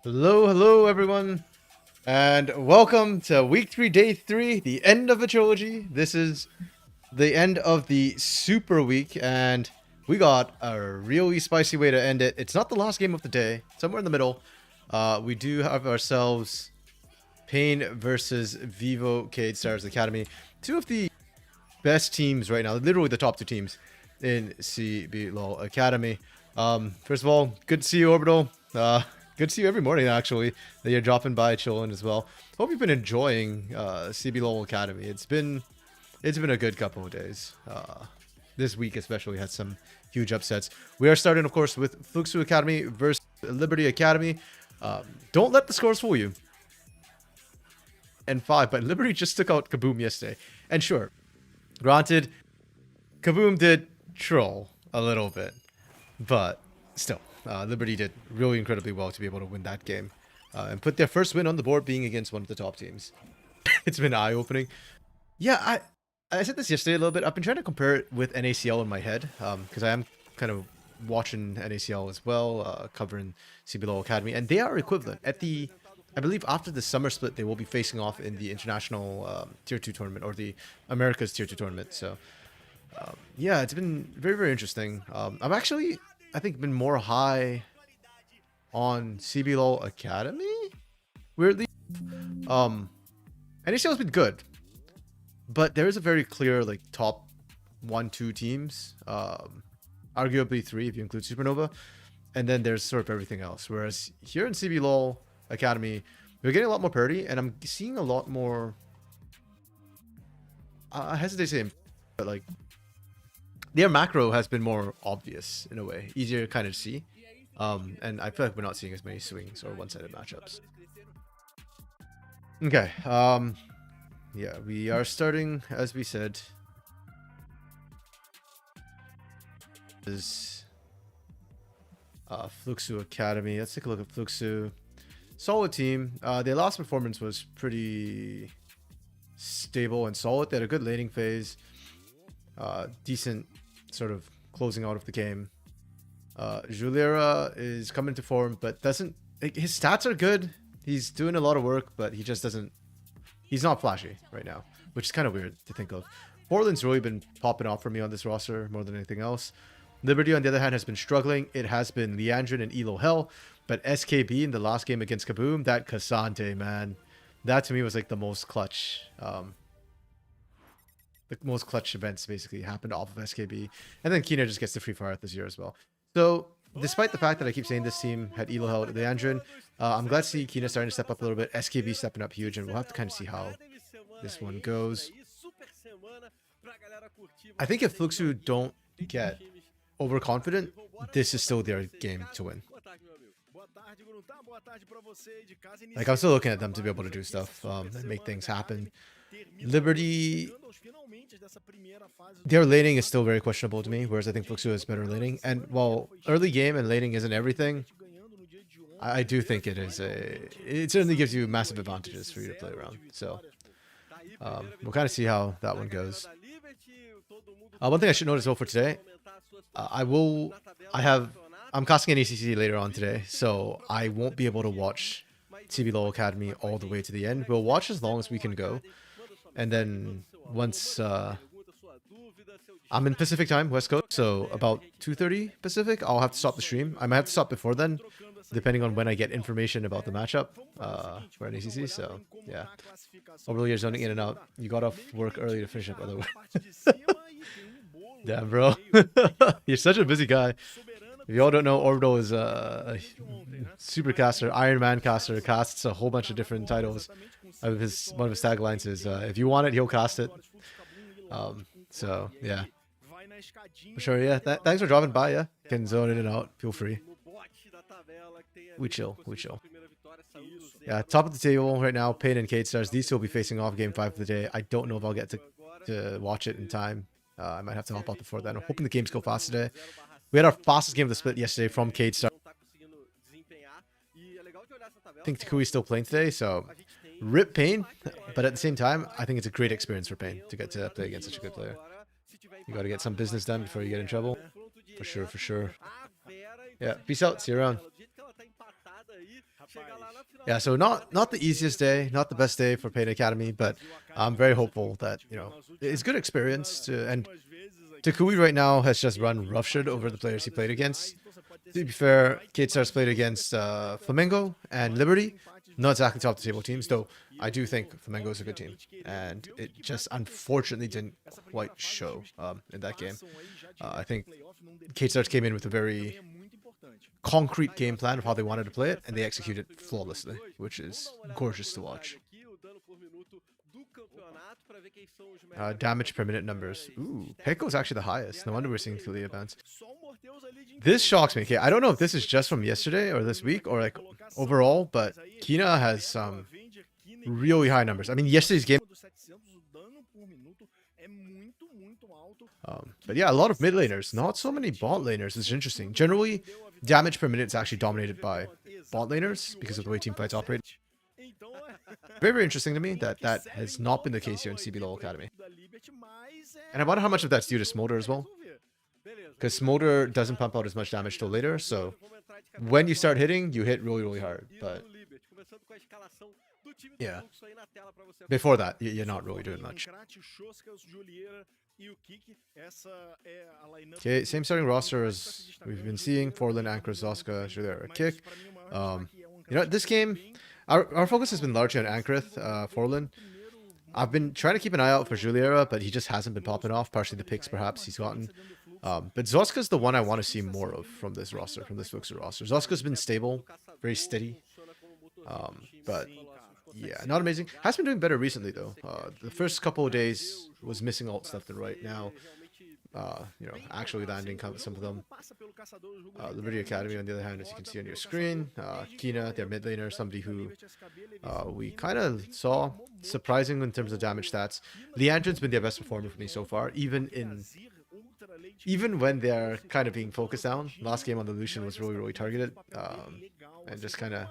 Hello everyone, and welcome to week 3, day 3, the end of the trilogy. This is the end of the super week, and we got a really spicy way to end it. It's not the last game of the day, somewhere in the middle. We do have ourselves Pain versus Vivo Cade Stars Academy. Two of the best teams right now, literally the top two teams in CBLOL Academy. First of all, good to see you, Orbital. Good to see you every morning, actually, that you're dropping by, chilling as well. Hope you've been enjoying CBLOL Academy. It's been a good couple of days. This week especially had some huge upsets. We are starting, of course, with Fluxu Academy versus Liberty Academy. Don't let the scores fool you. And 5, but Liberty just took out Kaboom yesterday. And sure, granted, Kaboom did troll a little bit, but still, Liberty did really incredibly well to be able to win that game and put their first win on the board being against one of the top teams. It's been eye-opening. Yeah, I said this yesterday a little bit. I've been trying to compare it with NACL in my head because I am kind of watching NACL as well, covering CBLOL Academy, and they are equivalent. I believe after the summer split, they will be facing off in the international Tier 2 tournament, or the Americas Tier 2 tournament. So, yeah, it's been very, very interesting. I've actually, I think, been more high on CBLOL Academy, weirdly. NACL has been good, but there is a very clear, like, top 1-2 teams. Arguably 3 if you include Supernova. And then there's sort of everything else. Whereas here in CBLOL Academy, we're getting a lot more parity, and I'm seeing a lot more. I hesitate to say, but like their macro has been more obvious in a way, easier to kind of see. And I feel like we're not seeing as many swings or one-sided matchups. Okay. Yeah, we are starting, as we said. Is Fluxu Academy. Let's take a look at Fluxu. Solid team. Their last performance was pretty stable and solid. They had a good laning phase. Decent sort of closing out of the game. Julera is coming to form, but doesn't... His stats are good. He's doing a lot of work, but he just doesn't... He's not flashy right now, which is kind of weird to think of. Portland's really been popping off for me on this roster more than anything else. Liberty, on the other hand, has been struggling. It has been Leandrin and Elo Hell. But SKB in the last game against Kaboom, that Cassante, man. That to me was like the most clutch. The most clutch events basically happened off of SKB. And then Kina just gets the free fire this year as well. So, despite the fact that I keep saying this team had Elo Hell and Leandrin, I'm glad to see Kina starting to step up a little bit. SKB stepping up huge, and we'll have to kind of see how this one goes. I think if Fluxu don't get overconfident, this is still their game to win. Like, I'm still looking at them to be able to do stuff and make things happen. Liberty, their laning is still very questionable to me, whereas I think Fluxu is better laning. And while early game and laning isn't everything, I do think it is it certainly gives you massive advantages for you to play around. So we'll kind of see how that one goes. One thing I should note as well for today, I'm casting an ACC later on today, so I won't be able to watch CBLOL Academy all the way to the end. We'll watch as long as we can go, and then once I'm in Pacific time, West Coast, so about 2:30 Pacific, I'll have to stop the stream. I might have to stop before then, depending on when I get information about the matchup for an ACC. So yeah, overall you're zoning in and out. You got off work early to finish up otherwise. Damn, bro. You're such a busy guy. If you all don't know, Orbital is a super caster, Iron Man caster, casts a whole bunch of different titles. One of his taglines is, if you want it, he'll cast it. So, yeah. For sure, yeah. Thanks for dropping by, yeah. Can zone in and out. Feel free. We chill. Yeah, top of the table right now, Pain and Cade Stars. These two will be facing off game 5 of the day. I don't know if I'll get to watch it in time. I might have to hop out before then. I'm hoping the games go fast today. We had our fastest game of the split yesterday from Cade Star. I think Takui's still playing today, so rip Pain. But at the same time, I think it's a great experience for Pain to get to play against such a good player. You got to get some business done before you get in trouble. For sure. Yeah, peace out. See you around. Yeah, so not the easiest day, not the best day for Pain Academy, but I'm very hopeful that, you know, it's good experience and Takui right now has just run roughshod over the players he played against. To be fair, K-Stars played against Flamengo and Liberty, not exactly top of the table teams, though I do think Flamengo is a good team, and it just unfortunately didn't quite show in that game. I think K-Stars came in with a very concrete game plan of how they wanted to play it, and they executed flawlessly, which is gorgeous to watch. Damage per minute numbers. Ooh, Pekko's actually the highest. No wonder we're seeing Filia bounce. This shocks me. Okay, I don't know if this is just from yesterday or this week or like overall, but Kina has some really high numbers. I mean, yesterday's game. But yeah, a lot of mid laners, not so many bot laners. It's interesting. Generally, damage per minute is actually dominated by bot laners because of the way team fights operate. Very, very interesting to me that that has not been the case here in CBLOL Academy. And I wonder how much of that's due to Smolder as well. Because Smolder doesn't pump out as much damage till later, so when you start hitting, you hit really, really hard. But yeah, before that, you're not really doing much. Okay, same starting roster as we've been seeing. Forlin, Anchor, Zoska, Juliera, Kick. You know, this game, our focus has been largely on Ankrith, Forlin. I've been trying to keep an eye out for Juliera, but he just hasn't been popping off, partially the picks perhaps he's gotten. But Zoska's the one I want to see more of from this roster, from this Fluxer roster. Zoska's been stable, very steady. But yeah, not amazing. Has been doing better recently though. The first couple of days was missing ult left and right. Now, you know, actually landing some of them. Liberty Academy, on the other hand, as you can see on your screen, Kina, their mid laner, somebody who we kind of saw surprising in terms of damage stats. Leandrin's been their best performer for me so far, even when they're kind of being focused down. Last game on the Lucian was really, really targeted, and just kind of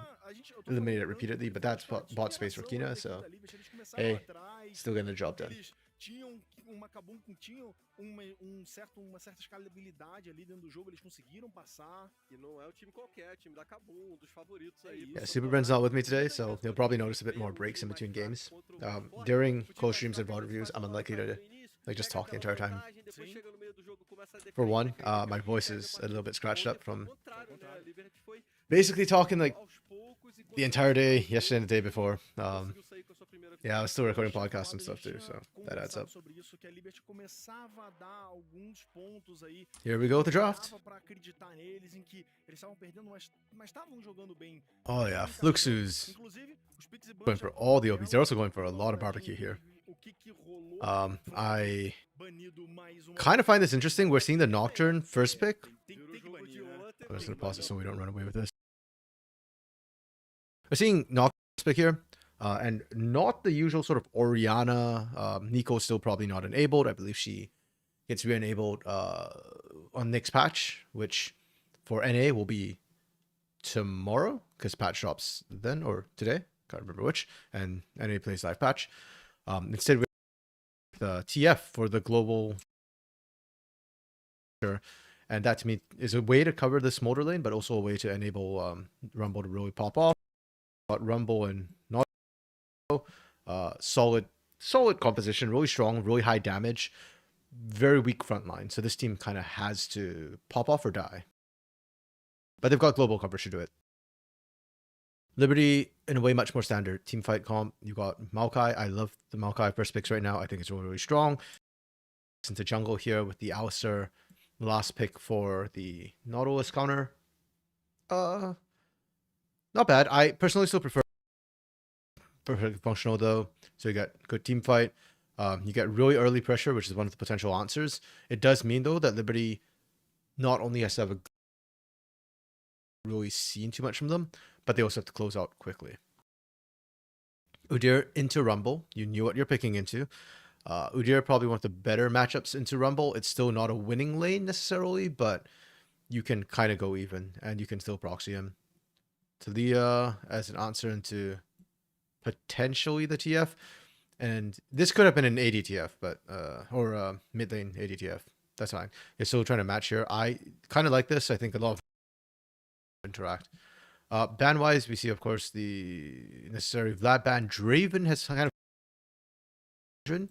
eliminated it repeatedly, but that's bot space for Kina, so hey, still getting the job done. Uma certa escalabilidade ali dentro do jogo, eles conseguiram passar. E não é o time qualquer, time da Kabum, dos favoritos aí. Yeah, Superbrand's not with me today, so you'll probably notice a bit more breaks in between games. During Costreams and VOD reviews, I'm unlikely to like just talk the entire time. For one, my voice is a little bit scratched up from basically talking like the entire day, yesterday and the day before. Yeah, I was still recording podcasts and stuff too, so that adds up. Here we go with the draft. Oh yeah, Fluxu's going for all the OBs. They're also going for a lot of barbecue here. I kind of find this interesting. We're seeing the Nocturne first pick. I'm just going to pause it so we don't run away with this. We're seeing Nocturne first pick here. And not the usual sort of Orianna. Nico's still probably not enabled. I believe she gets re-enabled on next patch, which for NA will be tomorrow, because patch drops then, or today. Can't remember which. And NA plays live patch. Instead, we have the TF for the global. And that to me is a way to cover the Smolder lane, but also a way to enable Rumble to really pop off. But Rumble and not solid composition, really strong, really high damage, very weak front line. So this team kind of has to pop off or die. But they've got global coverage to do it. Liberty, in a way, much more standard. Team fight comp, you got Maokai. I love the Maokai first picks right now. I think it's really, really strong. Into jungle here with the Alistair, last pick for the Nautilus counter. Not bad. I personally still prefer functional though. So you got good team fight. You get really early pressure, which is one of the potential answers. It does mean though that Liberty not only has to have really seen too much from them, but they also have to close out quickly. Udyr into Rumble. You knew what you're picking into. Udyr probably one of the better matchups into Rumble. It's still not a winning lane necessarily, but you can kind of go even, and you can still proxy him. Talia as an answer into potentially the TF, and this could have been an ADTF, but or mid lane ADTF. That's fine. You're still trying to match here. I kind of like this. I think a lot of interact. Ban-wise, we see, of course, the necessary Vlad ban. Draven has kind of,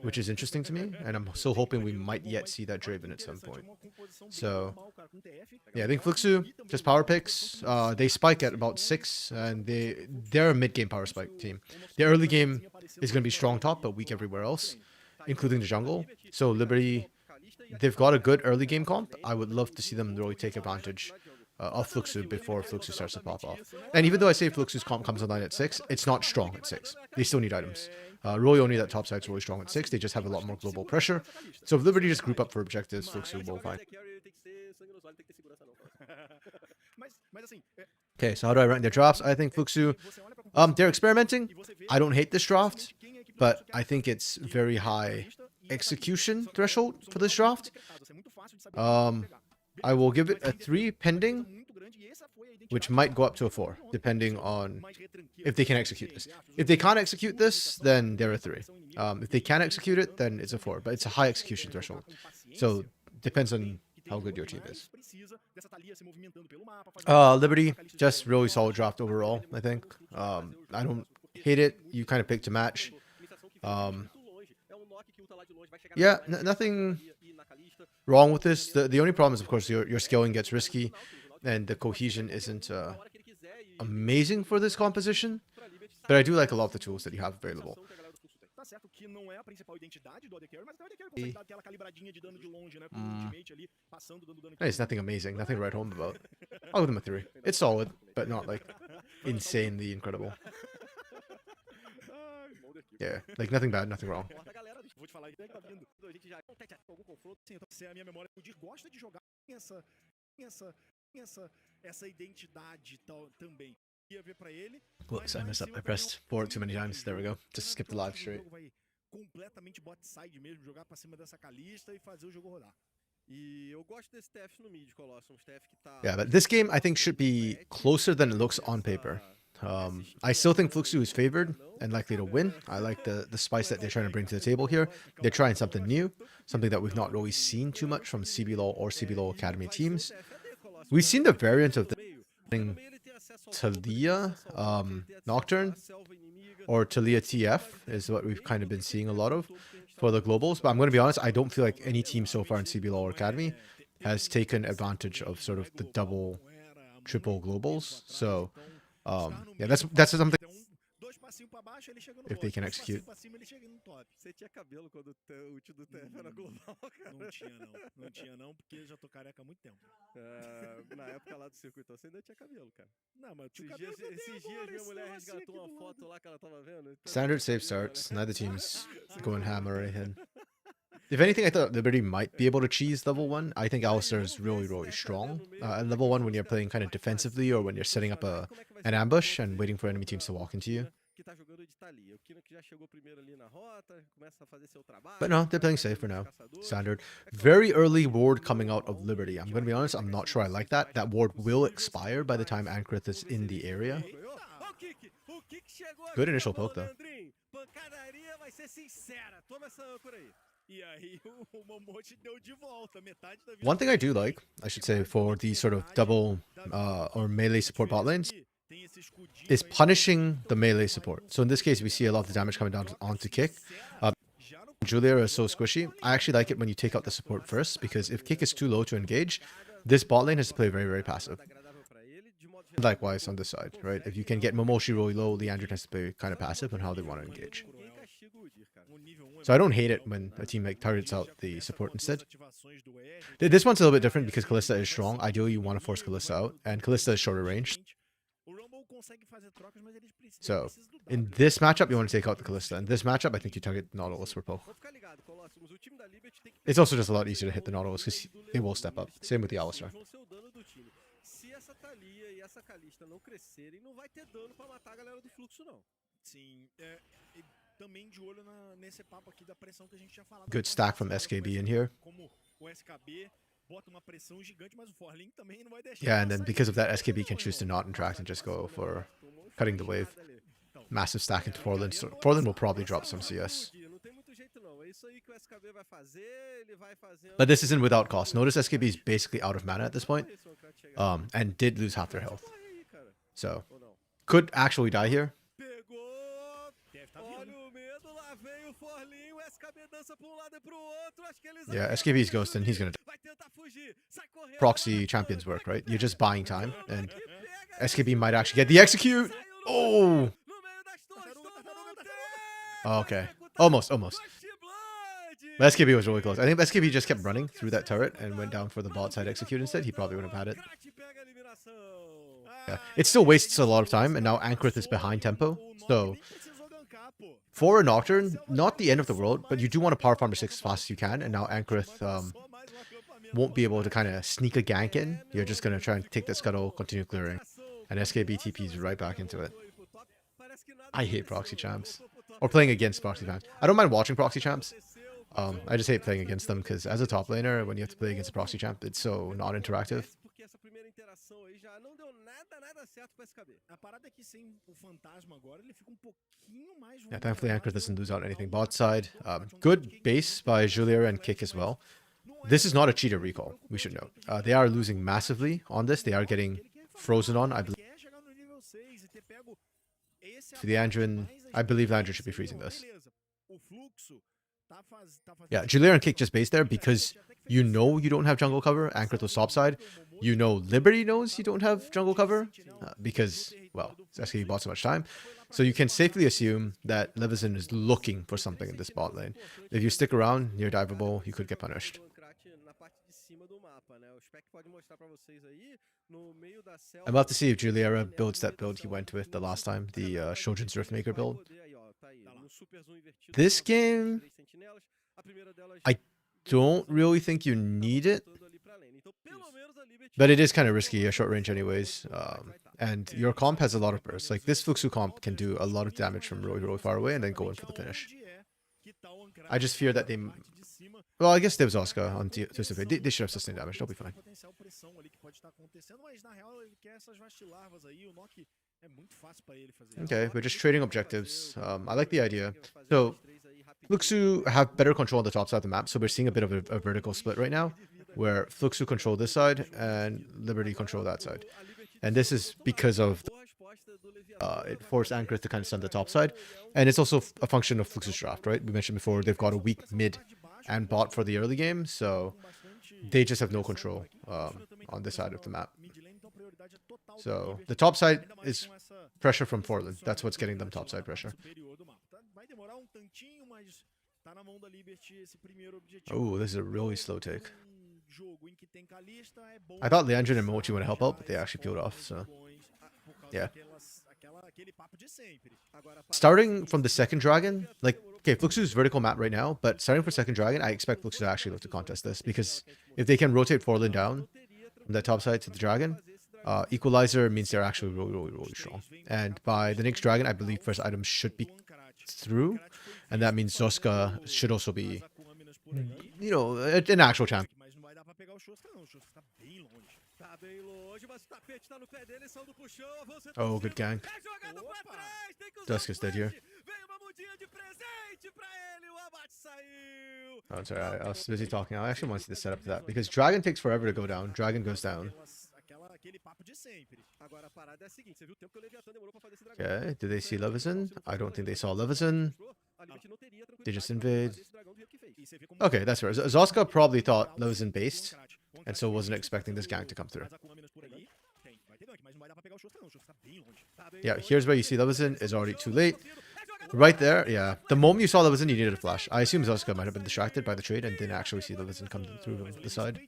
which is interesting to me, and I'm still hoping we might yet see that Draven at some point. So, yeah, I think Fluxu, just power picks. They spike at about 6, and they're a mid-game power spike team. The early game is going to be strong top, but weak everywhere else, including the jungle. So Liberty, they've got a good early game comp. I would love to see them really take advantage of Fluxu before Fluxu starts to pop off. And even though I say Fluxu's comp comes online at 6, it's not strong at 6. They still need items. Really only that top side's really strong at 6. They just have a lot more global pressure. So if Liberty just group up for objectives, Fluxu will find. Okay, so how do I rank their drafts? I think Fluxu, they're experimenting. I don't hate this draft, but I think it's very high execution threshold for this draft. I will give it a 3 pending, which might go up to a 4, depending on if they can execute this. If they can't execute this, then they're a 3. If they can execute it, then it's a 4, but it's a high execution threshold. So, depends on how good your team is. Liberty, just really solid draft overall, I think. I don't hate it. You kind of pick to match. Yeah, nothing wrong with this. The only problem is, of course, your scaling gets risky, and the cohesion isn't amazing for this composition. But I do like a lot of the tools that you have available. It's nothing amazing, nothing to write home about. I'll give them a 3. It's solid, but not like insanely incredible. Yeah, like nothing bad, nothing wrong. Whoops, I messed up. I pressed forward too many times. There we go. Just skip the live straight. Completamente bot side mesmo, jogar pra cima dessa Kalista e fazer o jogo rodar. E eu gosto desse TF no mid, Colosso, um TF que tá. Yeah, but this game I think should be closer than it looks on paper. I still think Fluxu is favored and likely to win. I like the spice that they're trying to bring to the table here. They're trying something new, something that we've not really seen too much from CBLOL or CBLOL Academy teams. We've seen the variant of the Talia Nocturne, or Talia TF is what we've kind of been seeing a lot of for the globals. But I'm going to be honest, I don't feel like any team so far in CBLOL or Academy has taken advantage of sort of the double, triple globals. So, yeah, that's something if they can execute. Você tinha cabelo quando o tio do TF era global, cara? Não tinha não, porque eu já tô careca há muito tempo. Na época lá do circuito, você ainda tinha cabelo, cara. Não, mas esses dias minha mulher resgatou uma foto lá que ela tava vendo. Standard safe starts. Neither team's going hammer ahead. If anything, I thought Liberty might be able to cheese level 1. I think Alistar is really, really strong at level 1 when you're playing kind of defensively or when you're setting up an ambush and waiting for enemy teams to walk into you. But no, they're playing safe for now. Standard. Very early ward coming out of Liberty. I'm going to be honest, I'm not sure I like that. That ward will expire by the time Ankrith is in the area. Good initial poke, though. One thing I do like, I should say, for these sort of double or melee support bot lanes is punishing the melee support. So in this case, we see a lot of the damage coming down onto Kick. Julia is so squishy. I actually like it when you take out the support first, because if Kick is too low to engage, this bot lane has to play very, very passive. Likewise on this side, right? If you can get Momoshi really low, Leandrin has to play kind of passive on how they want to engage. So I don't hate it when a team like targets out the support instead. This one's a little bit different because Kalista is strong. Ideally, you want to force Kalista out, and Kalista is shorter range. So, in this matchup, you want to take out the Kalista. In this matchup, I think you target Nautilus for poke. It's also just a lot easier to hit the Nautilus because they will step up. Same with the Alistar. Good stack from SKB in here. Yeah, and then because of that, SKB can choose to not interact and just go for cutting the wave. Massive stack into Portland. So Portland will probably drop some CS. But this isn't without cost. Notice SKB is basically out of mana at this point. And did lose half their health. So, could actually die here. Yeah, SKB's ghosting. He's gonna die. Proxy champions work, right? You're just buying time, and SKB might actually get the execute. Oh! Okay. Almost. But SKB was really close. I think SKB just kept running through that turret and went down for the bot side execute instead. He probably would have had it. Yeah. It still wastes a lot of time, and now Ankrith is behind tempo. So, for a Nocturne, not the end of the world, but you do want to power farm to 6 as fast as you can, and now Ankrith won't be able to kind of sneak a gank in. You're just going to try and take the scuttle, continue clearing, and SKB TP's right back into it. I hate proxy champs. Or playing against proxy champs. I don't mind watching proxy champs. I just hate playing against them because as a top laner, when you have to play against a proxy champ, it's so not interactive. Yeah, thankfully Anchor doesn't lose out anything bot side. Good base by Julier and Kick as well. This is not a cheater recall, we should know. They are losing massively on this. They are getting frozen on, I believe. For the Andrin, I believe the Andrin should be freezing this. Yeah, Julier and Kick just base there because you know you don't have jungle cover. Anchor was top side. You know Liberty knows you don't have jungle cover because, well, SKB bought so much time. So you can safely assume that Leveson is looking for something in this bot lane. If you stick around near diveable, you could get punished. I'm about to see if Juliera builds that build he went with the last time, the Shojin's Riftmaker build. This game, I don't really think you need it, but it is kind of risky, a short range anyways, and your comp has a lot of bursts. Like this Fluxu comp can do a lot of damage from really, really far away and then go in for the finish. I just fear that they... Well, I guess there was Oscar on Tuesday. They should have sustained damage. They'll be fine. Okay, we're just trading objectives. I like the idea. So, Fluxu have better control on the top side of the map, so we're seeing a bit of a vertical split right now, where Fluxu control this side and Liberty control that side. And this is because of it forced Ankrith to kind of stun the top side. And it's also a function of Fluxu's draft, right? We mentioned before, they've got a weak mid and bot for the early game, so they just have no control on this side of the map. So the top side is pressure from Forland. That's what's getting them top side pressure. Oh, this is a really slow take. I thought Leandrin and Mochi want to help out, but they actually peeled off, so yeah. Starting from the second dragon, like, okay, Fluxu's vertical map right now, but starting for second dragon, I expect Fluxu to actually look to contest this, because if they can rotate Forland down from the top side to the dragon, Equalizer means they're actually really strong. And by the next dragon, I believe first item should be through, and that means Zoska should also be, you know, an actual champ. Oh, good gank. Duska's dead here. Oh, sorry, I was busy talking. I actually want to see the setup to that, because Dragon takes forever to go down. Dragon goes down. Okay, did they see Leveson? I don't think they saw Leveson. They just invade. Okay, that's fair. Zoska probably thought Leveson based, and so wasn't expecting this gank to come through. Yeah, here's where you see Leveson is already too late. Right there, yeah. The moment you saw Leveson, you needed a flash. I assume Zoska might have been distracted by the trade and didn't actually see Leveson come through from the side.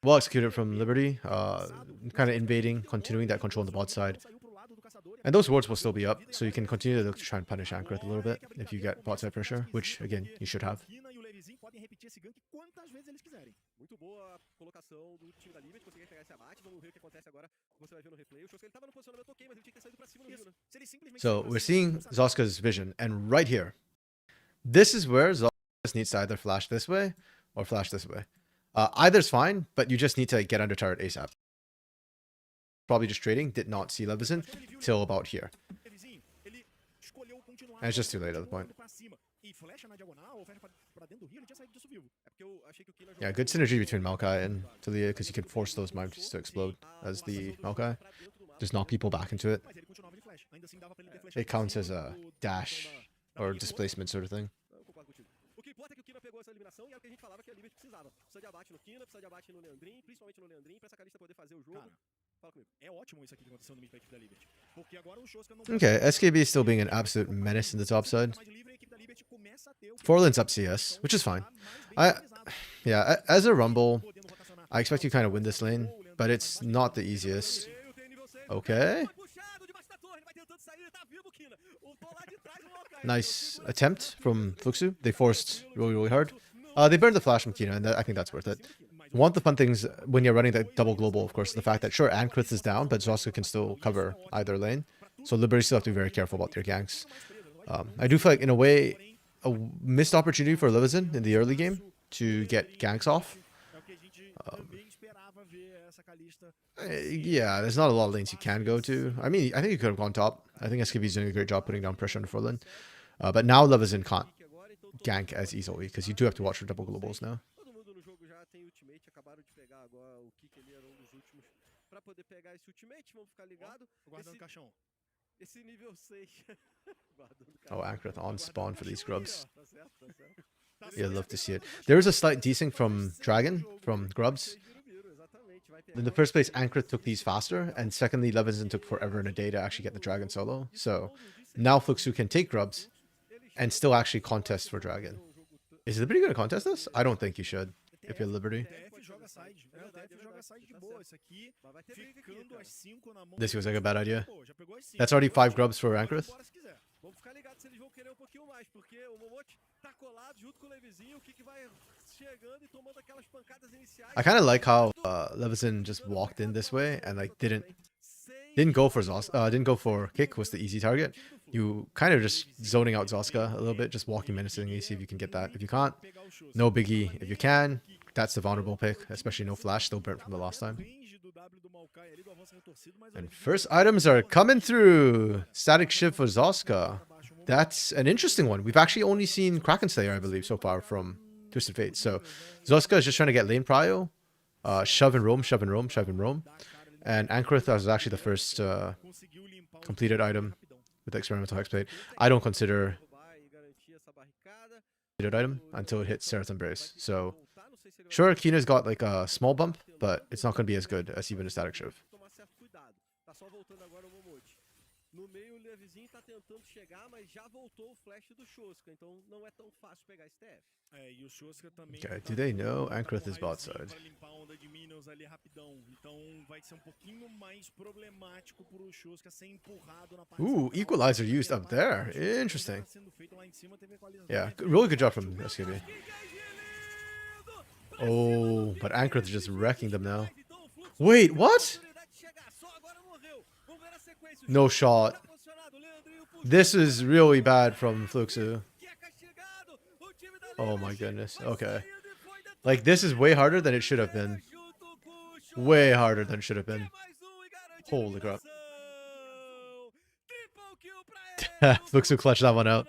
Well executed from Liberty, kind of invading, continuing that control on the bot side. And those wards will still be up, so you can continue to look to try and punish Ankrith a little bit if you get bot side pressure, which, again, you should have. So we're seeing Zoska's vision, and right here, this is where Zoska needs to either flash this way or flash this way. Either's fine, but you just need to get under turret ASAP. Probably just trading, did not see Leveson till about here. And it's just too late at the point. Yeah, good synergy between Maokai and Talia because you can force those mimes to explode as the Maokai. Just knock people back into it. It counts as a dash or displacement sort of thing. O que importa é que o Kina pegou essa eliminação e é o que a gente falava que a Liberty precisava. Precisa de abate no Kina, precisa de abate no Leandrin, principalmente no Leandrin, pra essa Kalista poder fazer o jogo. Cara, fala comigo. É ótimo isso aqui que aconteceu no mid pra equipe da Liberty. Porque agora o Shoska não... Okay, SKB is still being an absolute menace in the top side. Forlan's up CS, which is fine. Yeah, as a Rumble, I expect you kind of win this lane, but it's not the easiest. Okay. Nice attempt from Fluxu. They forced really, really hard. They burned the flash from Kina, and I think that's worth it. One of the fun things when you're running the double global, of course, is the fact that sure, Ankrith is down, but Zoska can still cover either lane. So Liberty still have to be very careful about their ganks. I do feel like, in a way, a missed opportunity for Levizen in the early game to get ganks off. Yeah, there's not a lot of lanes you can go to. I mean, I think you could have gone top. I think SKB is doing a great job putting down pressure on Forlan. But now Levizen can't gank as easily because you do have to watch for double globals now. Oh, Ankrith on spawn for these grubs. Yeah, I'd love to see it. There is a slight desync from Dragon, from Grubs. In the first place, Ankrith took these faster, and secondly, Levizen took forever and a day to actually get the Dragon solo. So now Fluxu can take Grubs and still actually contest for Dragon. Is Liberty going to contest this? I don't think you should, if you're Liberty. This feels like a bad idea. That's already 5 Grubs for Ankrith. I kind of like how Levizen just walked in this way and like didn't go for didn't go for kick was the easy target. You kind of just zoning out Zoska a little bit, just walking menacingly, see if you can get that. If you can't, no biggie. If you can, that's the vulnerable pick, especially no flash, still burnt from the last time. And first items are coming through. Static shift for Zoska. That's an interesting one. We've actually only seen Kraken Slayer, I believe, so far from Twisted Fate. So Zoska is just trying to get lane prio, shove and roam, shove and roam, shove and roam. And Ankrith was actually the first completed item with the experimental hexblade. I don't consider completed item until it hits Seraph Embrace. So sure, Kina's got like a small bump, but it's not going to be as good as even a static shiv. No meio, o Levizinho tá tentando chegar, mas já voltou o flash do Shoska, então não é tão fácil pegar esse TF. É, e o Shoska também. Okay, do they know Ankrith is bot side? Limpar a onda de minions ali rapidão, então vai ser pouquinho mais problemático pro Shoska ser empurrado na parte. Ooh, equalizer used up there. Interesting. Yeah, really good job from SKB. Oh, but Ankrith is just wrecking them now. Wait, what? No shot. This is really bad from Fluxu. Oh my goodness. Okay. Like, this is way harder than it should have been. Way harder than it should have been. Holy crap. Fluxu clutched that one out.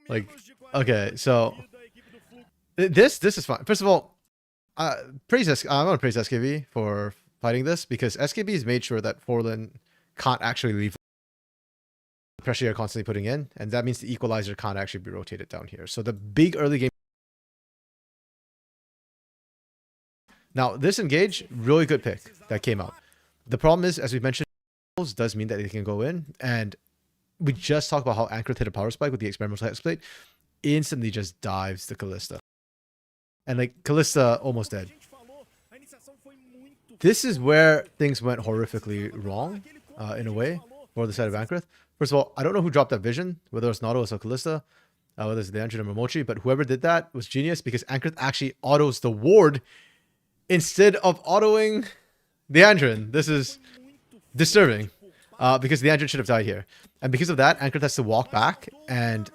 Like, okay, so this is fine. First of all, I'm gonna praise SKB for fighting this because SKB has made sure that Forlan can't actually leave the pressure you're constantly putting in, and that means the equalizer can't actually be rotated down here. So the big early game. Now this engage, really good pick that came out. The problem is, as we mentioned, does mean that they can go in, and we just talked about how Ankrith hit a power spike with the experimental hexblade, instantly just dives the Kalista, and like Kalista almost dead. This is where things went horrifically wrong, in a way, for the side of Ankrith. First of all, I don't know who dropped that vision, whether it's Nautilus or Kalista, whether it's the Andrew or Momochi, but whoever did that was genius because Ankrith actually autos the ward instead of autoing the Andrin. This is disturbing, because the Andrin should have died here. And because of that, Ankrith has to walk back, and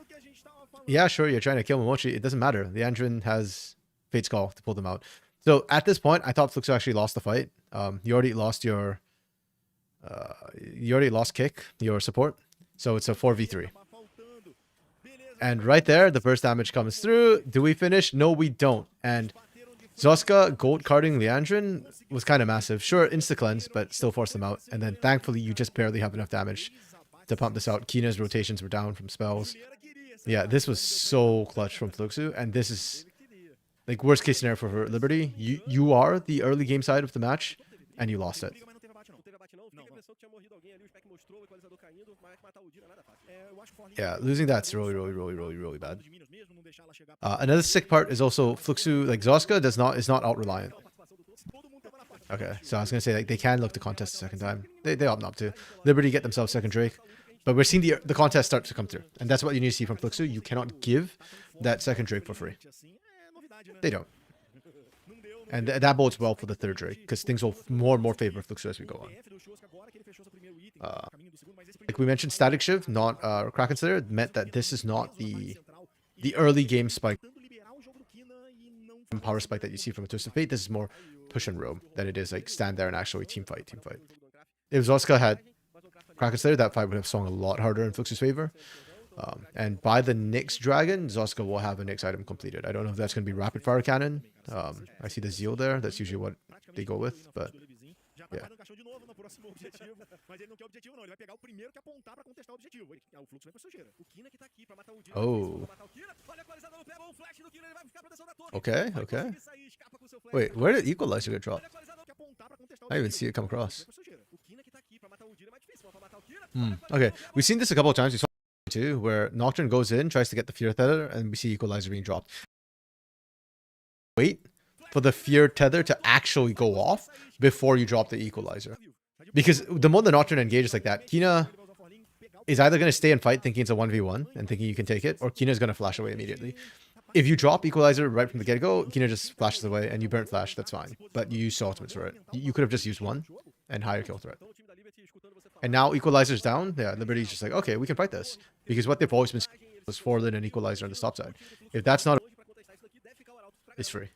yeah, sure, you're trying to kill Momochi. It doesn't matter. The Andrin has Fate's Call to pull them out. So at this point, I thought Fluxu actually lost the fight. You already lost your, kick, your support. So it's a 4v3. And right there, the burst damage comes through. Do we finish? No, we don't. And Zoska gold carding Leandrin was kind of massive. Sure, insta-cleanse, but still forced them out. And then thankfully, you just barely have enough damage to pump this out. Kina's rotations were down from spells. Yeah, this was so clutch from Fluxu. And this is like worst case scenario for Liberty. You are the early game side of the match, and you lost it. Yeah, losing that's really bad. Another sick part is also Fluxu, like Zoska is not out reliant. Okay, so I was gonna say like they can look to contest the second time. They opt not to. Liberty get themselves second Drake. But we're seeing the contest start to come through. And that's what you need to see from Fluxu. You cannot give that second Drake for free. They don't. And that bodes well for the third Drake, because things will more and more favor Fluxu as we go on. Like we mentioned, Static Shiv, not Kraken Slayer, meant that this is not the early game spike and power spike that you see from a Twist of Fate. This is more push and roam than it is like stand there and actually team fight. If Zoska had Kraken Slayer, that fight would have swung a lot harder in Fluxu's favor. And by the next dragon, Zoska will have a next item completed. I don't know if that's going to be Rapid Fire Cannon. I see the Zeal there. That's usually what they go with, but yeah. Oh. Okay. Wait, where did Equalizer get dropped? I didn't even see it come across. Okay, we've seen this a couple of times. We saw it too, where Nocturne goes in, tries to get the Fear Tether, and we see Equalizer being dropped. Wait for the Fear Tether to actually go off before you drop the Equalizer. Because the more the Nocturne engages like that, Kina is either going to stay and fight thinking it's a 1v1 and thinking you can take it, or Kina is going to flash away immediately. If you drop Equalizer right from the get-go, Kina just flashes away and you burn flash, that's fine. But you use ultimates for it. You could have just used one and higher kill threat. And now Equalizer's down. Yeah, Liberty's just like, okay, we can fight this. Because what they've always been was Forlin and Equalizer on the stop side. If that's not, it's free.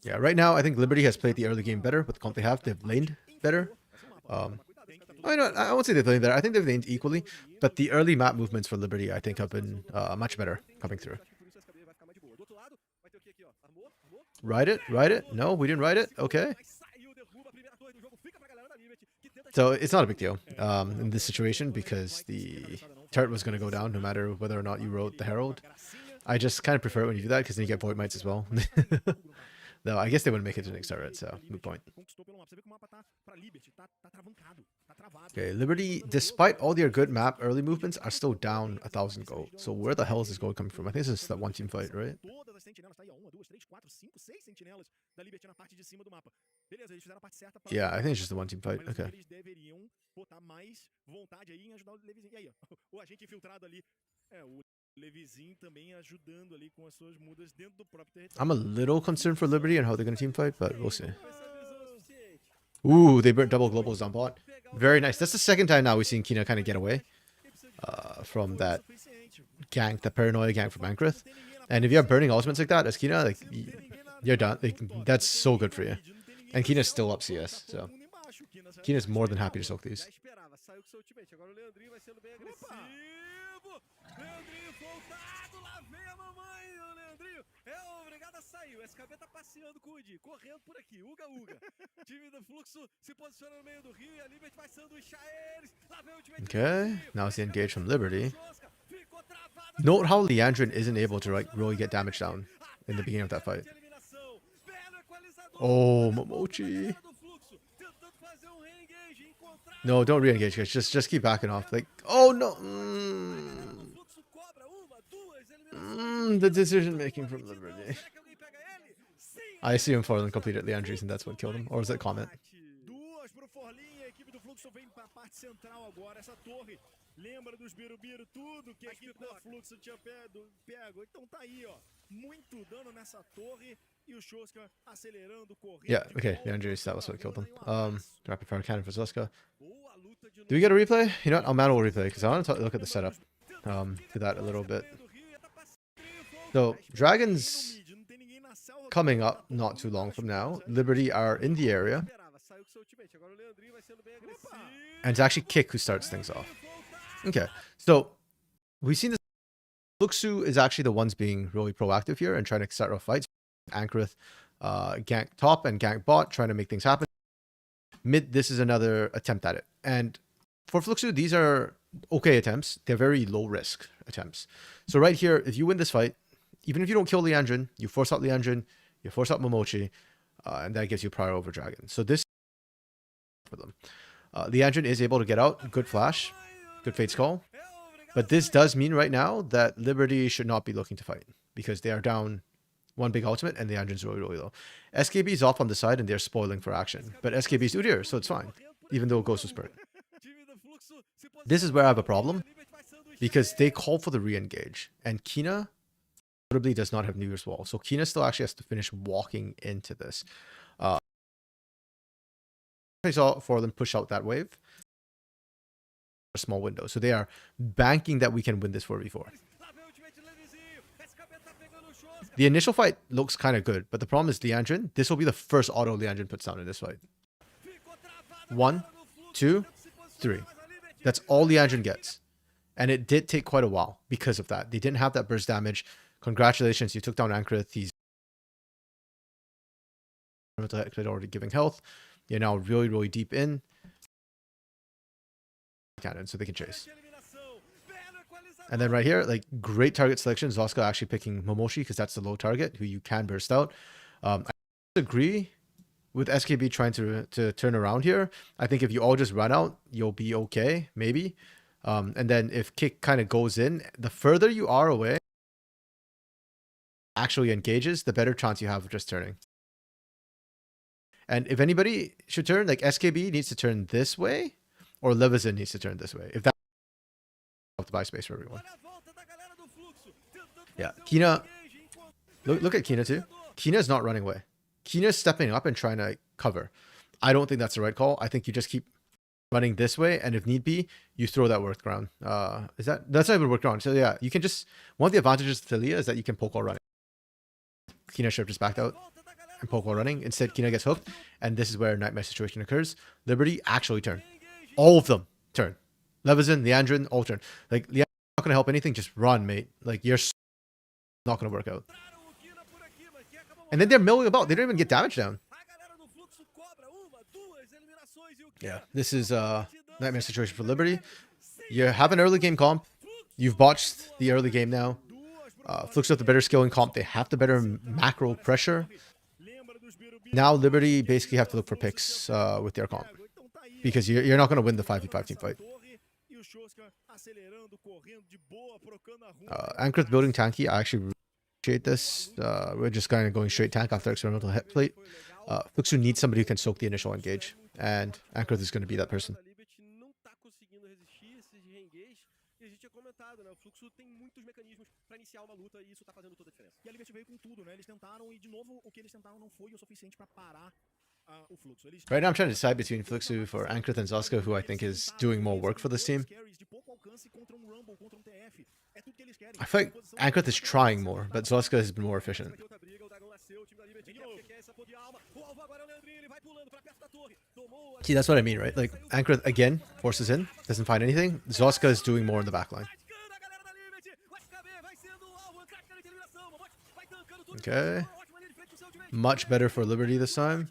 Yeah, right now I think Liberty has played the early game better with the comp they have. They've laned better. I won't say they've laned better. I think they've laned equally, but the early map movements for Liberty I think have been much better coming through. Ride it? No, we didn't ride it. Okay. So it's not a big deal in this situation because the turret was going to go down no matter whether or not you wrote the Herald. I just kind of prefer it when you do that because then you get Void Mites as well. Though I guess they wouldn't make it to the next turret, so moot point. Okay, Liberty, despite all their good map early movements, are still down 1,000 gold. So where the hell is this gold coming from? I think this is that one team fight, right? Yeah, I think it's just the one team fight. Okay. I'm a little concerned for Liberty and how they're going to team fight, but we'll see. Ooh, they burnt double globals on bot. Very nice. That's the second time now we've seen Kina kind of get away from that gank, the paranoia gank from Ankrith. And if you have burning ultimates like that as Kina, like you're done. Like, that's so good for you. And Kina's still up CS, so Kina's more than happy to soak these. Okay, now it's the engage from Liberty. Note how Leandrin isn't able to like really get damage down in the beginning of that fight. Oh, Momochi. No, don't re-engage, guys. Just keep backing off. Like, oh no. The decision making from Liberty. I assume Forlin completed Leandris and that's what killed him. Or was it Comet? Lembra dos Birubiru, tudo que a equipe da Fluxo tinha pego. Então tá aí, ó. Muito dano nessa torre e o Shoska acelerando, correndo. Yeah, okay. Leandris, that was what killed him. Rapid Fire Cannon for Zoska. Do we get a replay? You know what? I'll manual replay because I want to look at the setup. Do that a little bit. So, Dragons coming up not too long from now. Liberty are in the area. And it's actually Kick who starts things off. Okay, so we've seen this. Fluxu is actually the ones being really proactive here and trying to start off fights. Ankrith, gank top and gank bot, trying to make things happen. Mid, this is another attempt at it. And for Fluxu, these are okay attempts. They're very low risk attempts. So right here, if you win this fight, even if you don't kill Liandrin, you force out Liandrin, you force out Momochi, and that gives you prior over Dragon. So this for them. Liandrin is able to get out. Good flash. Good Fate's Call. But this does mean right now that Liberty should not be looking to fight because they are down one big ultimate and Liandrin's really, really low. SKB is off on the side and they're spoiling for action. But SKB is Udyr, so it's fine, even though it goes to Spirit. This is where I have a problem because they call for the re-engage and Kina notably does not have New Year's Wall. So Kina still actually has to finish walking into this. I saw for them push out that wave. A small window. So they are banking that we can win this 4v4. The initial fight looks kind of good, but the problem is Liandrin. This will be the first auto Liandrin puts down in this fight. 1, 2, 3. That's all Liandrin gets. And it did take quite a while because of that. They didn't have that burst damage. Congratulations, you took down Ankrith. He's already giving health. You're now really, really deep in. Cannon, so they can chase. And then right here, like great target selection. Zoska actually picking Momoshi because that's the low target who you can burst out. I agree with SKB trying to turn around here. I think if you all just run out, you'll be okay, maybe. And then if Kick kind of goes in, the further you are away, actually engages, the better chance you have of just turning. And if anybody should turn, like SKB needs to turn this way, or Levezin needs to turn this way. If that to buy space for everyone. Yeah, Kina. Look at Kina too. Kina's not running away. Kina's stepping up and trying to cover. I don't think that's the right call. I think you just keep running this way, and if need be, you throw that workaround. That's not even workaround. So yeah, you can just, one of the advantages of Thalia is that you can poke while running. Kina should have just backed out and poke while running. Instead, Kina gets hooked, and this is where a nightmare situation occurs. Liberty actually turn. All of them turn. Levezin, Liandrin, all turn. Like, Liandrin's not going to help anything, just run, mate. Like, you're not going to work out. And then they're milling about. They don't even get damage down. Yeah, this is a nightmare situation for Liberty. You have an early game comp. You've botched the early game now. Fluxu have the better skill in comp. They have the better macro pressure. Now Liberty basically have to look for picks with their comp. Because you're not going to win the 5v5 team fight. Ankrith building tanky. I actually appreciate this. We're just kind of going straight tank after experimental hit plate. Fluxu needs somebody who can soak the initial engage. And Ankrith is going to be that person. Right now I'm trying to decide between Fluxu for Ankrith and Zoska, who I think is doing more work for this team. I feel like Ankrith is trying more, but Zoska has been more efficient. See, that's what I mean, right? Like, Ankrith, again, forces in, doesn't find anything. Zoska is doing more in the backline. Okay. Much better for Liberty this time.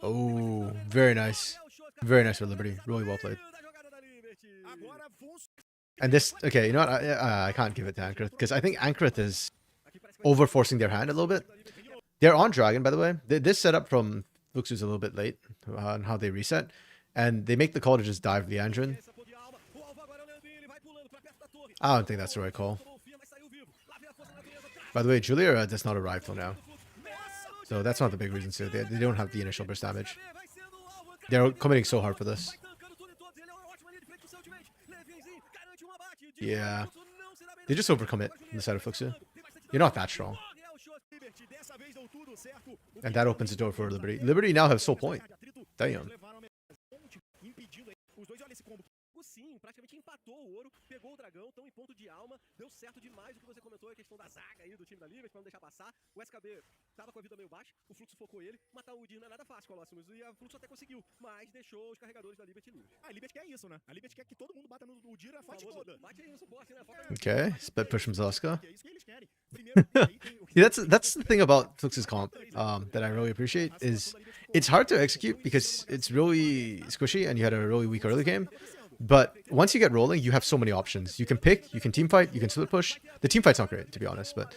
Oh, very nice. Very nice for Liberty. Really well played. And this, okay, you know what? I can't give it to Ankrith because I think Ankrith is over-forcing their hand a little bit. They're on Dragon, by the way. This setup from Fluxu is a little bit late on how they reset. And they make the call to just dive Liandrin. I don't think that's the right call. By the way, Julia does not arrive till now. So that's not the big reason, too. They don't have the initial burst damage. They're committing so hard for this. Yeah. They just overcommit on the side of Fluxu. You're not that strong. And that opens the door for Liberty. Liberty now have Soul Point. Damn. Pegou o dragão, estão em ponto de alma. Deu certo demais o que você comentou, a questão da zaga aí do time da Liberty, pra não deixar passar. O SKB tava com a vida meio baixa, o Fluxo focou ele. Matar o Udyr não é nada fácil, Colossus, e a Fluxo até conseguiu, mas deixou os carregadores da Liberty livres. A Liberty quer isso, né? A Liberty quer que todo mundo bata no Udyr a fight toda. Bate aí no suporte, né? Okay, split push from Zoska. É isso que eles querem. Primeiro, aí tem o See, that's the thing about Flux's comp that I really appreciate is it's hard to execute because it's really squishy and you had a really weak early game. But once you get rolling, you have so many options. You can pick, you can team fight, you can split push. The team fight's not great, to be honest, but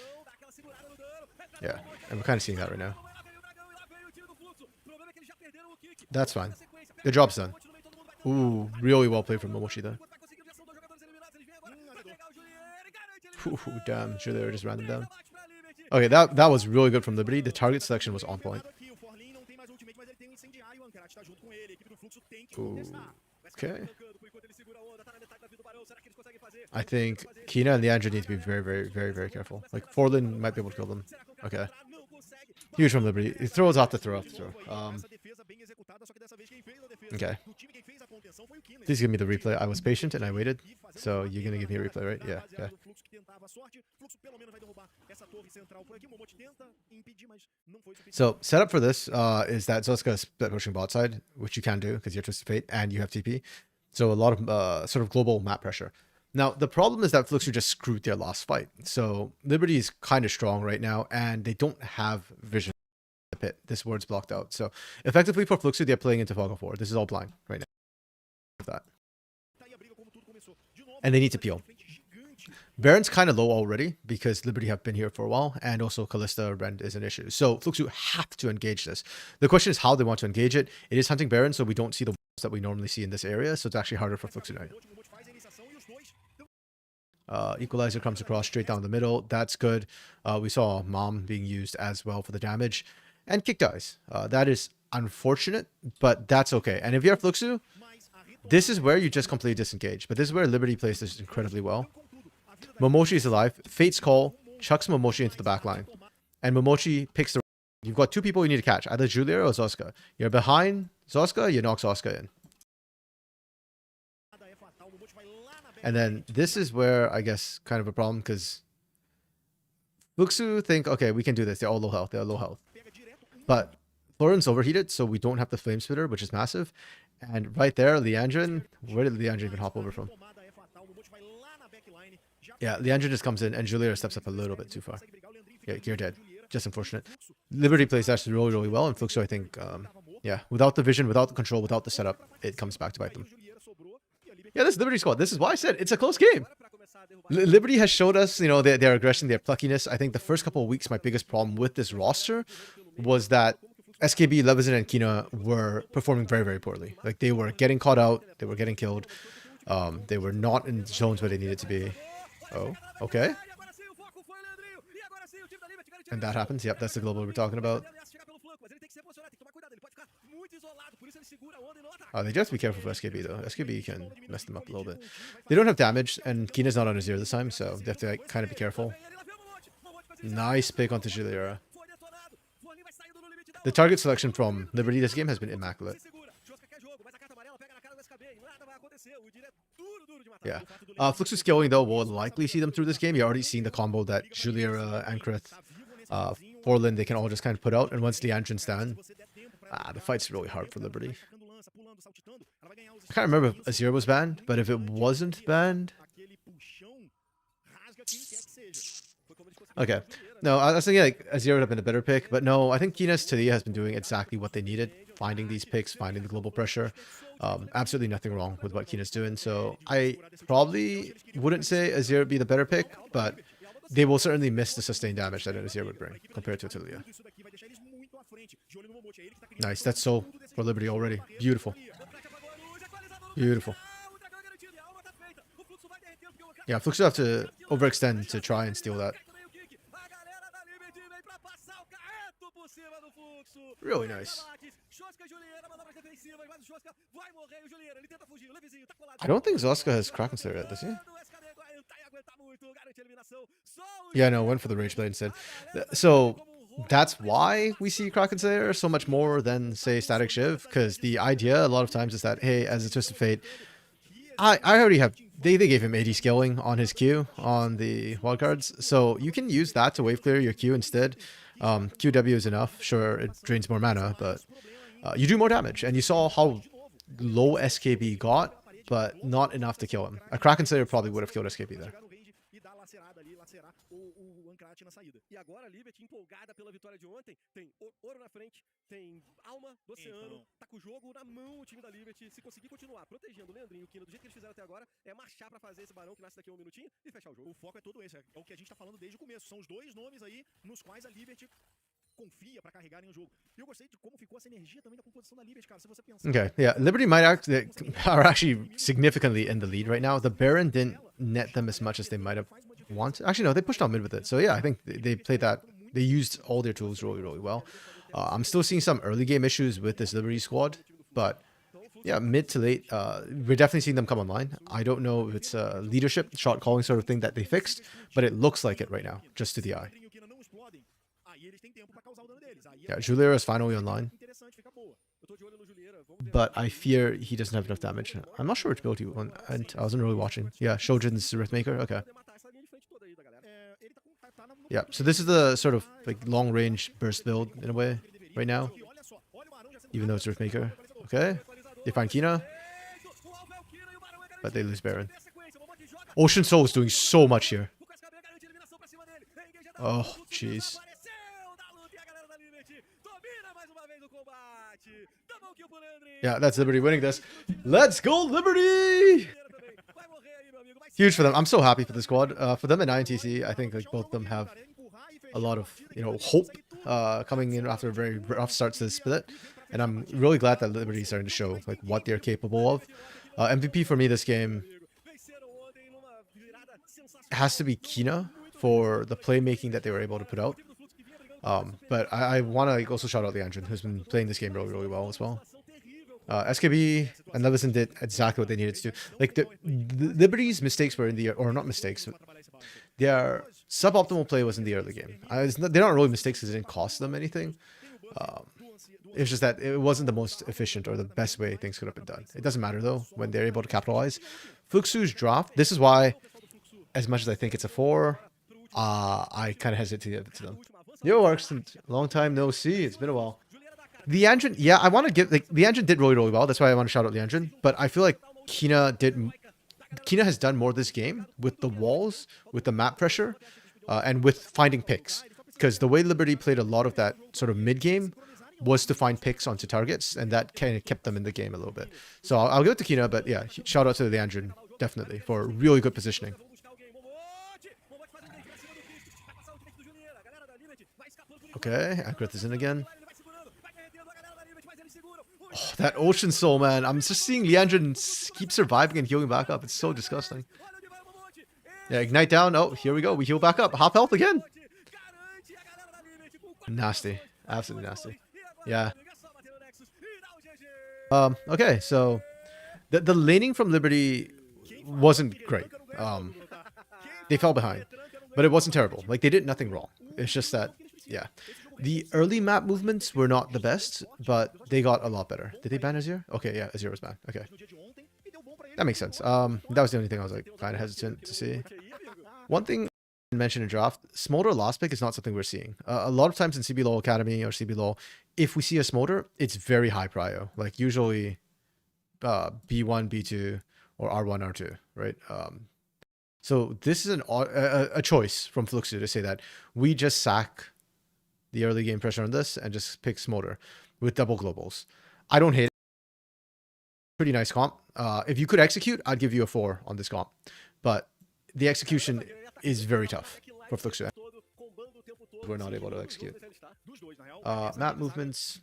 yeah, and we're kind of seeing that right now. That's fine. The job's done. Ooh, really well played from Momoshi there. Ooh, damn, sure they were just ran them down. Okay, that was really good from Liberty. The target selection was on point. Ooh, okay. I think Kina and Leandra need to be very, very, very, very careful. Like, Forlin might be able to kill them. Okay. Huge from Liberty. He throws off the throw, okay. Please give me the replay. I was patient and I waited. So you're going to give me a replay, right? Yeah, okay. So setup for this is that Zoska is split pushing bot side, which you can do because you're Twisted Fate and you have TP. So a lot of sort of global map pressure. Now, the problem is that Fluxu just screwed their last fight. So Liberty is kind of strong right now, and they don't have vision in the pit. This word's blocked out. So effectively for Fluxu, they're playing into Fog of War. This is all blind right now. That. And they need to peel. Baron's kind of low already because Liberty have been here for a while, and also Callista Rend is an issue. So Fluxu have to engage this. The question is how they want to engage it. It is hunting Baron, so we don't see the that we normally see in this area, so it's actually harder for Fluxu now. Equalizer comes across straight down the middle. That's good. We saw Mom being used as well for the damage. And Kick dies. That is unfortunate, but that's okay. And if you're Fluxu, this is where you just completely disengage. But this is where Liberty plays this incredibly well. Momoshi is alive. Fate's Call chucks Momoshi into the back line. And Momoshi picks the... You've got two people you need to catch. Either Julia or Zoska. You're behind Zoska, you knock Zoska in. And then this is where, I guess, kind of a problem, because Fluxu think, okay, we can do this. They're all low health. They're low health. But Florin's overheated, so we don't have the Flame Spitter, which is massive. And right there, Leandrin, where did Leandrin even hop over from? Yeah, Leandrin just comes in, and Julia steps up a little bit too far. Yeah, you're dead. Just unfortunate. Liberty plays actually really, really well, and Fluxu, I think, yeah, without the vision, without the control, without the setup, it comes back to bite them. Yeah, this is Liberty squad. This is why I said it's a close game. Liberty has showed us, you know, their aggression, their pluckiness. I think the first couple of weeks, my biggest problem with this roster was that SKB, Levezin, and Kina were performing very, very poorly. Like, they were getting caught out. They were getting killed. They were not in zones where they needed to be. Oh, okay. And that happens. Yep, that's the global we're talking about. They just have to be careful for SKB, though. SKB can mess them up a little bit. They don't have damage, and Kina's not on his ear this time, so they have to like, kind of be careful. Nice pick onto Juliera. The target selection from Liberty this game has been immaculate. Yeah. Fluxu scaling, though, will likely see them through this game. You're already seeing the combo that Juliera, Ankrith, Forlin, they can all just kind of put out. And once the entrance down, the fight's really hard for Liberty. I can't remember if Azir was banned, but if it wasn't banned... Okay. No, I was thinking like Azir would have been a better pick, but no, I think Kina's Talia has been doing exactly what they needed. Finding these picks, finding the global pressure. Absolutely nothing wrong with what Kina's doing. So I probably wouldn't say Azir would be the better pick, but they will certainly miss the sustained damage that an Azir would bring compared to Talia. Nice. That's so for Liberty already. Beautiful. Beautiful. Yeah, Fluxu have to overextend to try and steal that. Really nice. I don't think Zoska has Kraken Slayer yet, does he? Yeah, no, went for the Rage Blade instead. So that's why we see Kraken Slayer so much more than, say, Static Shiv, because the idea a lot of times is that, hey, as a Twisted Fate, I already have. They gave him 80 scaling on his Q on the wildcards, so you can use that to wave clear your Q instead. QW is enough. Sure, it drains more mana, but you do more damage. And you saw how low SKB got, but not enough to kill him. A Kraken Slayer probably would have killed SKB there. Ancrate na saída. E agora a Liberty empolgada pela vitória de ontem, tem ouro na frente, tem alma do oceano, tá com o jogo na mão o time da Liberty. Se conseguir continuar protegendo o Leandrinho e o Kina do jeito que eles fizeram até agora, é marchar pra fazer esse barão que nasce daqui a um minutinho e fechar o jogo. O foco é todo esse, é o que a gente tá falando desde o começo. São os dois nomes aí nos quais a Liberty confia pra carregarem o jogo. E eu gostei de como ficou essa energia também da composição da Liberty, cara. Se você pensar... Okay, yeah, Liberty might are actually significantly in the lead right now. The Baron didn't net them as much as they might have wanted. Actually, no, they pushed on mid with it. So yeah, I think they played that. They used all their tools really, really well. I'm still seeing some early game issues with this Liberty squad, but yeah, mid to late, we're definitely seeing them come online. I don't know if it's a leadership, shot calling sort of thing that they fixed, but it looks like it right now, just to the eye. Yeah, Juliera is finally online, but I fear he doesn't have enough damage. I'm not sure which build he won, and I wasn't really watching. Yeah, Shojin's Riftmaker, okay. Yeah, so this is the sort of like long-range burst build in a way right now, even though it's Riftmaker. Okay, they find Kina, but they lose Baron. Ocean Soul is doing so much here. Oh, jeez. Yeah, that's Liberty winning this. Let's go, Liberty! Huge for them. I'm so happy for the squad. For them and INTC, I think like both of them have a lot of hope coming in after a very rough start to the split, and I'm really glad that Liberty is starting to show like what they're capable of. MVP for me this game has to be Kina for the playmaking that they were able to put out. But I want to also shout out the Engine, who's been playing this game really, really well as well. SKB and Levison did exactly what they needed to do. Like the Liberty's mistakes were in the, or not mistakes, their suboptimal play was in the early game. They're not really mistakes because it didn't cost them anything. It's just that it wasn't the most efficient or the best way things could have been done. It doesn't matter though when they're able to capitalize. Fluxu's draft. This is why, as much as I think it's a 4, I kind of hesitate to give it to them. Yo, Arks, long time no see. It's been a while. The engine, yeah, I want to give the engine did really, really well. That's why I want to shout out the engine. But I feel like Kina has done more this game with the walls, with the map pressure, and with finding picks. Because the way Liberty played a lot of that sort of mid game was to find picks onto targets, and that kind of kept them in the game a little bit. So I'll give it to Kina, but yeah, shout out to the engine definitely for really good positioning. Okay, Akrith is in again. Oh, that Ocean Soul, man. I'm just seeing Leandrin keep surviving and healing back up. It's so disgusting. Yeah, Ignite down. Oh, here we go. We heal back up. Half health again. Nasty. Absolutely nasty. Yeah. Okay, so the laning from Liberty wasn't great. They fell behind, but it wasn't terrible. Like, they did nothing wrong. It's just that, yeah. The early map movements were not the best, but they got a lot better. Did they ban Azir? Okay, yeah, Azir was banned. Okay. That makes sense. That was the only thing I was like kind of hesitant to see. One thing I mentioned in draft, Smolder last pick is not something we're seeing. A lot of times in CBLOL Academy or CBLOL, if we see a Smolder, it's very high prio. Like usually B1, B2, or R1, R2, right? So this is a choice from Fluxu to say that we just sack the early game pressure on this and just pick Smolder with double globals. I don't hate it. Pretty nice comp. If you could execute, I'd give you a 4 on this comp. But the execution is very tough for Fluxu. We're not able to execute. Map movements.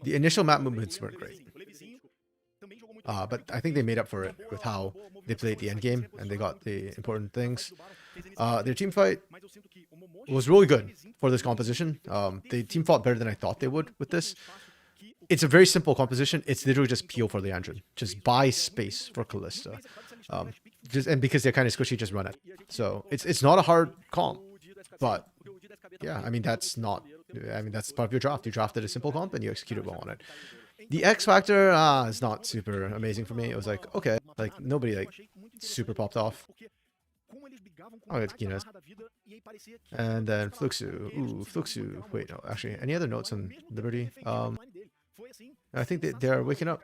The initial map movements weren't great. But I think they made up for it with how they played the end game and they got the important things. Their team fight was really good for this composition. They team fought better than I thought they would with this. It's a very simple composition. It's literally just peel for the engine. Just buy space for Kalista. And because they're kind of squishy, just run it. So it's not a hard comp. But yeah, I mean that's part of your draft. You drafted a simple comp and you executed well on it. The X Factor is not super amazing for me. It was like, okay, like nobody like super popped off. Oh, it's Guinness. And then Fluxu. Ooh, Fluxu. Wait, no, actually, any other notes on Liberty? I think they're waking up.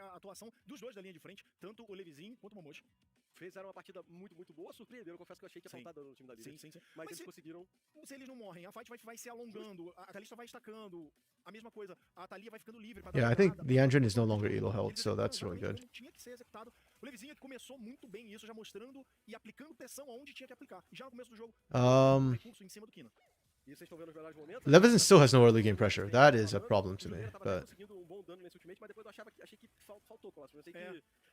Fizeram uma partida muito boa, surpreenderam. Confesso que eu achei que ia faltar dano no time da Liga. Sim. Mas eles conseguiram. Se eles não morrem, a fight vai se alongando, a Kalista vai estacando. A mesma coisa, a Thalia vai ficando livre. Yeah, I think the engine is no longer elo held, so that's really good. Tinha que ser executado. O Levizinho começou muito bem isso, já mostrando e aplicando pressão aonde tinha que aplicar. Já no começo do jogo, recurso em cima do Kina. Levizen still has no early game pressure. That is a problem to me. But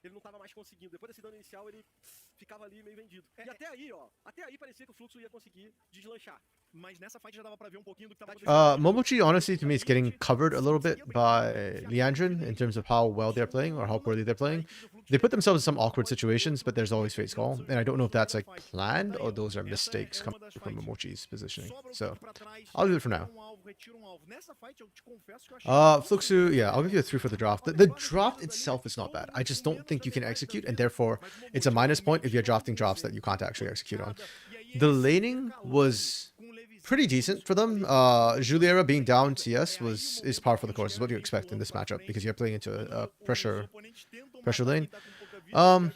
ele não tava mais conseguindo. Depois desse dano inicial, ele ficava ali meio vendido. E até aí parecia que o Fluxo ia conseguir deslanchar. Mas nessa fight já dava pra ver um pouquinho do que tava acontecendo. Momochi, honestly, to me, is getting covered a little bit by Liandrin in terms of how well they're playing or how poorly they're playing. They put themselves in some awkward situations, but there's always Fate's Call. And I don't know if that's like planned or those are mistakes coming from Momochi's positioning. So I'll do it for now. Fluxu, yeah, I'll give you a 3 for the draft. The draft itself is not bad. I just don't think you can execute, and therefore it's a minus point if you're drafting drafts that you can't actually execute on. The laning was pretty decent for them. Juliera being down CS is par for the course, is what you expect in this matchup, because you're playing into a pressure lane. But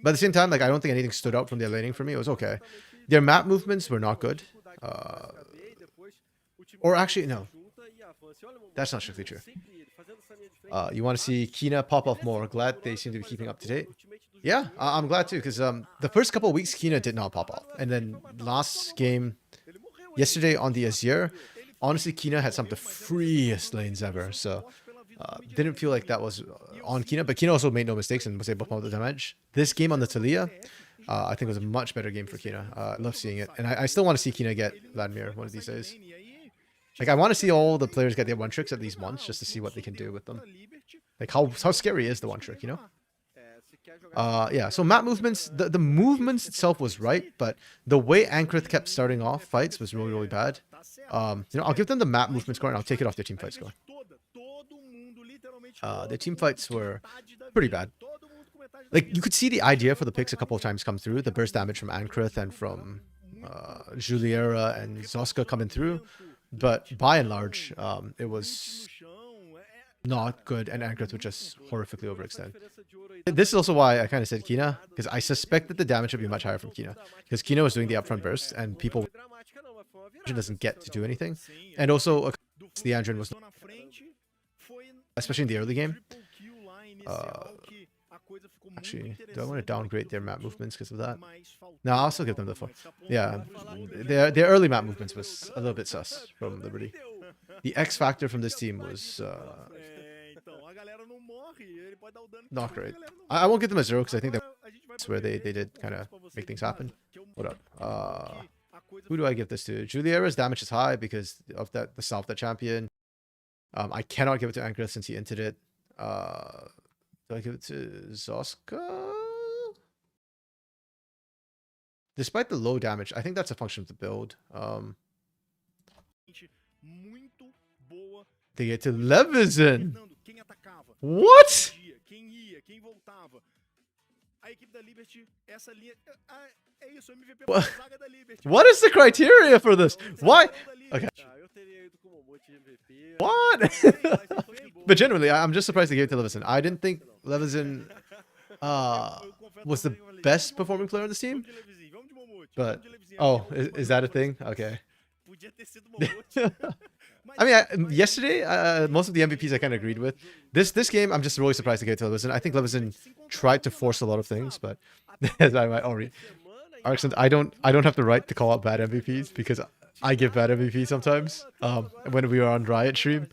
at the same time, like I don't think anything stood out from their laning for me. It was okay. Their map movements were not good. Or actually, no. That's not strictly true. You want to see Kina pop off more. Glad they seem to be keeping up to date. Yeah, I'm glad too, because the first couple of weeks, Kina did not pop off. And then last game, yesterday on the Azir, honestly, Kina had some of the freest lanes ever. So didn't feel like that was on Kina. But Kina also made no mistakes and was able to pump the damage. This game on the Thalia, I think was a much better game for Kina. I love seeing it. And I still want to see Kina get Vladimir one of these days. Like, I want to see all the players get their one tricks at least once, just to see what they can do with them. Like, how scary is the one trick, you know? Yeah, so map movements, the movements itself was right, but the way Ankrith kept starting off fights was really, really bad. You know, I'll give them the map movement score, and I'll take it off their team fight score. Their team fights were pretty bad. Like, you could see the idea for the picks a couple of times come through, the burst damage from Ankrith and from Juliera and Zoska coming through. But by and large, it was not good, and Ankrith would just horrifically overextend. This is also why I kind of said Kina, because I suspect that the damage would be much higher from Kina, because Kina was doing the upfront burst, and people doesn't get to do anything. And also, the Andrin was, especially in the early game. Actually, do I want to downgrade their map movements because of that? No, I'll still give them the 4. Yeah, their early map movements was a little bit sus from Liberty. The X factor from this team was not great. I won't give them a 0 because I think that's where they did kind of make things happen. What up? Who do I give this to? Juliera's damage is high because of the South that champion. I cannot give it to Ankrith since he entered it. Do I give it to Zoska? Despite the low damage, I think that's a function of the build. They get to Levizen. What? What is the criteria for this? Why? Okay. What? But generally, I'm just surprised they gave it to Levizen. I didn't think Levizen was the best performing player on this team. But, oh, is that a thing? Okay. I mean, yesterday, most of the MVPs I kind of agreed with. This game, I'm just really surprised they gave it to Levizen. I think Levizen tried to force a lot of things, but as I might already. Arxon, I don't have the right to call out bad MVPs because I give bad MVPs sometimes. When we were on Riot stream,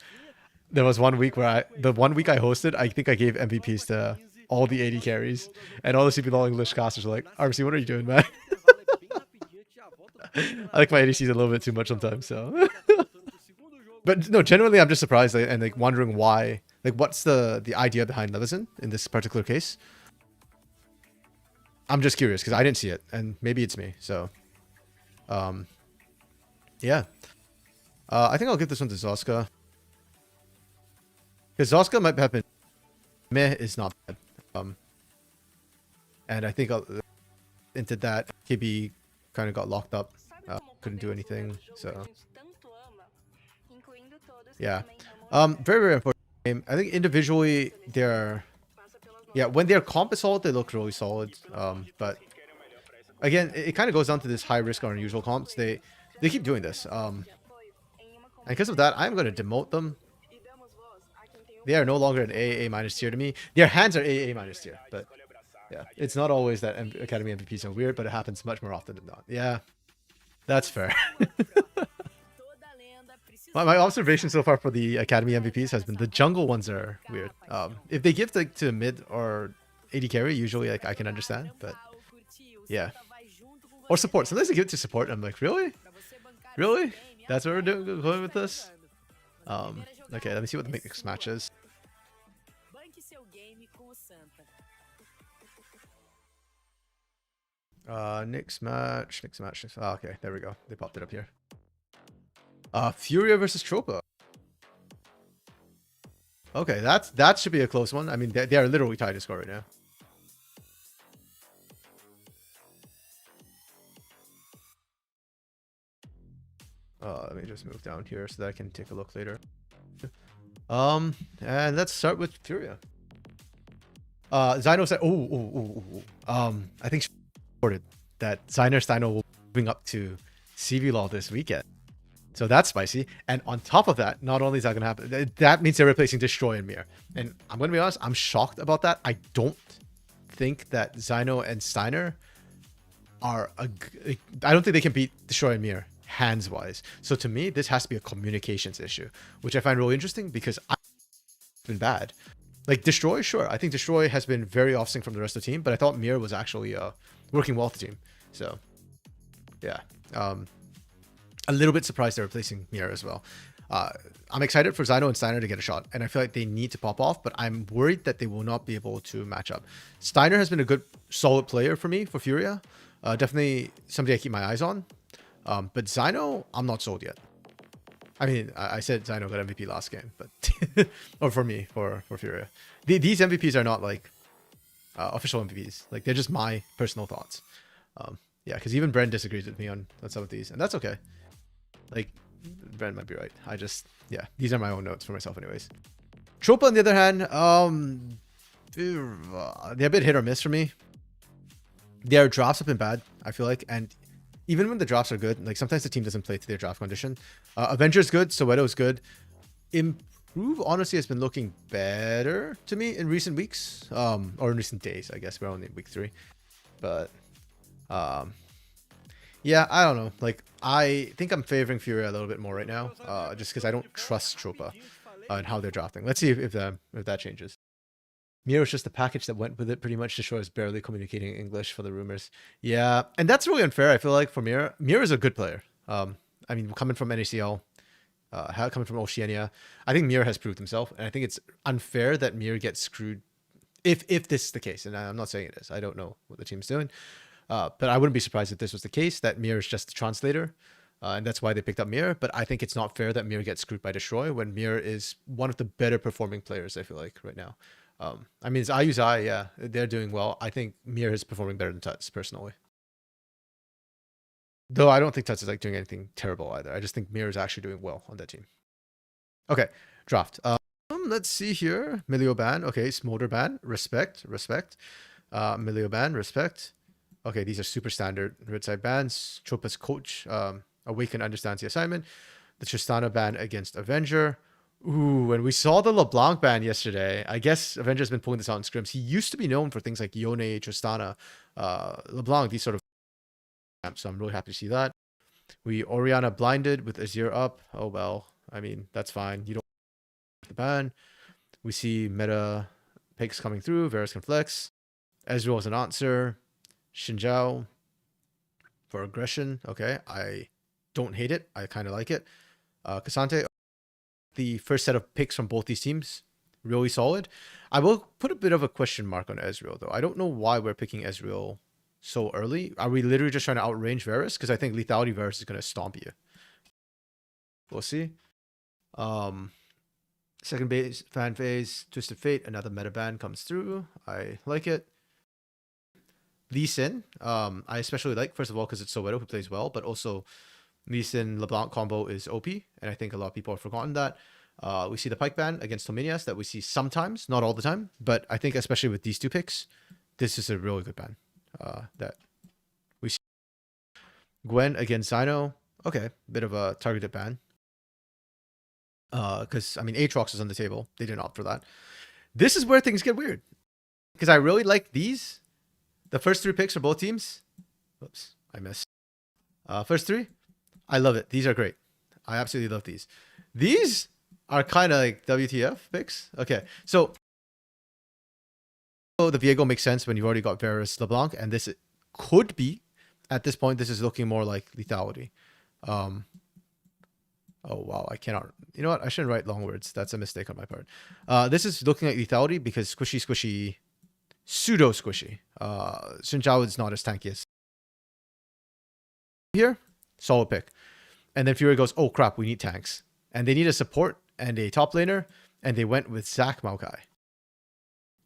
there was one week where the one week I hosted, I think I gave MVPs to all the 80 carries, and all the CBLOL English casters were like, RC, what are you doing, man? I like my ADCs a little bit too much sometimes, so. But no, generally I'm just surprised and like wondering why, like what's the idea behind Levizen in this particular case. I'm just curious because I didn't see it, and maybe it's me. So, yeah. I think I'll give this one to Zoska. Because Zoska might have been meh is not bad. And I think into that KB kind of got locked up. Couldn't do anything. So yeah. Very, very important game. I think individually they're when they're comp is solid, they look really solid. But again, it kind of goes down to this high risk or unusual comps. They keep doing this. And because of that, I'm gonna demote them. They are no longer an AA minus tier to me. Their hands are AA minus tier, but yeah, it's not always that Academy MVPs are weird, but it happens much more often than not. Yeah, that's fair. My observation so far for the Academy MVPs has been the jungle ones are weird. If they give like to mid or AD carry, usually like I can understand, but yeah. Or support. Sometimes they give it to support, and I'm like, really? Really? That's what we're going with this? Okay, let me see what the mixed match is. Next match. Oh, okay, there we go. They popped it up here. Furia versus Tropa. Okay, that should be a close one. I mean, they are literally tied to score right now. Let me just move down here so that I can take a look later. And let's start with Furia. Zyno said, I think she reported that Zyner Steino will be moving up to CBLOL this weekend. So that's spicy. And on top of that, not only is that going to happen, that means they're replacing Destroy and Mir. And I'm going to be honest, I'm shocked about that. I don't think that Zyno and Steiner are I don't think they can beat Destroy and Mir hands wise. So to me, this has to be a communications issue, which I find really interesting because it's been bad. Like Destroy, sure. I think Destroy has been very off sync from the rest of the team, but I thought Mir was actually working well with the team. So yeah. A little bit surprised they're replacing Mir as well. I'm excited for Zyno and Steiner to get a shot, and I feel like they need to pop off, but I'm worried that they will not be able to match up. Steiner has been a good, solid player for me, for Furia. Definitely somebody I keep my eyes on. But Zyno, I'm not sold yet. I mean, I said Zyno got MVP last game, but or for me, for Furia. These MVPs are not like official MVPs. Like, they're just my personal thoughts. Yeah, because even Bren disagrees with me on some of these, and that's okay. Like, Bren might be right. Yeah, these are my own notes for myself anyways. Tropa, on the other hand, they're a bit hit or miss for me. Their drafts have been bad, I feel like, and even when the drafts are good, like sometimes the team doesn't play to their draft condition. Avenger's good, Soweto's good. Improve, honestly, has been looking better to me in recent weeks, or in recent days, I guess. We're only in week 3. But, yeah, I don't know. Like, I think I'm favoring Furia a little bit more right now, just because I don't trust Tropa and how they're drafting. Let's see if that changes. Mir was just the package that went with it, pretty much. Destroy is barely communicating English for the rumors. Yeah, and that's really unfair, I feel like, for Mir. Mir is a good player. I mean, coming from NACL, coming from Oceania, I think Mir has proved himself, and I think it's unfair that Mir gets screwed if this is the case. And I'm not saying it is. I don't know what the team's doing. But I wouldn't be surprised if this was the case, that Mir is just the translator. And that's why they picked up Mir. But I think it's not fair that Mir gets screwed by Destroy when Mir is one of the better performing players, I feel like, right now. I mean, it's IUZI, yeah, they're doing well. I think Mir is performing better than Tuts, personally. Though I don't think Tuts is like doing anything terrible either. I just think Mir is actually doing well on that team. Okay, draft. Let's see here. Milio ban. Okay, Smolder ban. Respect. Milio ban. Respect. Okay, these are super standard red side bans. Tropa's coach. Awaken understands the assignment. The Tristana ban against Avenger. Ooh, and we saw the LeBlanc ban yesterday. I guess Avenger's been pulling this out in scrims. He used to be known for things like Yone, Tristana, LeBlanc, these sort of. So I'm really happy to see that. We Oriana blinded with Azir up. Oh well, I mean, that's fine. You don't the ban. We see meta picks coming through. Varus can flex. Ezreal as an answer. Xinjiao for aggression. Okay, I don't hate it. I kind of like it. Cassante. The first set of picks from both these teams, really solid. I will put a bit of a question mark on Ezreal, though. I don't know why we're picking Ezreal so early. Are we literally just trying to outrange Varus? Because I think lethality Varus is going to stomp you. We'll see. Second base fan phase, Twisted Fate, another meta ban comes through. I like it. Lee Sin, I especially like, first of all, because it's Soweto who plays well, but also Lee Sin LeBlanc combo is OP, and I think a lot of people have forgotten that. We see the Pike ban against Tominias that we see sometimes, not all the time, but I think especially with these two picks, this is a really good ban. That we see. Gwen against Zyno, okay, bit of a targeted ban. Because, I mean, Aatrox is on the table. They didn't opt for that. This is where things get weird. Because I really like these. The first three picks for both teams. Oops, I missed. First three, I love it. These are great. I absolutely love these. These are kind of like WTF picks. Okay, so the Viego makes sense when you've already got Varus LeBlanc, and this could be, at this point, this is looking more like lethality. Oh, wow, I cannot. You know what? I shouldn't write long words. That's a mistake on my part. This is looking like lethality because squishy, pseudo squishy. Xin Zhao is not as tanky as here. Solid pick. And then Fury goes, oh crap, we need tanks. And they need a support and a top laner, and they went with Zac Maokai.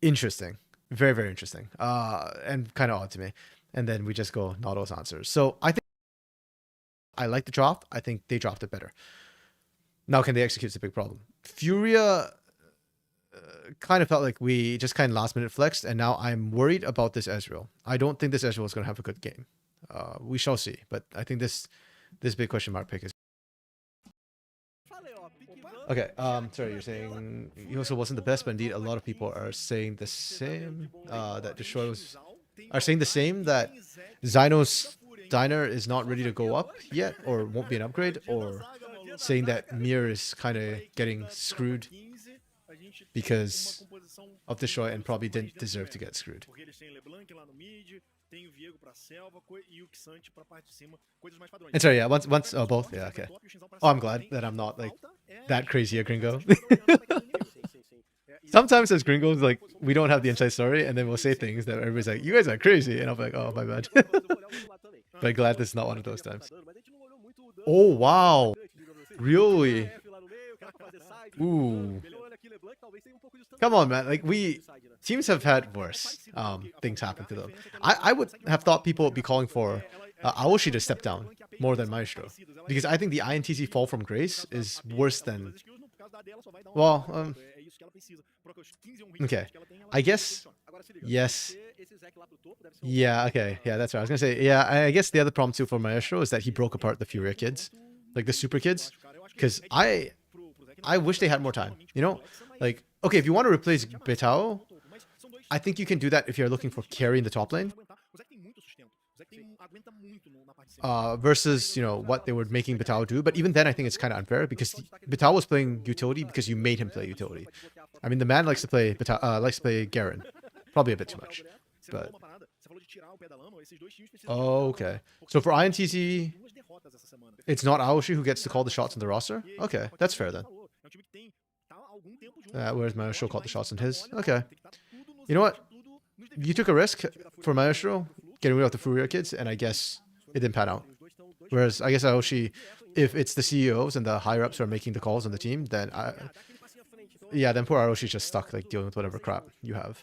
Interesting. Very, very interesting. And kind of odd to me. And then we just go not those answers. So I think I like the draft. I think they drafted it better. Now, can they execute? It's a big problem. Furia kind of felt like we just kind of last minute flexed, and now I'm worried about this Ezreal. I don't think this Ezreal is going to have a good game. We shall see, but I think this big question mark pick is okay. Sorry, you're saying he also wasn't the best, but indeed a lot of people are saying the same. That Destroy are saying the same, that Zyno's Diner is not ready to go up yet, or won't be an upgrade, or saying that Mir is kind of getting screwed because of Destroy and probably didn't deserve to get screwed. And sorry, yeah, once both, yeah, okay. Oh, I'm glad that I'm not like that crazy a gringo. Sometimes as gringos, like, we don't have the inside story, and then we'll say things that everybody's like, you guys are crazy, and I'm like, oh, my bad. But glad this is not one of those times. Oh, wow. Really? Ooh. Come on, man. Like, teams have had worse things happen to them. I would have thought people would be calling for Aoshi to step down more than Maestro, because I think the INTZ fall from grace is worse than, well, okay, I guess, yes, yeah, okay, yeah, that's right. I was gonna say, yeah, I guess the other problem too for Maestro is that he broke apart the Furia kids, like the super kids, because I wish they had more time, you know, like, okay, if you want to replace Betao, I think you can do that if you're looking for carry in the top lane. Versus, you know, what they were making Betao do. But even then, I think it's kind of unfair because Betao was playing utility because you made him play utility. I mean, the man likes to play likes to play Garen. Probably a bit too much. But okay. So for INTZ, it's not Aoshi who gets to call the shots in the roster? Okay, that's fair then. Whereas Maestro called the shots in his? Okay. You know what? You took a risk for Maestro getting rid of the Furia kids, and I guess it didn't pan out. Whereas I guess Aoshi, if it's the CEOs and the higher ups who are making the calls on the team, then yeah, then poor Aoshi's just stuck like dealing with whatever crap you have.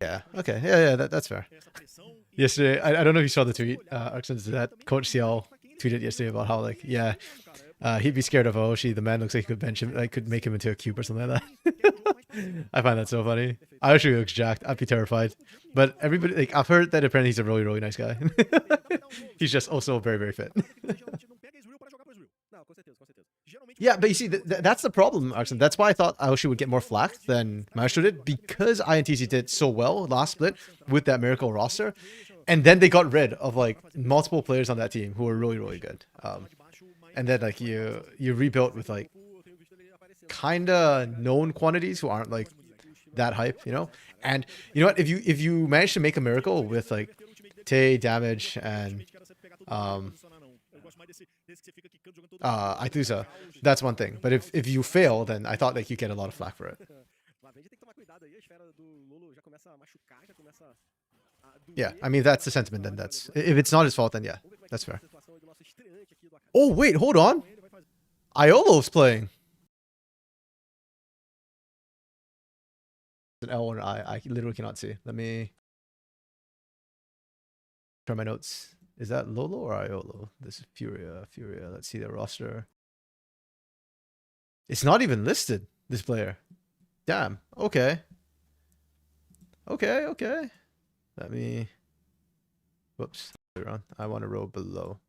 Yeah, okay, yeah, that's fair. Yesterday, I don't know if you saw the tweet, that Coach CL tweeted yesterday about how, like, yeah, he'd be scared of Aoshi. The man looks like he could bench him, like could make him into a cube or something like that. I find that so funny. Aoshi looks jacked. I'd be terrified. But everybody, like, I've heard that apparently he's a really, really nice guy. He's just also very, very fit. Yeah, but you see, that's the problem, Arson. That's why I thought Aoshi would get more flack than Maestro did, because INTZ did so well last split with that Miracle roster, and then they got rid of like multiple players on that team who were really, really good. And then like you rebuilt with like kind of known quantities who aren't like that hype, you know. And you know what? If you manage to make a Miracle with like Tay, Damage, and Aituza, that's one thing. But if you fail, then I thought like you get a lot of flack for it. Yeah, I mean, that's the sentiment then. That's if it's not his fault, then yeah, that's fair. Oh, wait, hold on. Iolo's playing. An L or an I literally cannot see. Let me try my notes. Is that Lolo or Iolo? This is Furia. Let's see their roster. It's not even listed, this player. Damn. Okay. Okay. Let me... Whoops. I want to row below.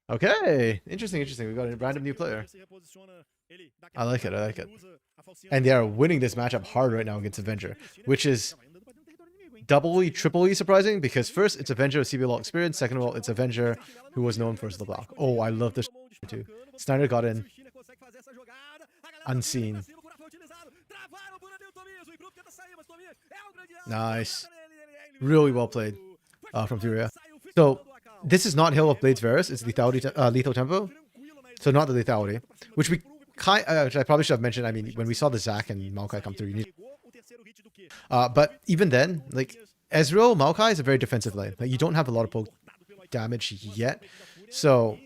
Okay. Interesting. We got a random new player. I like it. And they are winning this matchup hard right now against Avenger, which is doubly, triply surprising because first, it's Avenger with CBLOL experience. Second of all, it's Avenger who was known for his LeBlanc. Oh, I love this too. Snyder got in. Unseen. Nice. Really well played from Furia. So, this is not Hill of Blades Varus, it's Lethal Tempo. So not the lethality. Which which I probably should have mentioned. I mean, when we saw the Zac and Maokai come through, you need... but even then, like, Ezreal, Maokai is a very defensive lane. Like, you don't have a lot of poke damage yet. So,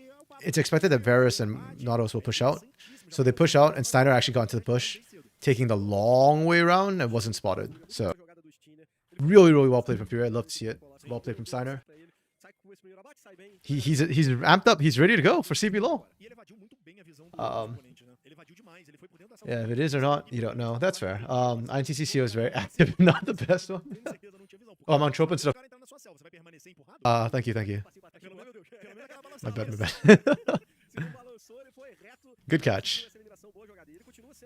it's expected that Varus and Nautilus will push out. So they push out, and Steiner actually got into the push, taking the long way around and wasn't spotted. So, really well played from Fury. I'd love to see it. Well played from Steiner. He's amped up. He's ready to go for CBLOL. Yeah, if it is or not, you don't know. That's fair. INTCCO is very active. Not the best one. Oh, I'm on trope and stuff. Thank you. My bad. Good catch.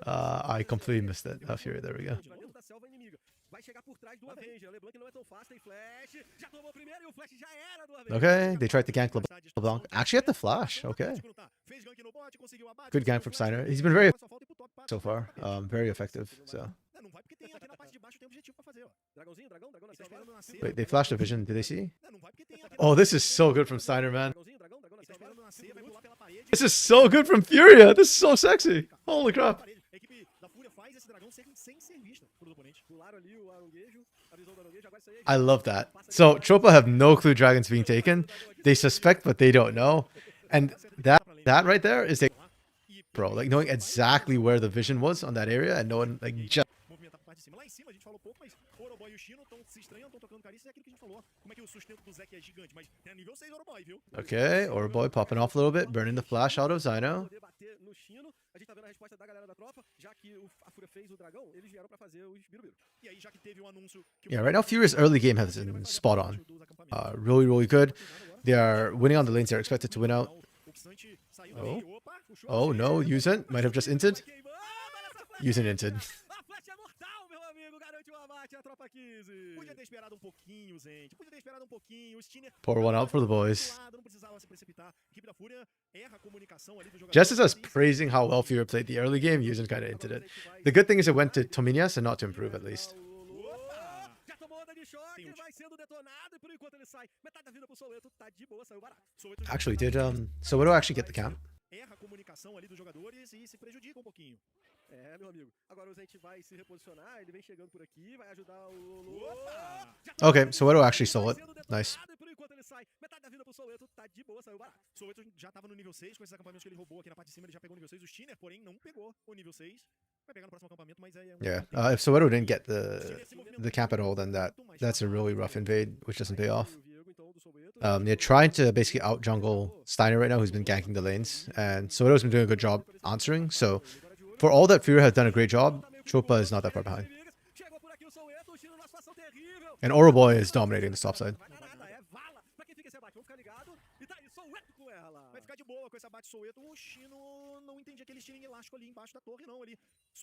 I completely missed it. Oh, Fury, there we go. Okay, they tried to gank LeBlanc. Actually at the flash, okay. Good gank from Steiner. He's been very so far. Very effective, so. Wait, they flashed a vision. Did they see? Oh, this is so good from Steiner, man. This is so good from Furia. This is so sexy. Holy crap. I love that. So Tropa have no clue Dragon's being taken. They suspect, but they don't know. And that right there is a bro, like knowing exactly where the vision was on that area and no one like just. Okay, Oroboy popping off a little bit, burning the flash out of Zyno. Yeah, right now Furious early game has been spot on. Really good. They are winning on the lanes they're expected to win out. Oh no, Yuzen might have just inted. Yuzen inted. Pour one out for the boys. Just as I was praising how well Fury played the early game, Yuzen kind of inted it. The good thing is it went to Tominias and not to improve at least. Actually, did Soweto actually get the camp? Okay, Soweto actually stole it. Nice. Yeah, if Soweto didn't get the camp at all, then that's a really rough invade, which doesn't pay off. They're trying to basically out jungle Steiner right now, who's been ganking the lanes, and Soweto's been doing a good job answering. So, for all that Fury has done a great job, Tropa is not that far behind. And Oroboy is dominating the top side.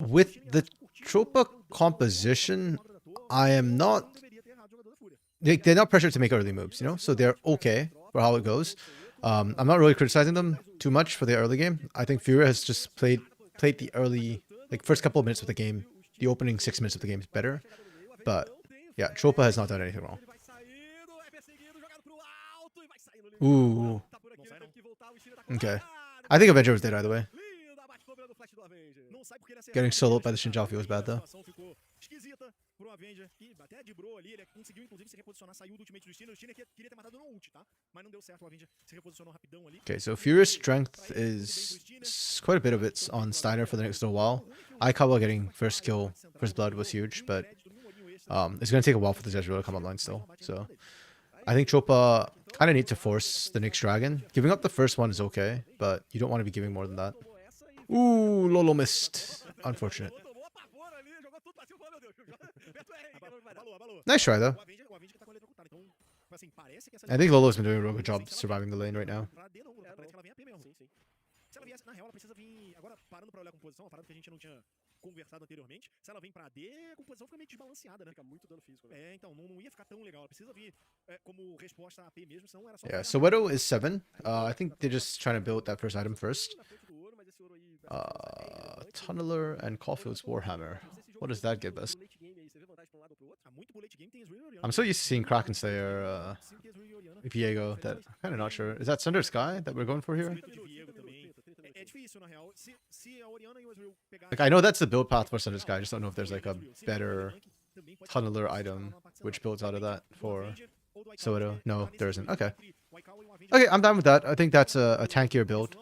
With the Tropa composition, I am not... They're not pressured to make early moves, you know? So they're okay for how it goes. I'm not really criticizing them too much for their early game. I think Fury has just played the early, like, first couple of minutes of the game. The opening 6 minutes of the game is better. But, yeah, Tropa has not done anything wrong. Ooh. Okay. I think Avenger was dead either way. Linda bate-cobra do flash do Avenger. Não sai porque ele acertou. Getting soloed by the Xin Zhao feels bad though. A situação ficou esquisita pro Avenger, que até dibrou ali, ele conseguiu inclusive se reposicionar, saiu do ultimate do Steiner. O Steiner queria ter matado no ult, tá? Mas não deu certo, o Avenger se reposicionou rapidão ali. Okay, so Furious strength is quite a bit of it's on Steiner for the next little while. Aikawa getting first kill, first blood was huge, but it's going to take a while for this Ezreal to come online still. So I think Chopa kind of need to force the next dragon. Giving up the first one is okay, but you don't want to be giving more than that. Ooh, Lolo missed. Unfortunate. Nice try though. I think Lolo's been doing a real good job surviving the lane right now. Se ela viesse, na real, ela precisa vir. Agora, parando pra olhar a composição, uma parada que a gente não tinha conversado anteriormente. Se ela vem pra AD, a composição fica meio desbalanceada, né? Fica muito dano físico. Né? É, então, não ia ficar tão legal. Ela precisa vir como resposta a AP mesmo, senão era só. Yeah, Soweto is 7. I think they're just trying to build that first item first. Tunneler and Caulfield's Warhammer. What does that give us? I'm so used to seeing Kraken Slayer, Viego, that I'm kind of not sure. Is that Sunder Sky that we're going for here? Like, I know that's the build path for Sunder Sky. I just don't know if there's like a better Tunneler item which builds out of that for Soweto. No, there isn't. Okay. Okay, I'm down with that. I think that's a tankier build.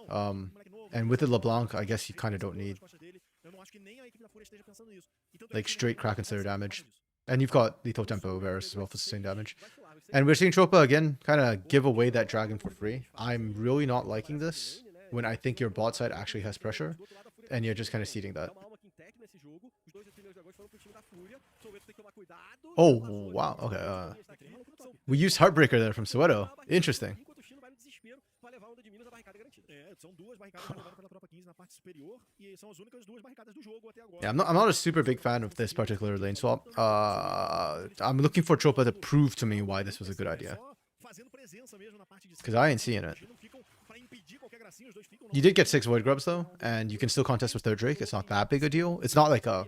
And with the LeBlanc, I guess you kind of don't need like straight Kraken Slayer damage. And you've got Lethal Tempo Varus as well for sustained damage. And we're seeing Tropa again kind of give away that dragon for free. I'm really not liking this when I think your bot side actually has pressure and you're just kind of ceding that. Oh, wow. Okay. We used Heartbreaker there from Soweto. Interesting. Yeah, I'm not a super big fan of this particular lane swap. I'm looking for Tropa to prove to me why this was a good idea. Because I ain't seeing it. You did get 6 Void Grubs though, and you can still contest with third Drake. It's not that big a deal. It's not like a...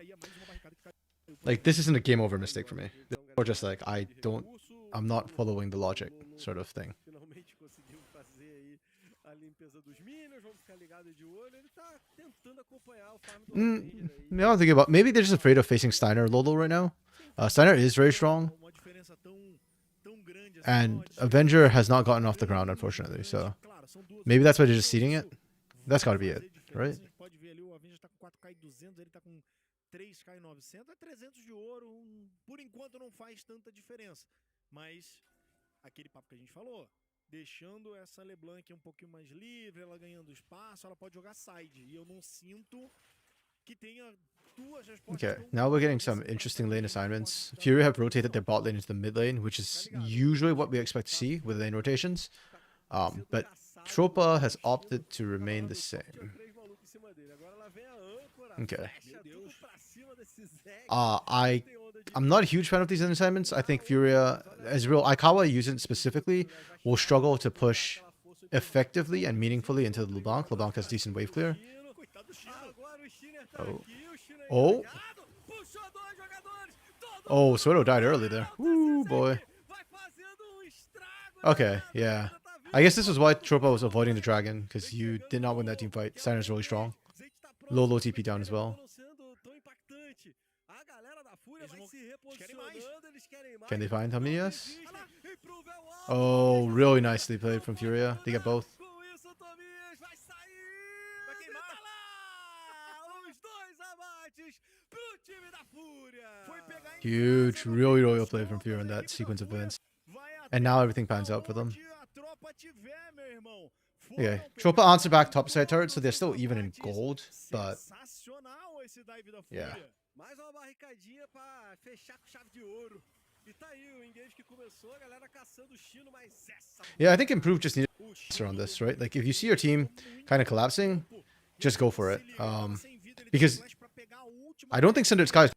Like, this isn't a game over mistake for me. Or just like, I'm not following the logic sort of thing. Now I'm thinking about, maybe they're just afraid of facing Steiner or Lolo right now. Steiner is very strong. And Avenger has not gotten off the ground, unfortunately, so maybe that's why they're just seeding it. That's got to be it, right? Deixando essa LeBlanc pouquinho mais livre, ela ganhando espaço, ela pode jogar side. E eu não sinto que tenha duas respostas. Okay, now we're getting some interesting lane assignments. Fury have rotated their bot lane into the mid lane, which is usually what we expect to see with lane rotations. But Tropa has opted to remain the same. Okay. I'm not a huge fan of these assignments. I think Furia, Ezreal, Aikawa using it specifically, will struggle to push effectively and meaningfully into the LeBlanc. LeBlanc has decent wave clear. Oh, Soweto died early there. Ooh, boy. Okay, yeah. I guess this was why Tropa was avoiding the dragon, because you did not win that team fight. Steiner's really strong. Low TP down as well. Can they find Hamias? Oh, really nicely played from Furia. They get both. Huge, really well played from Furia in that sequence of events. And now everything pans out for them. Okay, Tropa answered back top side turret, so they're still even in gold, but yeah. Yeah, I think Improve just needed to on this, right? Like, if you see your team kind of collapsing, just go for it. Because I don't think Cinder Sky is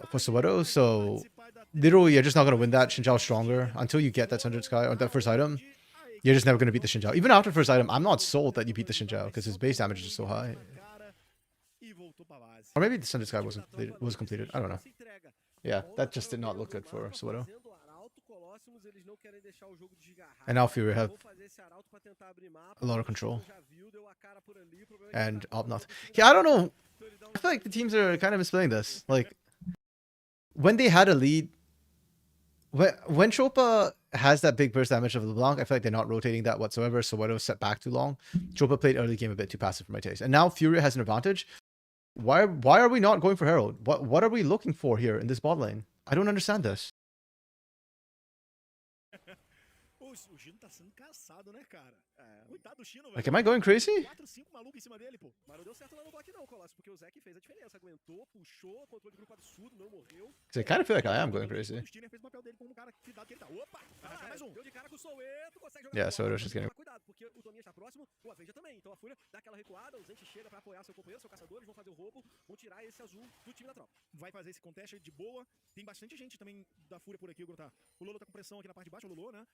for Soweto, so literally you're just not going to win that. Xin Zhao's stronger. Until you get that Cinder Sky or that first item, you're just never going to beat the Xin Zhao. Even after first item, I'm not sold that you beat the Xin Zhao because his base damage is just so high. Or maybe the Cinder Sky was completed. I don't know. Yeah, that just did not look good for Soweto. And now Fury have a lot of control. And Obnoth. Yeah, I don't know. I feel like the teams are kind of misplaying this. Like, when they had a lead, when Chopa has that big burst damage of LeBlanc, I feel like they're not rotating that whatsoever. So Soweto set back too long. Chopa played early game a bit too passive for my taste. And now Fury has an advantage. Why are we not going for Herald? What are we looking for here in this bot lane? I don't understand this. O Gino tá sendo caçado, né, cara? Coitado do Chino, velho. Like, am I going crazy? 4, 5 malucos em cima dele, pô. Mas não deu certo lá no bot não, Colosso, porque o Zek fez a diferença. Aguentou, puxou, controle de grupo absurdo, não morreu. I kind of feel like I am going crazy. O Chino fez o papel dele como um cara cuidado que ele tá. Opa! Arrasca mais um. Deu de cara com o Soweto, consegue jogar. Yeah, Soweto's just getting... Cuidado, porque o Tominha está próximo, o Avenger também. Então a Fúria dá aquela recuada, o Zente chega pra apoiar seu companheiro, seu caçador, eles vão fazer o roubo, vão tirar esse azul do time da tropa. Vai fazer esse contest de boa. Tem bastante gente também da Fúria por aqui, Grotá. O Lolo tá com pressão aqui na parte de baixo, o Lolo, né?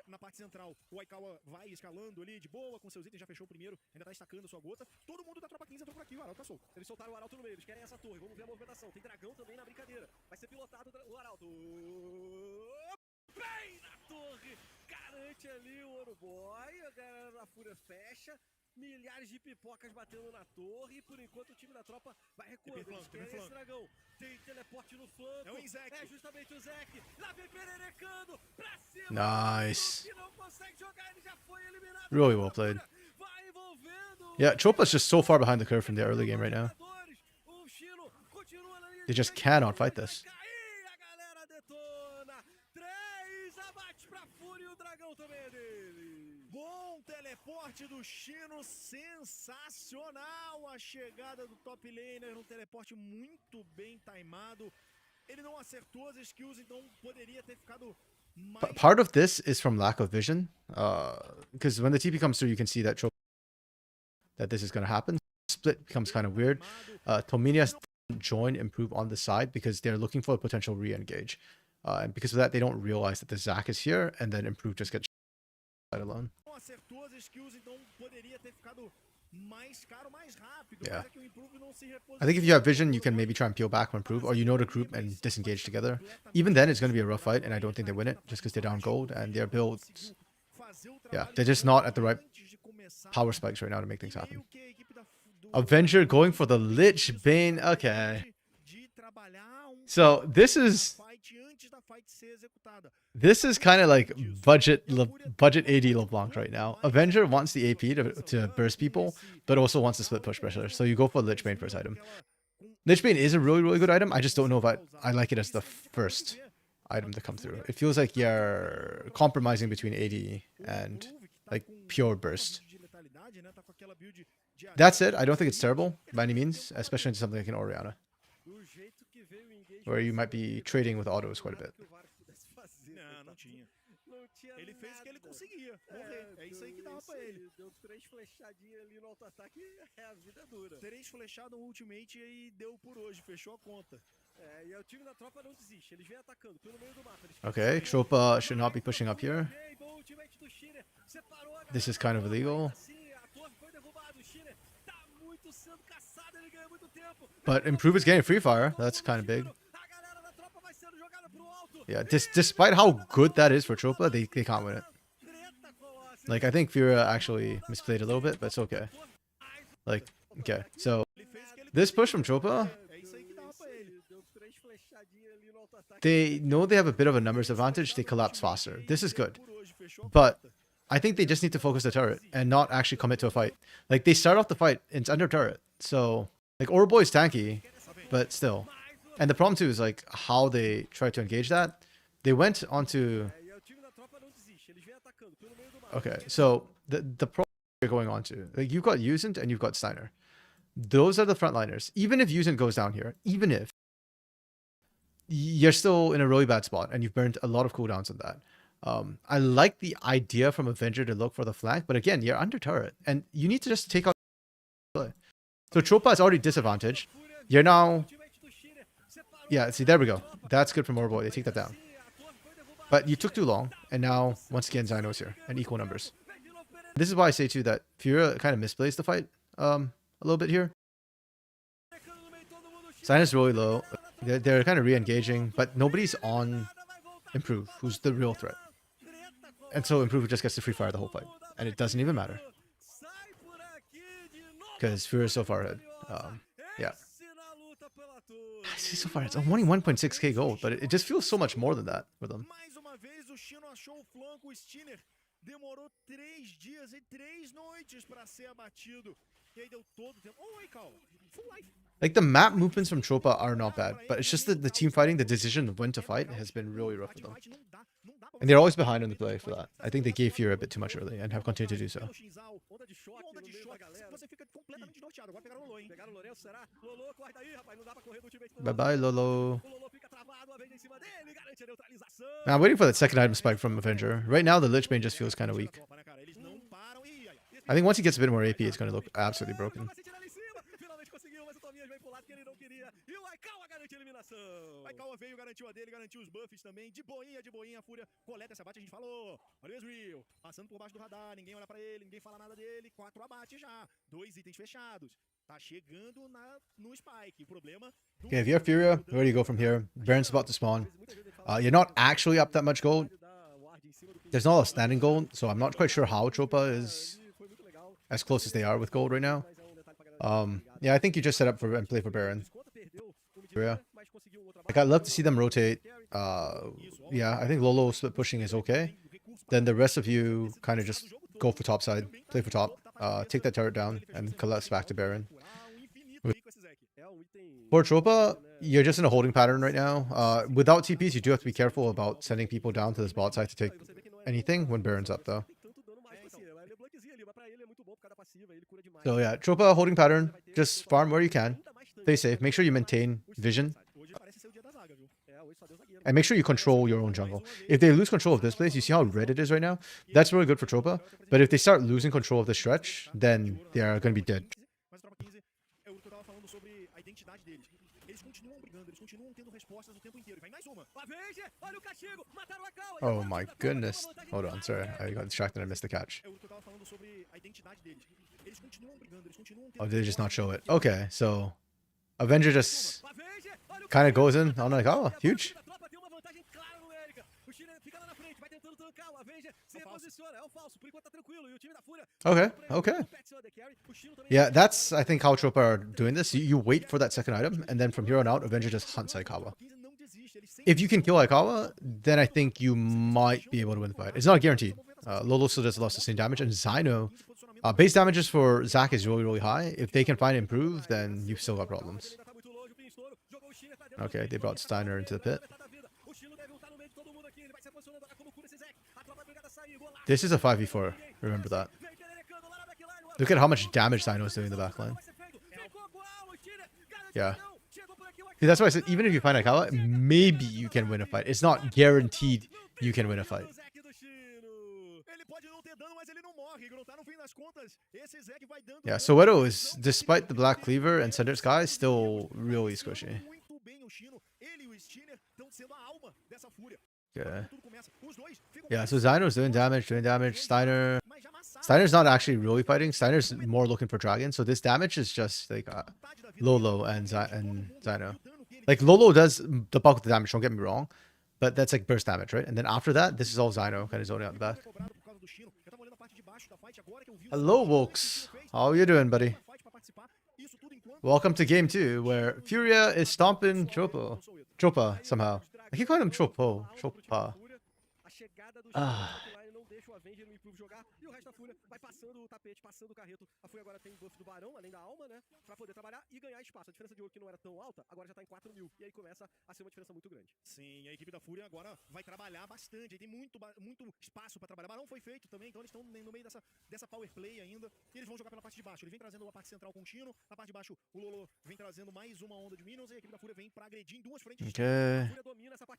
Na parte central, o Aikawa vai escalando ali de boa, com seus itens, já fechou o primeiro, ainda tá estacando a sua gota. Todo mundo da tropa 15 entrou por aqui, o Arauto tá solto. Eles soltaram o Arauto no meio, eles querem essa torre, vamos ver a movimentação. Tem dragão também na brincadeira. Vai ser pilotado o Arauto. Bem na torre! Garante ali o Oruboy, a galera da Fúria fecha. Milhares de pipocas batendo na torre. Por enquanto o time da tropa vai recuando. Eles querem esse dragão. Tem teleporte no flanco. É o Zek. É justamente o Zek. Lá vem pererecando. Pra cima. Nice. E não consegue jogar. Ele já foi eliminado. Really well played. Yeah, Chopa's just so far behind the curve from the early game right now. They just cannot fight this. Bom teleporte do Chino, sensacional a chegada do top laner, um teleporte muito bem timado. Ele não acertou as skills, então poderia ter ficado mais... Part of this is from lack of vision, because when the TP comes through, you can see that this is going to happen. Split becomes kind of weird. Tominias join improve on the side because they're looking for a potential re-engage. And because of that, they don't realize that the Zac is here, and then improve just gets alone. Yeah. I think if you have vision, you can maybe try and peel back from improve, or you know the group and disengage together. Even then, it's going to be a rough fight, and I don't think they win it just because they're down gold and their builds. Yeah, they're just not at the right power spikes right now to make things happen. Avenger going for the Lich Bane. Okay. So this is kind of like budget AD LeBlanc right now. Avenger wants the AP to burst people, but also wants to split push pressure. So you go for Lich Bane first item. Lich Bane is a really, really good item. I just don't know if I like it as the first item to come through. It feels like you're compromising between AD and like pure burst. That said, I don't think it's terrible by any means, especially into something like an Orianna, where you might be trading with autos quite a bit. Ele fez o que ele conseguia. Morrer. É isso aí que dava pra ele. Deu 3 flechadinhas ali no auto-ataque. É a vida dura. 3 flechadas no ultimate e deu por hoje. Fechou a conta. E o time da tropa não desiste. Eles vêm atacando pelo meio do mapa. Okay, Chopa should not be pushing up here. This is kind of illegal. But Improve is getting free fire. That's kind of big. Yeah, despite how good that is for Chopa, they can't win it. Like, I think Fira actually misplayed a little bit, but it's okay. Like, okay, so this push from Chopa, they know they have a bit of a numbers advantage. They collapse faster. This is good. But I think they just need to focus the turret and not actually commit to a fight. Like, they start off the fight, and it's under turret. So, like, Orboy is tanky, but still. And the problem too is like how they try to engage that. They went onto... Okay, so the problem you're going on to, like, you've got Yuzent and you've got Steiner. Those are the frontliners. Even if Yuzent goes down here, even if, you're still in a really bad spot and you've burned a lot of cooldowns on that. I like the idea from Avenger to look for the flank, but again, you're under turret and you need to just take out... So Chopa is already disadvantaged. You're now... Yeah, see, there we go. That's good from Orboy. They take that down. But you took too long, and now, once again, Zyno's here, and equal numbers. This is why I say, too, that Fura kind of misplays the fight a little bit here. Zyno's really low. They're kind of re-engaging, but nobody's on Improve, who's the real threat. And so Improve just gets to free fire the whole fight. And it doesn't even matter. Because Fury is so far ahead. Yeah. See, so far it's only 1.6k gold, but it just feels so much more than that for them. Demorou 3 dias e 3 noites para ser abatido. E aí deu todo o tempo. Oi, Cal. Full life. Like the map movements from Tropa are not bad, but it's just that the team fighting, the decision of when to fight has been really rough for them. And they're always behind on the play for that. I think they gave Fury a bit too much early and have continued to do so. Bye-bye, Lolo. Now, I'm waiting for that second item spike from Avenger. Right now, the Lich Bane just feels kind of weak. I think once he gets a bit more AP, it's going to look absolutely broken. Calma veio, garantiu a dele, garantiu os buffs também. De boinha, a Fúria coleta esse abate, a gente falou. Olha o Ezreal, passando por baixo do radar, ninguém olha pra ele, ninguém fala nada dele. 4 abates já, 2 itens fechados. Tá chegando no Spike. O problema... Okay, if you have Furia, where do you go from here? Baron's about to spawn. You're not actually up that much gold. There's not a standing gold, so I'm not quite sure how Tropa is as close as they are with gold right now. Yeah, I think you just set up for and play for Baron. Yeah. Like, I'd love to see them rotate. Yeah, I think Lolo split pushing is okay. Then the rest of you kind of just go for top side, play for top, take that turret down, and collapse back to Baron. For Tropa, you're just in a holding pattern right now. Without TPs, you do have to be careful about sending people down to this bot side to take anything when Baron's up, though. So yeah, Tropa holding pattern. Just farm where you can. Stay safe. Make sure you maintain vision. And make sure you control your own jungle. If they lose control of this place, you see how red it is right now? That's really good for Tropa. But if they start losing control of the stretch, then they are going to be dead. Oh my goodness. Hold on, sorry. I got distracted. I missed the catch. Oh, did they just not show it? Okay, so Avenger just kind of goes in. I'm like, oh, huge. Okay, okay. Yeah, that's, I think, how Tropa are doing this. You wait for that second item, and then from here on out, Avenger just hunts Aikawa. If you can kill Aikawa, then I think you might be able to win the fight. It's not guaranteed. Lolo still does a lot of sustained damage, and Zyno, base damages for Zac is really, really high. If they can find improve, then you've still got problems. Okay, they brought Steiner into the pit. This is a 5v4, remember that. Look at how much damage Zyno is doing in the backline. Yeah. See, that's why I said, even if you find Aikawa, maybe you can win a fight. It's not guaranteed you can win a fight. Yeah, Soweto is, despite the Black Cleaver and Center Sky, still really squishy. Okay. Yeah, so Zyno's doing damage. Steiner's not actually really fighting. Steiner's more looking for Dragon. So this damage is just like Lolo and Zyno. Like Lolo does the bulk of the damage, don't get me wrong. But that's like burst damage, right? And then after that, this is all Zyno kind of zoning out the back. Hello, Wolks. How are you doing, buddy? Welcome to game 2, where Furia is stomping Tropa somehow. I keep calling him Tropa. E o resto da Fúria vai passando o tapete, passando o carreto. A Fúria agora tem buff do Barão, além da alma, né? Pra poder trabalhar e ganhar espaço. A diferença de ouro que não era tão alta, agora já tá em 4.000. E aí começa a ser uma diferença muito grande. Sim, a equipe da Fúria agora vai trabalhar bastante. Tem muito espaço pra trabalhar. Barão foi feito também, então eles estão no meio dessa power play ainda. E eles vão jogar pela parte de baixo. Ele vem trazendo a parte central contínuo. Na parte de baixo, o Lolo vem trazendo mais uma onda de minions. E a equipe da Fúria vem pra agredir em duas frentes. Okay.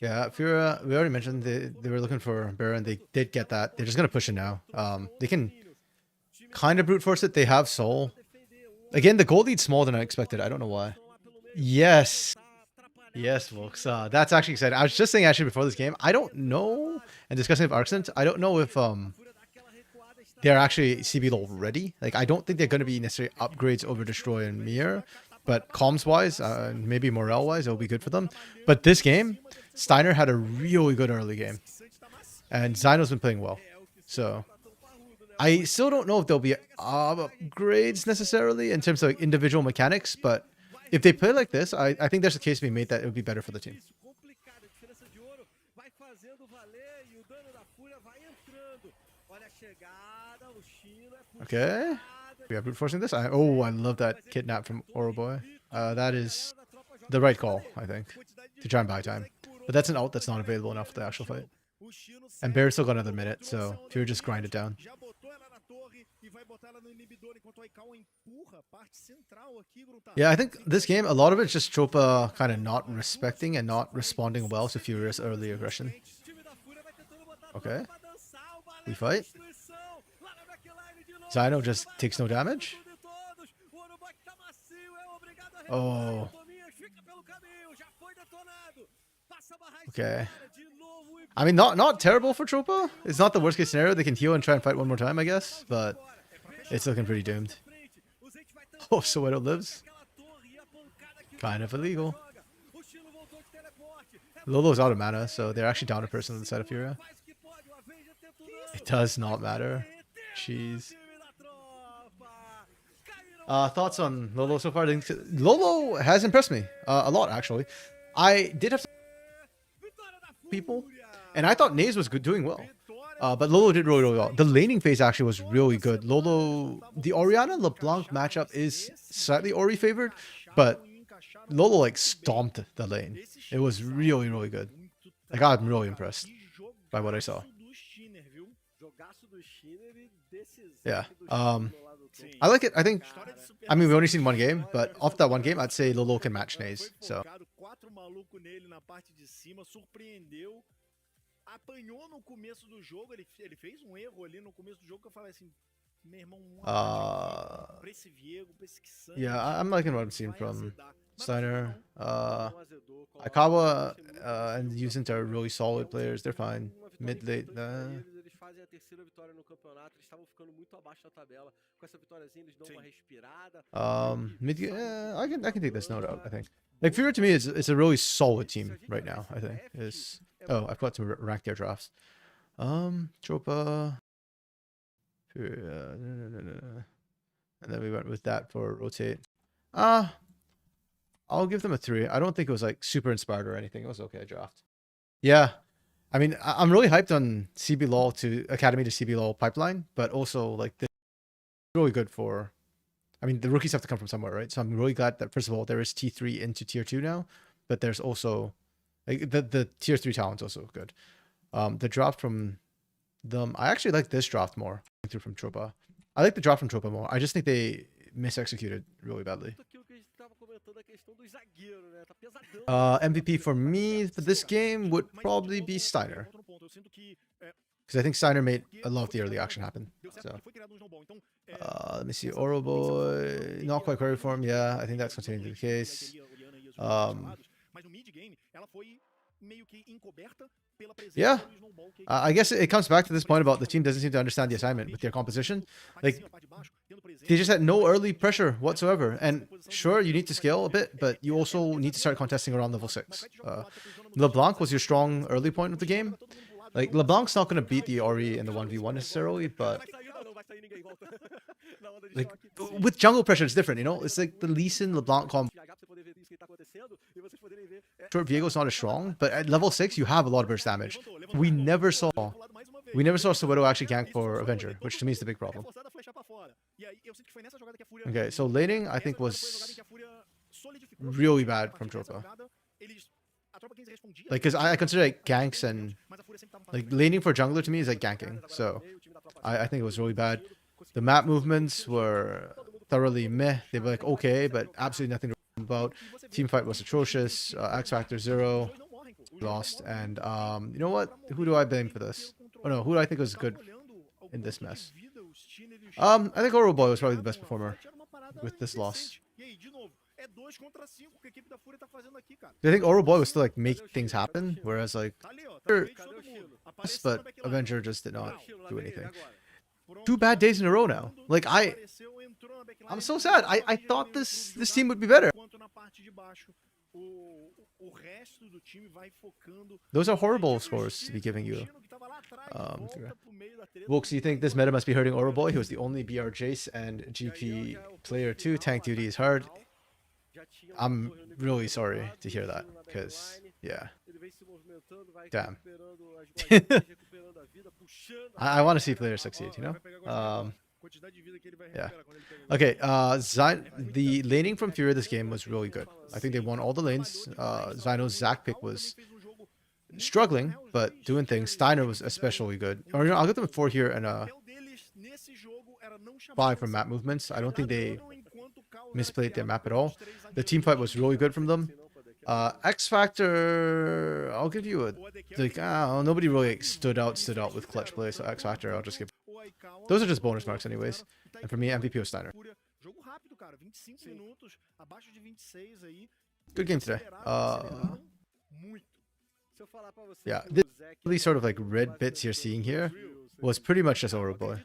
Yeah, Furia, we already mentioned they were looking for Baron. They did get that. They're just going to push it now. They can kind of brute force it. They have soul. Again, the gold lead's smaller than I expected. I don't know why. Yes. Yes, folks. That's actually exciting. I was just saying actually before this game, I don't know, and discussing with Arxent, I don't know if they're actually CBLOL ready. Like, I don't think they're going to be necessarily upgrades over Destroy and Mir, but comms-wise, maybe morale-wise, it'll be good for them. But this game, Steiner had a really good early game, and Zyno's been playing well. So I still don't know if there'll be upgrades necessarily in terms of like, individual mechanics, but if they play like this, I think there's a case to be made that it would be better for the team. Okay. We are brute forcing this. I love that kidnap from Oroboy. That is the right call, I think, to try and buy time. But that's an ult that's not available enough for the actual fight. And Bear's still got another minute, so if you just grind it down. Yeah, I think this game, a lot of it's just Tropa kind of not respecting and not responding well to Furious' early aggression. Okay. We fight. Zyno just takes no damage. Oh. Okay. I mean, not terrible for Tropa. It's not the worst case scenario. They can heal and try and fight one more time, I guess. But it's looking pretty doomed. Oh, Soweto lives. Kind of illegal. Lolo's out of mana, so they're actually down a person on the side of Furia. It does not matter. Jeez. Thoughts on Lolo so far? Lolo has impressed me a lot, actually. I did have some people, and I thought Naze was doing well. But Lolo did really, really well. The laning phase actually was really good. Lolo, the Orianna LeBlanc matchup is slightly Ori favored, but Lolo like stomped the lane. It was really, really good. Like I'm really impressed by what I saw. Yeah. I like it. I mean, we've only seen one game, but off that one game, I'd say Lolo can match Naze. So. Yeah, I'm liking what I'm seeing from Steiner. Akawa and Yusint are really solid players. They're fine. Mid late. Mid. I can take this note out. I think. Like Fury to me is a really solid team right now. I think is. Oh, I've got to rank their drafts. Tropa. And then we went with that for rotate. I'll give them a 3. I don't think it was like super inspired or anything. It was okay draft. Yeah. I mean, I'm really hyped on CBLOL to Academy to CBLOL pipeline, but also like this is really good for. I mean, the rookies have to come from somewhere, right? So I'm really glad that first of all there is T3 into Tier 2 now, but there's also like the Tier 3 talent's also good. The draft from them, I actually like this draft more. Through from Tropa, I like the draft from Tropa more. I just think they misexecuted really badly. MVP for me for this game would probably be Steiner, because I think Steiner made a lot of the early action happen. So let me see, Oroboy, not quite query form. Yeah, I think that's continuing to be the case. Yeah, I guess it comes back to this point about the team doesn't seem to understand the assignment with their composition. Like, they just had no early pressure whatsoever. And sure, you need to scale a bit, but you also need to start contesting around level 6. LeBlanc was your strong early point of the game. Like, LeBlanc's not going to beat the Ori in the 1v1 necessarily, but like with jungle pressure, it's different, you know? It's like the Lee Sin LeBlanc combo. Sure, Viego's not as strong, but at level 6, you have a lot of burst damage. We never saw Soweto actually gank for Avenger, which to me is the big problem. Okay, so laning, I think, was really bad from Tropa. Like, because I consider like ganks and like laning for jungler to me is like ganking. So I think it was really bad. The map movements were thoroughly meh. They were like okay, but absolutely nothing to worry about. Team fight was atrocious. X Factor 0. Lost. And you know what? Who do I blame for this? Oh no, who do I think was good in this mess? I think Oroboy was probably the best performer with this loss. I think Oroboy was still like make things happen, whereas like, but Avenger just did not do anything. 2 bad days in a row now. Like I'm so sad. I thought this team would be better. o resto do time vai focando. Those are horrible scores to be giving you. Wilkes, you think this meta must be hurting Oroboy? He was the only BR Jace and GP player too. Tank duty is hard. I'm really sorry to hear that, because, yeah. Damn. I want to see players succeed, you know? Yeah. Okay, the laning from Fury this game was really good. I think they won all the lanes. Zyno's Zac pick was struggling, but doing things. Steiner was especially good. Or, you know, I'll give them a 4 here and a 5 for map movements. I don't think they misplayed their map at all. The team fight was really good from them. X Factor, I'll give you a, like, nobody really like, stood out with clutch play, so X Factor I'll just give. Those are just bonus marks anyways. And for me, MVP was Steiner. Good game today. Yeah, these sort of like red bits you're seeing here was pretty much just Oroboy.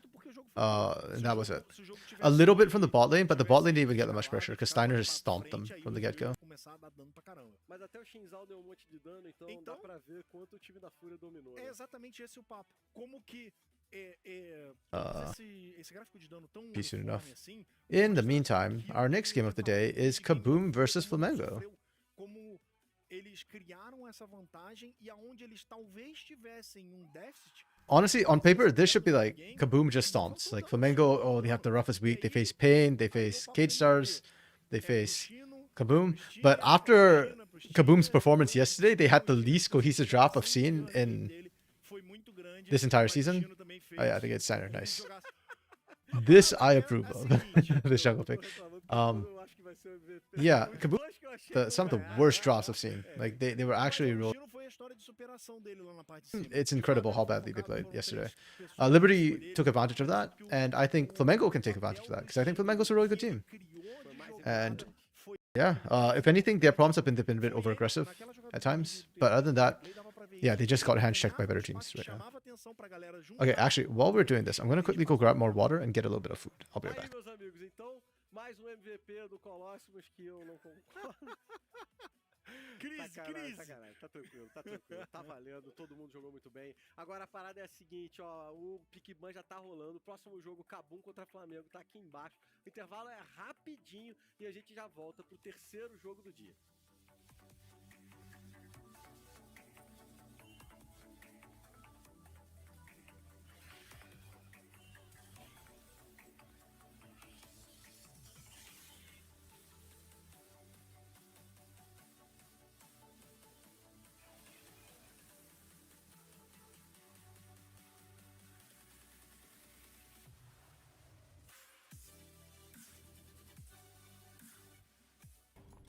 And that was it. A little bit from the bot lane, but the bot lane didn't even get that much pressure because Steiner just stomped them from the get-go. Be soon enough. In the meantime, our next game of the day is Kaboom versus Flamengo. Honestly, on paper, this should be like Kaboom just stomps. Like Flamengo, oh, they have the roughest week. They face Pain, they face Cage Stars, they face Kaboom. But after Kaboom's performance yesterday, they had the least cohesive draft I've seen in this entire season. Oh yeah, I think it's Steiner. Nice. This I approve of. This jungle pick. Yeah, Kaboom, some of the worst drops I've seen. Like they were actually real. It's incredible how badly they played yesterday. Liberty took advantage of that, and I think Flamengo can take advantage of that because I think Flamengo's a really good team. And yeah, if anything, their problems have been a bit over aggressive at times, but other than that, yeah, they just got hand checked by better teams right now. Okay, actually, while we're doing this, I'm gonna quickly go grab more water and get a little bit of food. I'll be right back. Mais MVP do Colossus que eu não concordo. Crise. Tá tranquilo. Tá valendo, todo mundo jogou muito bem. Agora a parada é a seguinte, ó, o Pickban já tá rolando. O próximo jogo, Kaboom contra Flamengo, tá aqui embaixo. O intervalo é rapidinho e a gente já volta pro terceiro jogo do dia.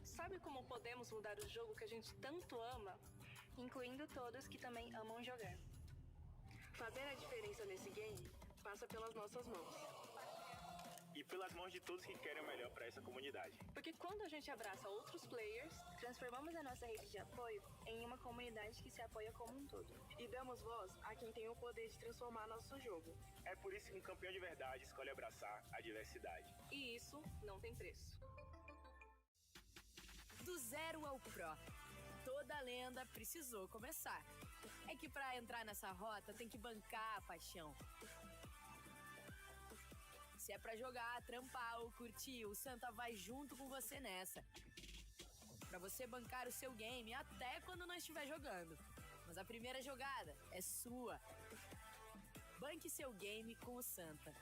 Sabe como podemos mudar o jogo que a gente tanto ama? Incluindo todos que também amam jogar. Fazer a diferença nesse game passa pelas nossas mãos. E pelas mãos de todos que querem o melhor para essa comunidade. Porque quando a gente abraça outros players, transformamos a nossa rede de apoio em uma comunidade que se apoia como um todo. E damos voz a quem tem o poder de transformar nosso jogo. É por isso que um campeão de verdade escolhe abraçar a diversidade. E isso não tem preço. Do zero ao pro, toda lenda precisou começar. É que pra entrar nessa rota tem que bancar a paixão. Se é pra jogar, trampar ou curtir, o Santa vai junto com você nessa. Pra você bancar o seu game até quando não estiver jogando. Mas a primeira jogada é sua. Banque seu game com o Santa.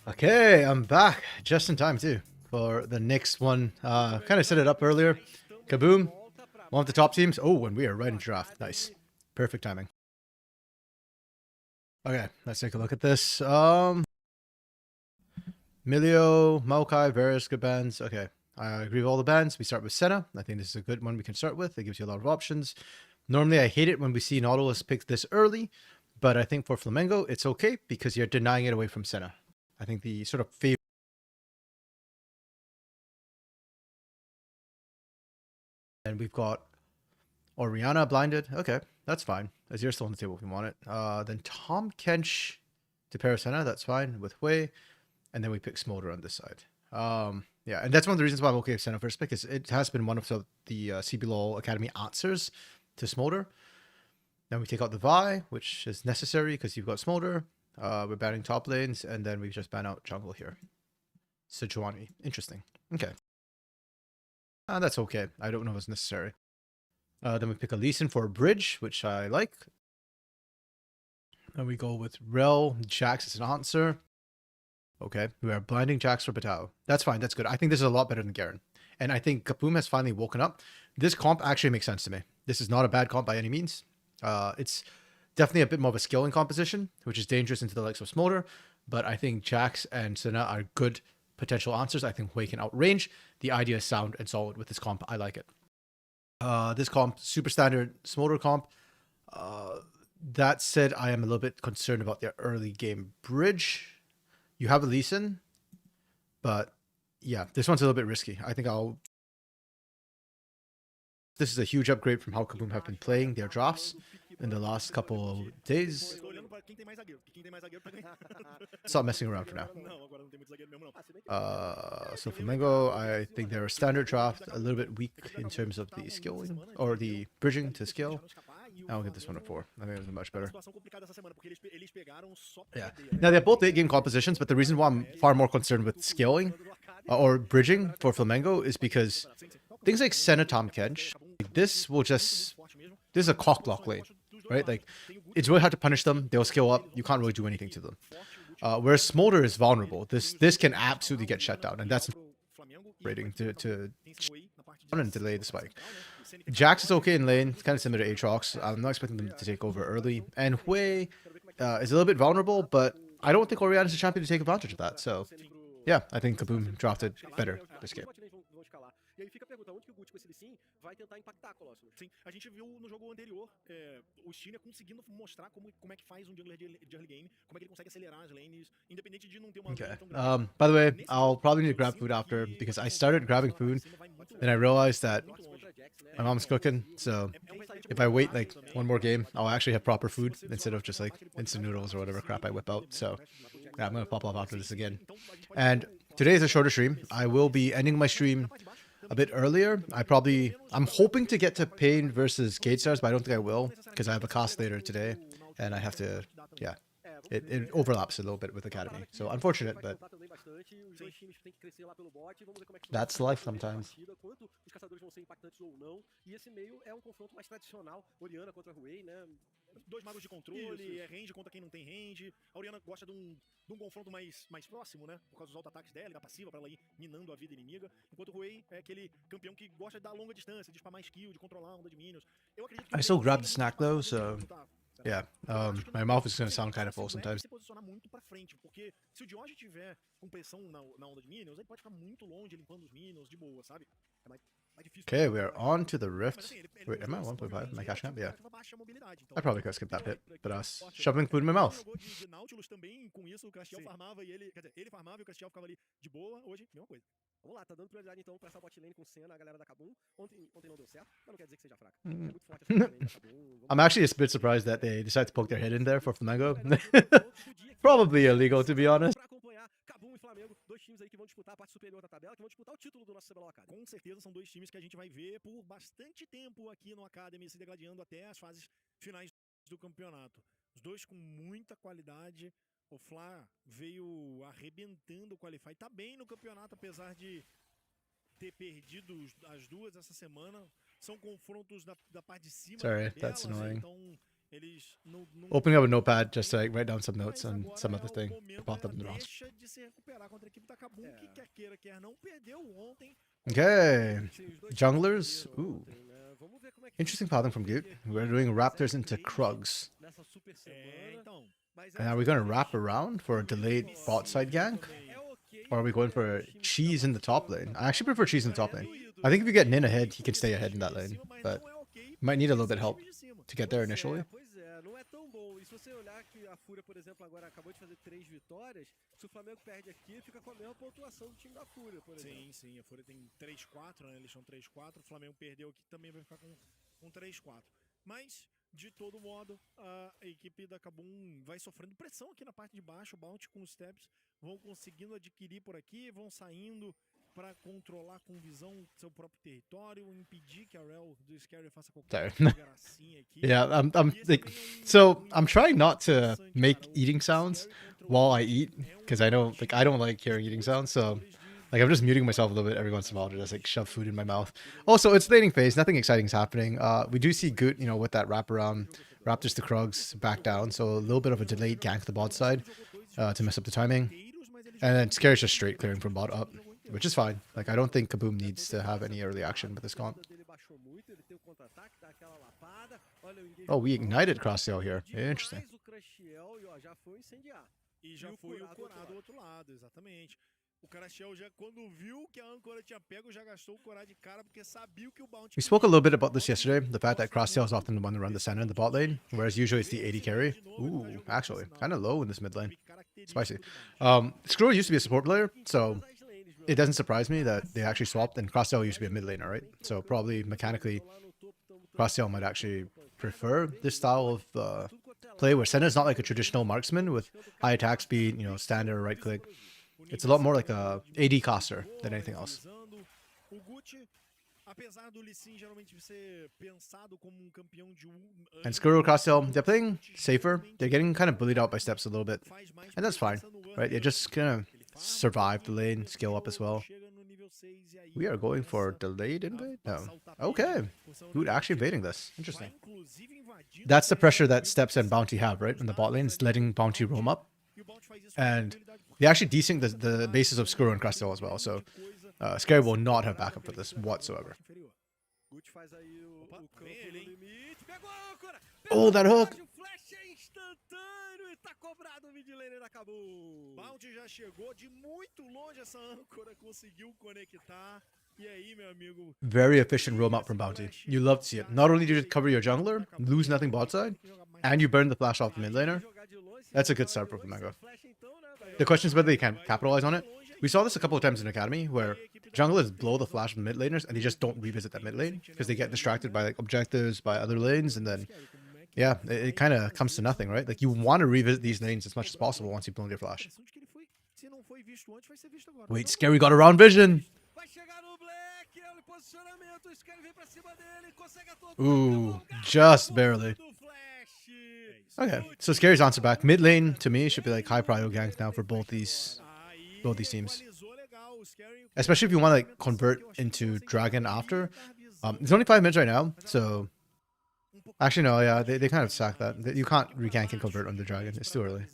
Okay, I'm back just in time too for the next one. Kind of set it up earlier. Kaboom, one of the top teams. Oh, and we are right in draft. Nice, perfect timing. Okay, let's take a look at this. Milio, Maokai, various good bands. Okay, I agree with all the bands. We start with Senna. I think this is a good one we can start with. It gives you a lot of options. Normally, I hate it when we see Nautilus pick this early, but I think for Flamengo, it's okay because you're denying it away from Senna. I think the sort of favorite. And we've got Oriana blinded. Okay, that's fine. Azir still on the table if we want it. Then Tom Kench to pair Senna. That's fine with Hui. And then we pick Smolder on this side. Yeah, and that's one of the reasons why I'm okay with Senna first pick is it has been one of the CBLOL Academy answers to Smolder. Then we take out the Vi, which is necessary because you've got Smolder. We're banning top lanes, and then we just ban out jungle here. Sejuani. Interesting. Okay. That's okay. I don't know if it's necessary. Then we pick a Lee Sin for a bridge, which I like. And we go with Rel, Jax as an answer. Okay, we are blinding Jax for Batao. That's fine, that's good. I think this is a lot better than Garen. And I think Kaboom has finally woken up. This comp actually makes sense to me. This is not a bad comp by any means. It's definitely a bit more of a skilling composition, which is dangerous into the likes of Smolder. But I think Jax and Senna are good potential answers. I think Hui can outrange. The idea is sound and solid with this comp. I like it. This comp, super standard Smolder comp. That said, I am a little bit concerned about their early game bridge. You have a Lee Sin, but yeah, this one's a little bit risky. I think this is a huge upgrade from how Kaboom have been playing their drafts in the last couple of days. Stop messing around for now. So Flamengo, I think they're a standard draft, a little bit weak in terms of the skilling or the bridging to skill. I'll give this one a 4. I think it was much better. Yeah. Now they're both late game compositions, but the reason why I'm far more concerned with skilling or bridging for Flamengo is because things like Senna Tom Kench, this is a cock block lane, right? Like it's really hard to punish them. They'll skill up. You can't really do anything to them. Whereas Smolder is vulnerable. This can absolutely get shut down, and that's rating to and delay the spike. Jax is okay in lane. It's kind of similar to Aatrox. I'm not expecting them to take over early. And Hui is a little bit vulnerable, but I don't think Oriana is a champion to take advantage of that. So, yeah, I think Kaboom drafted better this game. E aí fica a pergunta, onde que o Gucci com esse Lee Sin vai tentar impactar, Colossus? Sim, a gente viu no jogo anterior o China conseguindo mostrar como é que faz jungler de early game, como é que ele consegue acelerar as lanes, independente de não ter uma Okay. By the way, I'll probably need to grab food after because I started grabbing food, then I realized that my mom's cooking, so if I wait like one more game, I'll actually have proper food instead of just like instant noodles or whatever crap I whip out. So yeah, I'm gonna pop off after this again. And today is a shorter stream. I will be ending my stream a bit earlier. I'm hoping to get to Pain versus Gate Stars, but I don't think I will because I have a cast later today and I have to, yeah, it overlaps a little bit with Academy. So unfortunate, but that's life sometimes. Os caçadores vão ser impactantes ou não. E esse meio é confronto mais tradicional, Oriana contra Hui, né? Dois magos de controle, é range contra quem não tem range. A Oriana gosta de um confronto mais próximo, né? Por causa dos auto-ataques dela e da passiva, pra ela ir minando a vida inimiga. Enquanto o Hui é aquele campeão que gosta de dar longa distância, de spamar mais skill, de controlar a onda de minions. Eu acredito que I still grab the snack though, so yeah, my mouth is going to sound kind of full sometimes. Se posicionar muito pra frente, porque se o Dioge tiver com pressão na onda de minions, ele pode ficar muito longe limpando os minions de boa, sabe? É mais difícil. Okay, we are on to the Rift. Wait, am I 1.5? Am I catching up? Yeah. I probably could skip that bit, but I was shoving food in my mouth. De Nautilus também, com isso o Crastiel farmava e ele farmava e o Crastiel ficava ali de boa. Hoje, mesma coisa. Vamos lá, tá dando prioridade então pra essa bot lane com Senna, a galera da Kabum. Ontem não deu certo, mas não quer dizer que seja fraca. É muito forte essa bot lane da Kabum. I'm actually a bit surprised that they decided to poke their head in there for Flamengo. Probably illegal, to be honest. Pra acompanhar Kabum e Flamengo, dois times aí que vão disputar a parte superior da tabela, que vão disputar o título do nosso CBLOL Academy. Com certeza são dois times que a gente vai ver por bastante tempo aqui no Academy, se degradando até as fases finais do campeonato. Os dois com muita qualidade. O Fla veio arrebentando o Qualify. Tá bem no campeonato, apesar de ter perdido as duas essa semana. São confrontos da parte de cima Sorry, da tabela, that's annoying. então Eles não Opening up a notepad just to like write down some notes Mas on agora some other o thing momento that popped é up in the rounds. deixa de se recuperar contra a equipe da Kabum, que quer queira, quer não, perdeu ontem. Okay, Sim, os dois junglers. perderam Ooh, ontem, né? Vamos ver como é que interesting fica pattern from Goot. We're doing Raptors into Krugs. nessa super semana. Então, Mas And are we going to wrap around for a delayed bot side gank? é ok, Or are we going for os times cheese in the top avançando, lane? tá I actually prefer cheese in the top lane. I think if you get Nin ahead, he can stay ahead in that lane. But might need a little bit of help to get there initially. Pois é, não é tão bom. E se você olhar que a Fúria, por exemplo, agora acabou de fazer 3 vitórias, se o Flamengo perde aqui, fica com a mesma pontuação do time da Fúria, por exemplo. sim, a Fúria tem 3-4, né? Eles são 3-4, o Flamengo perdeu aqui, também vai ficar com 3-4. Mas, de todo modo, a equipe da Kabum vai sofrendo pressão aqui na parte de baixo, o Bounty com os steps vão conseguindo adquirir por aqui, vão saindo para controlar com visão seu próprio território, impedir que a Rel do Scary faça qualquer gracinha aqui. Yeah, I'm like, so I'm trying not to make eating sounds while I eat because I know like I don't like hearing eating sounds. So like I'm just muting myself a little bit every once in a while to just like shove food in my mouth. Also, it's laning phase. Nothing exciting is happening. We do see Goot, you know, with that wraparound, Raptors to Krugs back down. So a little bit of a delayed gank the bot side to mess up the timing. And then Scary's just straight clearing from bot up, which is fine. Like I don't think Kaboom needs to have any early action with this comp. Oh, we ignited Crosshail here. Interesting. E já foi o Corá do outro lado, exatamente. O Caraxel já, quando viu que a âncora tinha pego, já gastou o Corá de cara, porque sabia que o Bounty... We spoke a little bit about this yesterday, the fact that Crosshail is often the one to run the center in the bot lane, whereas usually it's the AD carry. Ooh, actually, kind of low in this mid lane. Spicy. Skrull used to be a support player, so it doesn't surprise me that they actually swapped, and Crosshail used to be a mid laner, right? So probably mechanically, Crosshail might actually prefer this style of play where Senna is not like a traditional marksman with high attack speed, you know, standard right click. It's a lot more like a AD caster than anything else. And Skrull Crosshail, they're playing safer. They're getting kind of bullied out by steps a little bit. And that's fine, right? They just kind of survive the lane, scale up as well. We are going for delayed invade? No. Okay. Who's actually invading this? Interesting. That's the pressure that Steps and Bounty have, right? In the bot lane, is letting Bounty roam up. And they actually desync the bases of Skrull and Crosshail as well. So Scary will not have backup for this whatsoever. Oh, that hook! Bounty já chegou de muito longe, essa âncora conseguiu conectar. E aí, meu amigo? Very efficient roam up from Bounty. You love to see it. Not only do you cover your jungler, lose nothing bot side, and you burn the flash off the mid laner. That's a good start for Flamengo. The question is whether they can capitalize on it. We saw this a couple of times in Academy where junglers blow the flash from mid laners and they just don't revisit that mid lane because they get distracted by like objectives by other lanes, and then yeah, it kind of comes to nothing, right? Like you want to revisit these lanes as much as possible once you've blown your flash. Wait, Scary got around vision. Ooh, just barely. Okay, so Scary's answer back. Mid lane to me should be like high prio gank now for both these teams. Especially if you want to like convert into Dragon after. It's only 5 minutes right now, so actually no, yeah, they kind of sack that. You can't regank and convert on the Dragon. It's too early.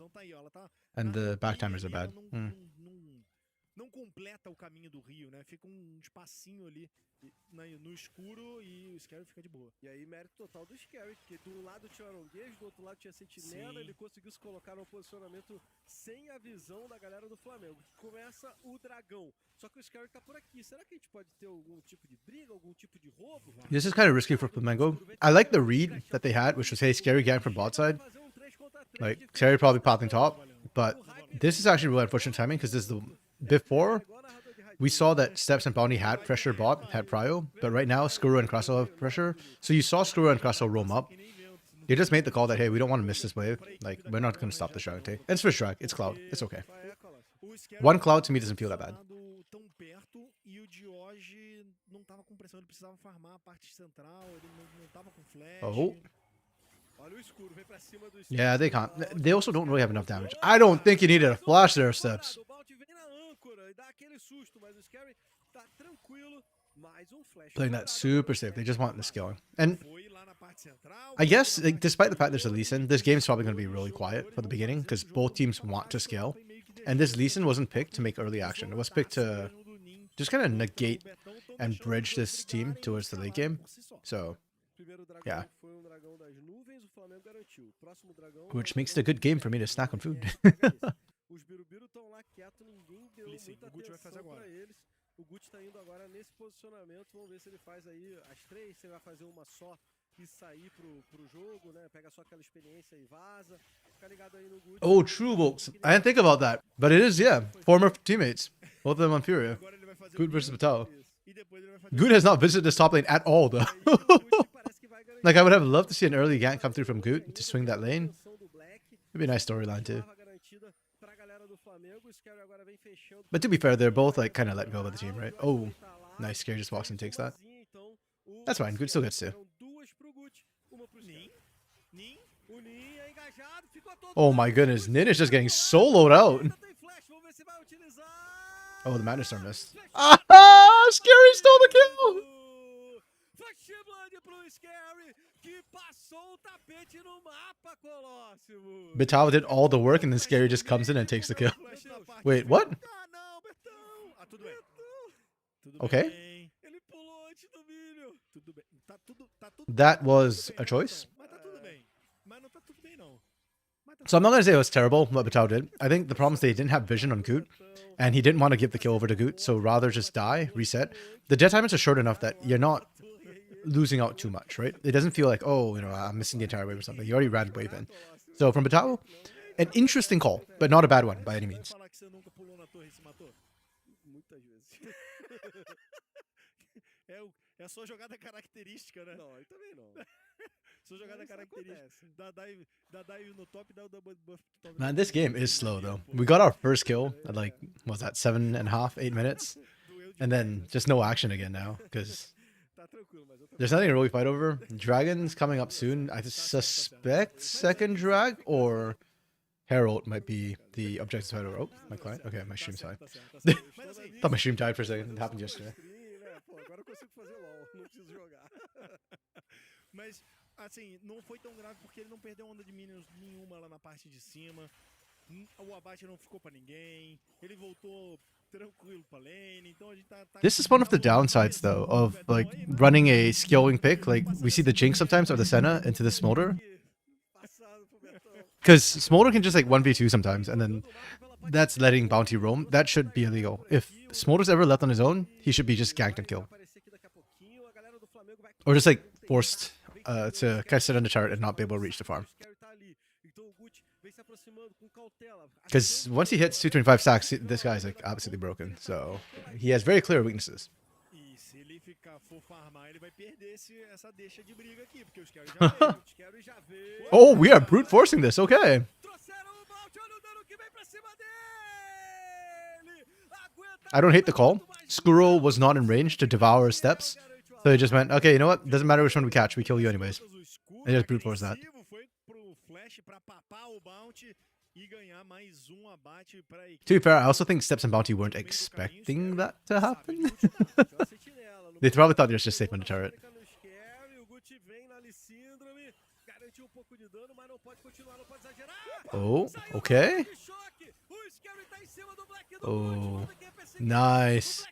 And the back timers are bad. Não completa o caminho do rio, né? Fica espacinho ali no escuro e o Scary fica de boa. E aí, mérito total do Scary, porque do lado tinha o Aronguejo, do outro lado tinha Sentinela, ele conseguiu se colocar no posicionamento sem a visão da galera do Flamengo. Começa o Dragão. Só que o Scary tá por aqui. Será que a gente pode ter algum tipo de briga, algum tipo de roubo? This is kind of risky for Flamengo. I like the read that they had, which was, hey, Scary gank from bot side. Like, Scary probably popping top, but this is actually really unfortunate timing because this is the... Before, we saw that Steps and Bounty had pressure bot, had prio, but right now, Skrull and Crosshail have pressure. So you saw Skrull and Crosshail roam up. They just made the call that, hey, we don't want to miss this wave. Like, we're not going to stop the Dragon take. It's for Shrek. It's Cloud. It's okay. One Cloud to me doesn't feel that bad. Oh. Yeah, they can't. They also don't really have enough damage. I don't think you needed a flash there, Steps. Playing that super safe. They just want the skilling. And I guess, like, despite the fact there's a Lee Sin, this game's probably going to be really quiet for the beginning because both teams want to scale. And this Lee Sin wasn't picked to make early action. It was picked to just kind of negate and bridge this team towards the late game. So, yeah. Which makes it a good game for me to snack on food. Os Birubiru estão lá quietos, ninguém deu muita atenção pra eles. O Gucci tá indo agora nesse posicionamento. Vamos ver se ele faz aí as três, se ele vai fazer uma só e sair pro jogo, né? Pega só aquela experiência e vaza. Fica ligado aí no Gucci. Oh, true. Well, I didn't think about that. But it is, yeah. Former teammates. Both of them on Furia. Good versus Patel. Good has not visited this top lane at all, though. Like, I would have loved to see an early gank come through from Goot to swing that lane. It'd be a nice storyline, too. But to be fair, they're both like kind of let go of the team, right? Oh, nice. Scary just walks and takes that. That's fine. Good still gets to. Oh my goodness. Nin is just getting soloed out. Oh, the Madness Storm missed. Ah, Scary stole the kill. Vital did all the work and then Scary just comes in and takes the kill. Wait, what? Okay. That was a choice. So I'm not going to say it was terrible what Vital did. I think the problem is they didn't have vision on Goot and he didn't want to give the kill over to Goot. So rather just die, reset. The dead timers are short enough that you're not losing out too much, right? It doesn't feel like, oh, you know, I'm missing the entire wave or something. You already ran wave in. So from Vital, an interesting call, but not a bad one by any means. É só jogada característica, né? Não, aí também não. Só jogada característica. Dá dive no top, dá o double buff. Man, this game is slow though. We got our first kill at like, what was that, 7.5, 8 minutes? And then just no action again now, because there's nothing to really fight over. Dragon's coming up soon. I suspect second drag or Herald might be the objective fight over. Oh, my client. Okay, my stream's high. Thought my stream died for a second. It happened yesterday. Agora eu consigo fazer LOL, não preciso jogar. Mas, assim, não foi tão grave porque ele não perdeu onda de minions nenhuma lá na parte de cima. O abate não ficou pra ninguém. Ele voltou tranquilo pra lane. Então a gente tá This is one of the downsides though of like running a skilling pick. Like we see the Jinx sometimes or the Senna into the Smolder. Because Smolder can just like 1v2 sometimes and then that's letting Bounty roam. That should be illegal. If Smolder's ever left on his own, he should be just ganked and killed. Or just like forced to kind of sit on the turret and not be able to reach the farm. Because once he hits 225 stacks, this guy's like absolutely broken. So he has very clear weaknesses. Oh, we are brute forcing this. Okay. I don't hate the call. Skuro was not in range to devour his steps. So he just went, okay, you know what? Doesn't matter which one we catch. We kill you anyways. And just brute force that. To be fair, I also think Steps and Bounty weren't expecting that to happen. They probably thought they were just safe on the turret. Oh, okay. Oh, nice.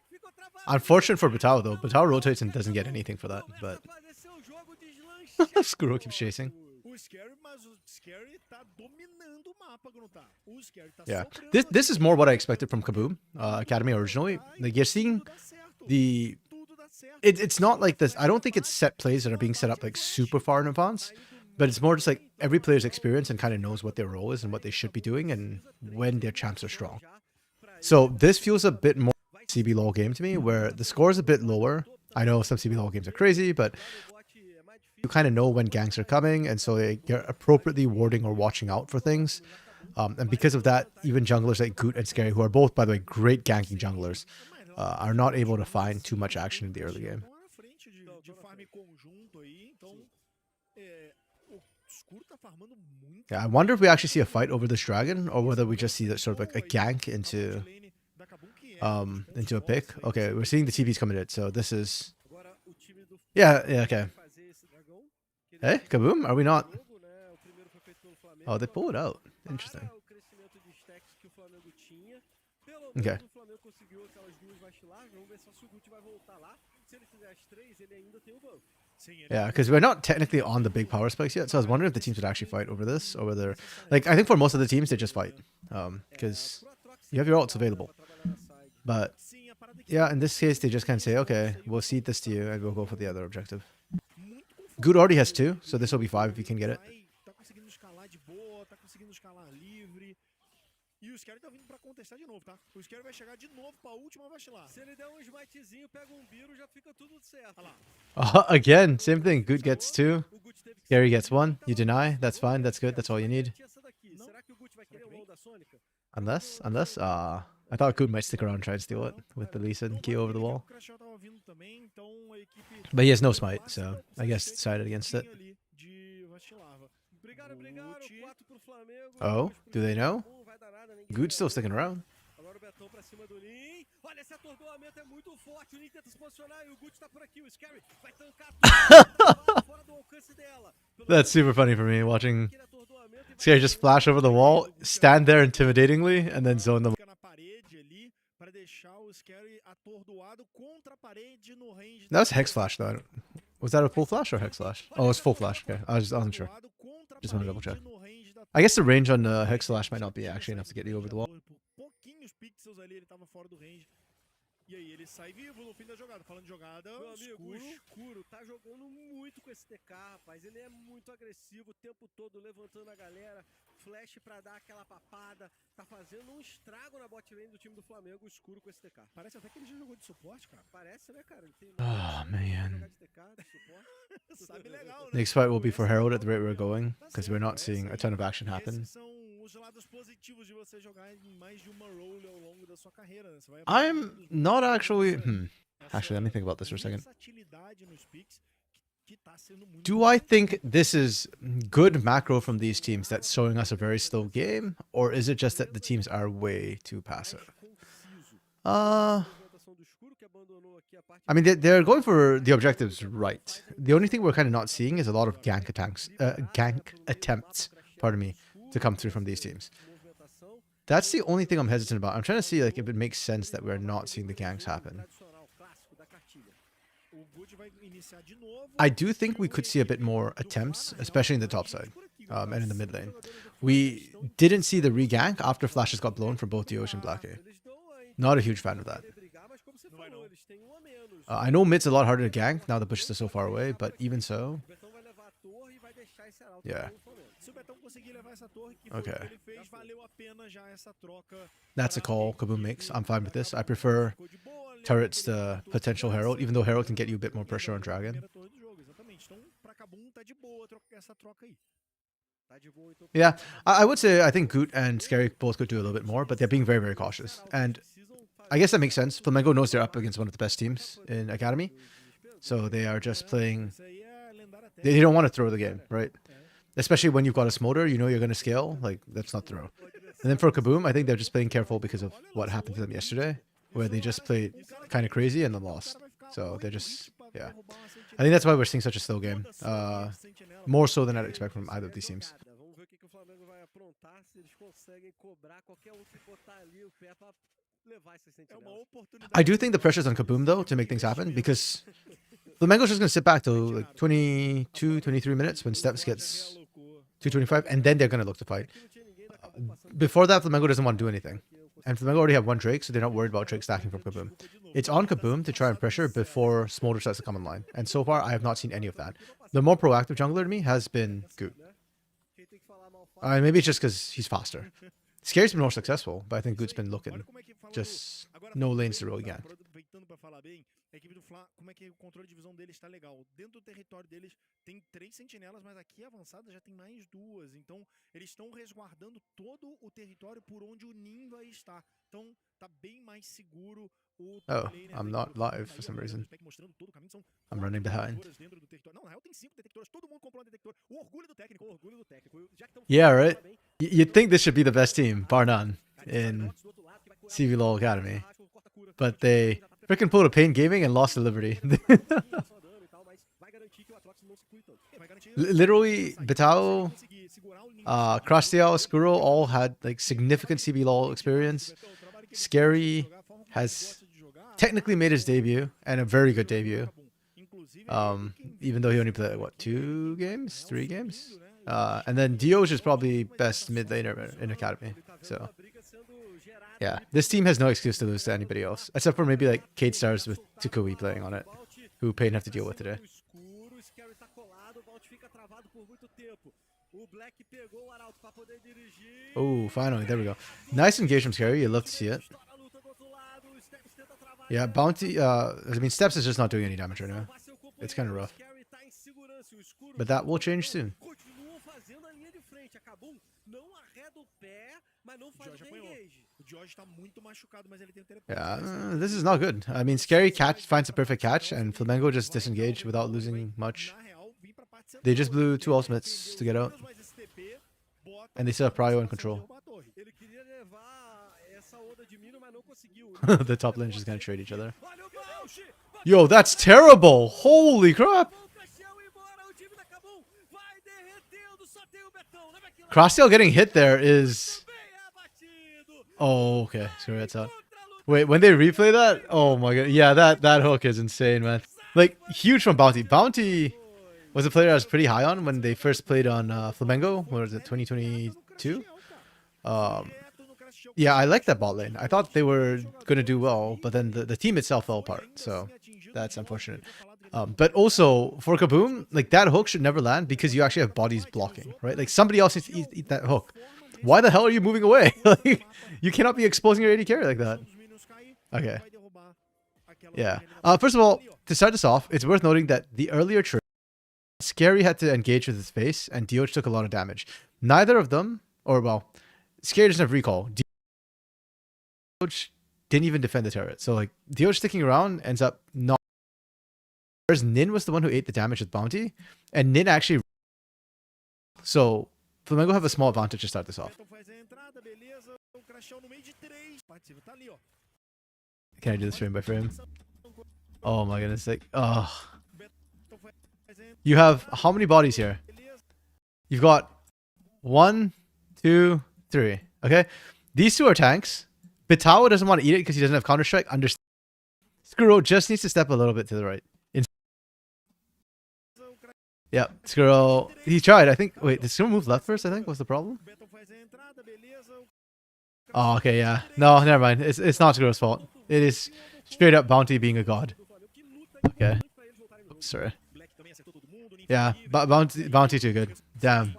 Unfortunate for Vital though. Vital rotates and doesn't get anything for that, but Skuro keeps chasing. Yeah, this is more what I expected from Kaboom Academy originally. Like you're seeing the it's not like this. I don't think it's set plays that are being set up like super far in advance, but it's more just like every player's experience and kind of knows what their role is and what they should be doing and when their champs are strong. So this feels a bit more CBLOL game to me, where the score is a bit lower. I know some CBLOL games are crazy, but you kind of know when ganks are coming, and so you're appropriately warding or watching out for things. And because of that, even junglers like Goot and Scary, who are both, by the way, great ganking junglers, are not able to find too much action in the early game. Yeah, I wonder if we actually see a fight over this dragon, or whether we just see that sort of like a gank into into a pick. Okay, we're seeing the TVs committed, so this is... Agora o time do Yeah, okay. vai fazer esse dragão. que ele Hey, Kaboom, are we not? jogo, né? O primeiro foi feito pelo Flamengo. Oh, they agora pull it out. para Interesting. o crescimento de stacks que o Flamengo tinha. Pelo Okay. menos o Flamengo conseguiu aquelas duas vaciladas. Vamos ver só se o Guti vai voltar lá. Se ele fizer as três, ele ainda tem o buff. Yeah, because we're not technically on the big power spikes yet, so I was wondering if the teams would actually fight over this, or whether... Like, I think for most of the teams, they just fight. Because you have your ults available. But, yeah, in this case, they just kind of say, okay, we'll cede this to you, and we'll go for the other objective. Good already has 2, so this will be 5 if you can get it. Tá conseguindo escalar de boa, tá conseguindo escalar livre. E o Scary tá vindo pra contestar de novo, tá? O Scary vai chegar de novo pra última vacilar. Se ele der um smitezinho, pega um biro, já fica tudo certo. Olha lá. Again, same thing. Good gets 2. O Guti teve que Gary gets 1. You deny. That's fine. That's good. That's all you need. essa daqui. Será que o Guti vai querer o low da Sônica? Unless, I thought Good might stick around and try and steal it with the Lee Sin key over the wall. O Crashel tava vindo também, então a equipe... But he has no smite, so I guess decided against it. ali de vacilava. Brigaram, brigaram. 4 pro Flamengo. Oh, do they know? Não vai dar nada, ninguém Good's still vai. sticking around. Agora o Betão pra cima do Lin. Olha, esse atordoamento é muito forte. O Lin tenta se posicionar e o Guti tá por aqui. O Scary vai tancar tudo. Fora do alcance dela. That's super funny for me, watching Aquele atordoamento e vai- Scary just flash over the wall, stand there intimidatingly, and then zone them. Fica na parede ali pra deixar o Scary atordoado contra a parede no range. That was Hex Flash, though. Was that a full flash or Hex Flash? Oh, it's full flash. Okay, I wasn't sure. Atordoado contra a Just wanna double parede check. no range da I guess the range on Hex Flash might not be actually enough to get you over the wall. Por pouquinhos pixels ali, ele tava fora do range. E aí ele sai vivo no fim da jogada. Falando de jogada, Meu amigo, o escuro. escuro tá jogando muito com esse TK, rapaz. Ele é muito agressivo o tempo todo, levantando a galera. Flash pra dar aquela papada. Tá fazendo um estrago na bot lane do time do Flamengo, o escuro com esse TK. Parece até que ele já jogou de suporte, cara. Parece, né, cara? Ele tem Oh, man. jogar de TK, de suporte. Sabe legal, né? Next fight will be for Herald at the rate we're going, because we're not seeing a ton of action happen. Esses são os lados positivos de você jogar em mais de uma role ao longo da sua carreira, né? Você vai I'm aprendendo not actually... essa Actually, let me think about this for a second. versatilidade nos picks que tá sendo muito Do I think this is good macro from these teams that's showing us a very slow game, or is it just that the teams are way too passive? Conciso. Uh, Movimentação do escuro que abandonou aqui a parte I mean, they're going for the objectives right. The only thing we're kind of not seeing is a lot of gank attempts, pardon me, to come through from these teams. movimentação That's the only thing I'm hesitant about. I'm trying to see like if it makes sense that we're not seeing the ganks happen. tradicional, clássico da cartilha. O Good vai iniciar de novo. I do think we could see a bit more attempts, especially in the top side and in the mid lane. We didn't see the re-gank after flashes got blown from both Yosh and Black A. Eles dão a Not a huge fan of that. entender brigar, mas como você falou, eles têm um a menos. I know mid's a lot harder to gank now the bushes are so far away, but even so, O Betão vai levar a torre e vai deixar esse arauto Yeah. no Flamengo. Se o Betão conseguir levar essa torre, que Okay. foi o que ele fez, valeu a pena já essa troca. that's a call Kaboom makes. I'm fine with this. I prefer Ficou de boa, lembra turrets que ele to matou potential Herald, even though Herald can get you a bit more pressure on a Dragon. primeira torre do jogo, exatamente. Então, pra Kabum tá de boa essa troca aí. Tá de boa, então. Yeah, I would say I think Goot and Scary both could do a little bit more, but they're being very, very cautious. And I guess that makes sense. Flamengo knows they're up against one of the best teams in Academy, so they are just playing. Isso aí é a lendária They técnica. don't want to throw the game, right? Especially when you've got a Smolder, you know you're going to scale. Like, that's not throw. And then for Kaboom, I think they're just playing careful because of what happened to them yesterday, where they just played kind of crazy and then lost. So they're just, yeah. I think that's why we're seeing such a slow game. More so than I'd expect from either of these teams. Vamos ver o que o Flamengo vai aprontar, se eles conseguem cobrar qualquer um que botar ali o pé pra levar essas É uma sentinelas. oportunidade. I do think the pressure's on Kaboom, though, to make things happen, because Flamengo's just going to sit back till like 22, 23 minutes when Steps gets 225, and then they're going to look to fight. Before that, Flamengo doesn't want to do anything. And Flamengo already have one Drake, so they're not worried about Drake stacking from Kaboom. It's on Kaboom to try and pressure before Smolder starts to come online. And so far, I have not seen any of that. The more proactive jungler to me has been Goot. Quem tem que falar mal fala. Maybe it's just because he's faster. Scary's been more successful, but I think Goot's been looking. Olha como é que falando- Just agora, no falando lanes to bem, really tá, gank. aproveitando pra falar bem, a equipe do Fla, como é que o controle de visão deles está legal. Dentro do território deles tem 3 sentinelas, mas aqui avançada já tem mais 2. Então eles estão resguardando todo o território por onde o Nin vai estar. Então tá bem mais seguro o Oh, top laner I'm da not equipe do Flamengo. live for Aí, some ó, reason. o Spec mostrando todo o caminho, são I'm 4 running behind. detectoras dentro do território. Não, na real tem 5 detectores, todo mundo comprou um detector. O orgulho do técnico, o orgulho do técnico. Já que tão Yeah, falando, right? fala bem, You'd think this should be the best team, bar none, in CBLOL Academy. but they freaking pulled a Pain Gaming and lost to Liberty. Literally, Bitao, Costream, Skuro all had like significant CBLOL experience. Scary has technically made his debut and a very good debut. Even though he only played what, 3 games, and then Dioj is probably best mid laner in Academy. So yeah, this team has no excuse to lose to anybody else except for maybe like Kate Stars with Tukui playing on it, who Pain have to deal with today. Oh, finally, there we go. Nice engage from Scary. You love to see it. Yeah, Bounty. I mean, Steps is just not doing any damage right now. It's kind of rough. But that will change soon. Yeah, this is not good. I mean, Scary finds a perfect catch, and Flamengo just disengaged without losing much. They just blew 2 ultimates to get out. And they still have Prio in control. The top lane is just gonna trade each other. Yo, that's terrible! Holy crap! Costream getting hit there is... Oh, okay. Screw that's out. Wait, when they replay that? Oh my god. Yeah, that hook is insane, man. Like, huge from Bounty. Bounty was a player I was pretty high on when they first played on Flamengo. What was it, 2022? Yeah, I like that bot lane. I thought they were going to do well, but then the team itself fell apart. So that's unfortunate. But also, for Kaboom, like that hook should never land because you actually have bodies blocking, right? Like somebody else needs to eat that hook. Why the hell are you moving away? Like, you cannot be exposing your AD carry like that. Okay. Yeah. First of all, to start this off, it's worth noting that the earlier trade, Scary had to engage with his face, and Dioj took a lot of damage. Neither of them, or well, Scary doesn't have recall. Dioj didn't even defend the turret. So like, Dioj sticking around ends up not. Whereas Nin was the one who ate the damage with Bounty, and Nin actually. So Flamengo have a small advantage to start this off. Can I do this frame by frame? Oh my goodness! Like, oh. You have how many bodies here? You've got 1, 2, 3. Okay, these 2 are tanks. Bitao doesn't want to eat it because he doesn't have Counter Strike. Understand? Skuro just needs to step a little bit to the right. Yeah, Skuro. He tried. I think. Wait, did Skuro move left first? I think was the problem. Oh, okay, yeah. No, never mind. It's not Skuro's fault. It is straight up Bounty being a god. Okay. Oops, sorry. Yeah, Bounty too good. Damn.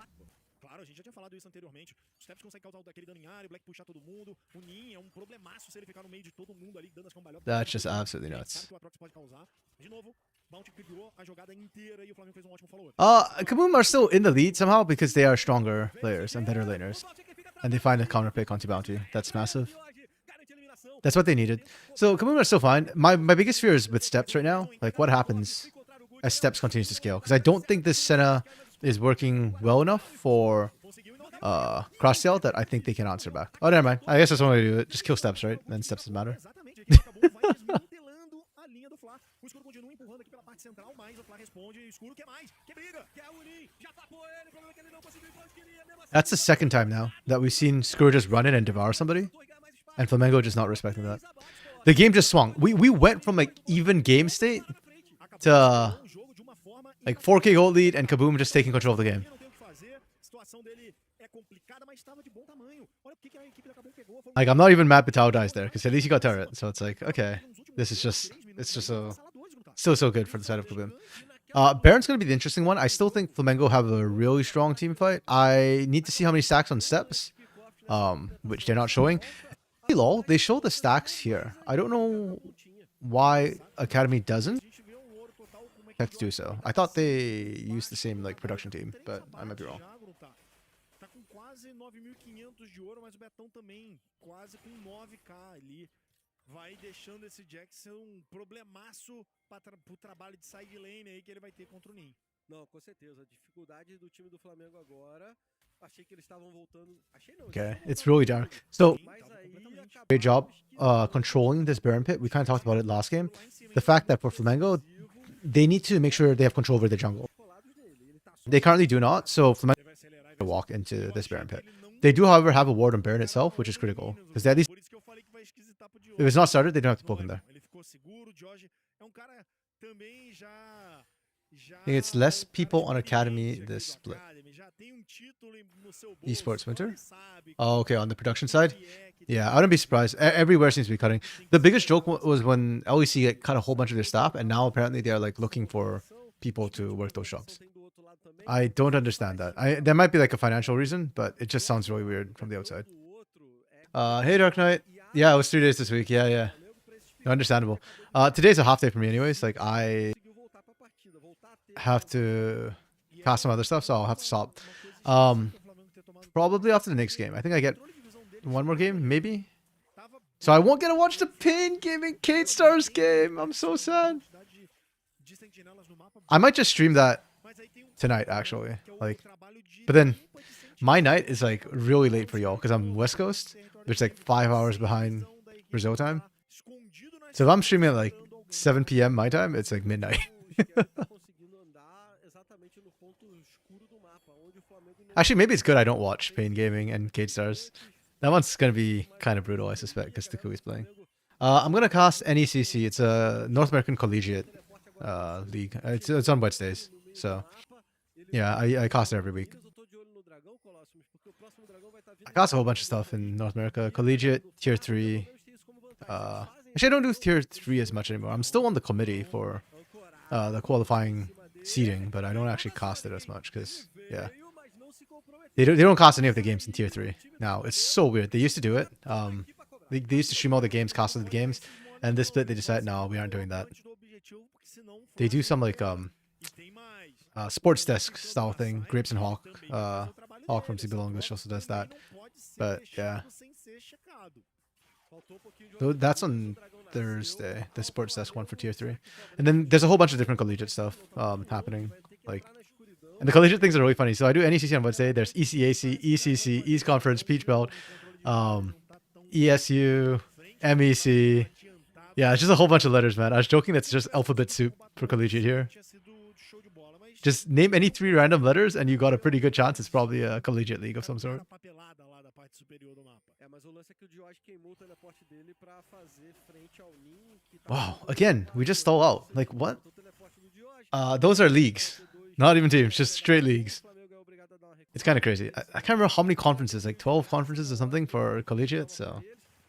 That's just absolutely nuts. Kaboom are still in the lead somehow because they are stronger players and better laners. And they find a counterpick onto Bounty. That's massive. That's what they needed. So Kaboom are still fine. My biggest fear is with Steps right now. Like, what happens as Steps continues to scale? Because I don't think this Senna is working well enough for Costream that I think they can answer back. Oh, never mind. I guess that's one way to do it. Just kill Steps, right? Then Steps doesn't matter. That's the second time now that we've seen Skuro just run in and devour somebody, and Flamengo just not respecting that. The game just swung. We went from like even game state to like 4K gold lead and Kaboom just taking control of the game. Like, I'm not even mad Bitao dies there because at least he got turret, so it's like, okay, this is just, it's just so good for the side of Kaboom. Baron's going to be the interesting one. I still think Flamengo have a really strong team fight. I need to see how many stacks on Steps, which they're not showing. CBLOL, they show the stacks here. I don't know why Academy doesn't have to do so. I thought they used the same like production team, but I might be wrong. Quase 9.500 de ouro, mas o Betão também quase com 9k ali. Vai deixando esse Jack ser problemaço pro trabalho de side lane aí que ele vai ter contra o Nin. Não, com certeza. A dificuldade do time do Flamengo agora Achei que eles estavam voltando. Achei não. Okay, it's really dark. So, Mas aí acabou great job controlling this Baron pit. We kind of talked about it last game. The fact that for Flamengo, they need to make sure they have control over the jungle. colados nele. Ele tá They currently do not, so Flamengo Ele vai acelerar e to vai walk into this Baron pit. ele não They do, however, have a ward on Baron itself, which is critical. Because at least Por isso que eu falei que vai esquisitar pro if it's not started, they don't have to poke in there. Ele ficou seguro, o Jorge é um cara também já I think it's less people on Academy this split. já tem um título no seu bolso, Esports então Winter? ele sabe Oh, okay, on the production side? que é que Yeah, I wouldn't be surprised. Everywhere seems to be cutting. The biggest joke was when LEC cut a whole bunch of their staff, and now apparently they're like looking for people to work those jobs. tem do outro lado também. I don't understand that. There might be like a financial reason, but it just sounds really weird from the outside. O outro é Hey, Dark Knight. Yeah, it was 3 days this week. Yeah. Understandable. Today's a half day for me anyways. Like, I conseguiu voltar pra partida, voltar a ter have to cast some other stuff, so I'll have to stop. Probably after the next game. I think I get one more game, maybe. So I won't get to watch the Pain Gaming Kate Stars game. I'm so sad. I might just stream that tonight, actually. Like, but then my night is like really late for y'all because I'm West Coast, which is like 5 hours behind Brazil time. So if I'm streaming at like 7 p.m. my time, it's like midnight. o esquerdo tá conseguindo andar exatamente no ponto escuro do mapa, onde o Flamengo não Actually, maybe it's good I don't watch Pain Gaming and Kate Stars. That one's gonna be kind of brutal, I suspect, because Takui's playing. I'm gonna cast NECC. It's a North American Collegiate league. It's on Wednesdays, so yeah, I cast it every week. eu tô de olho no dragão, Colossus, porque o próximo dragão vai estar vindo. I cast a whole bunch of stuff in North America. Collegiate, Tier 3. Actually, I don't do Tier 3 as much anymore. I'm still on the committee for the qualifying seeding, but I don't actually cast it as much because, yeah. They don't cast any of the games in Tier 3 now. It's so weird. They used to do it. They used to stream all the games, cast all the games, and this split they decided, no, we aren't doing that. They do some like sports desk style thing. Grapes and Hawk. Hawk from CBLOL English also does that. But yeah. So that's on Thursday, the sports desk one for Tier 3. And then there's a whole bunch of different collegiate stuff happening. Like, and the collegiate things are really funny. So I do NECC on Wednesday. There's ECAC, ECC, East Conference, Peach Belt, ESU, MEC. Yeah, it's just a whole bunch of letters, man. I was joking that's just alphabet soup for collegiate here. Just name any 3 random letters and you got a pretty good chance it's probably a collegiate league of some sort. É, mas o lance é que o George queimou o teleporte dele pra fazer frente ao Nin, que tá Wow, again, we just stall out. Like, what? o teleporte do George. Those are leagues, not even teams, just straight leagues. O Flamengo é obrigado a dar uma It's kind of crazy. I can't remember how many conferences, like 12 conferences or something for collegiate. So,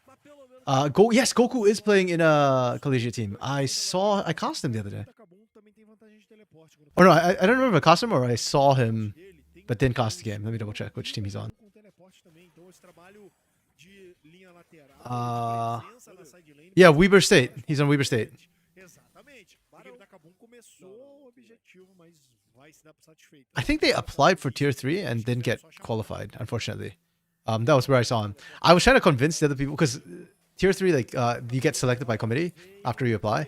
mas pelo menos yes, Goku is playing in a collegiate team. I cast him the other day. Or no, I don't remember if I cast him or I saw him, but didn't cast the game. Let me double check which team he's on. Yeah, Weber State. He's on Weber State. I think they applied for Tier 3 and didn't get qualified, unfortunately. That was where I saw him. I was trying to convince the other people because Tier 3, like, you get selected by committee after you apply.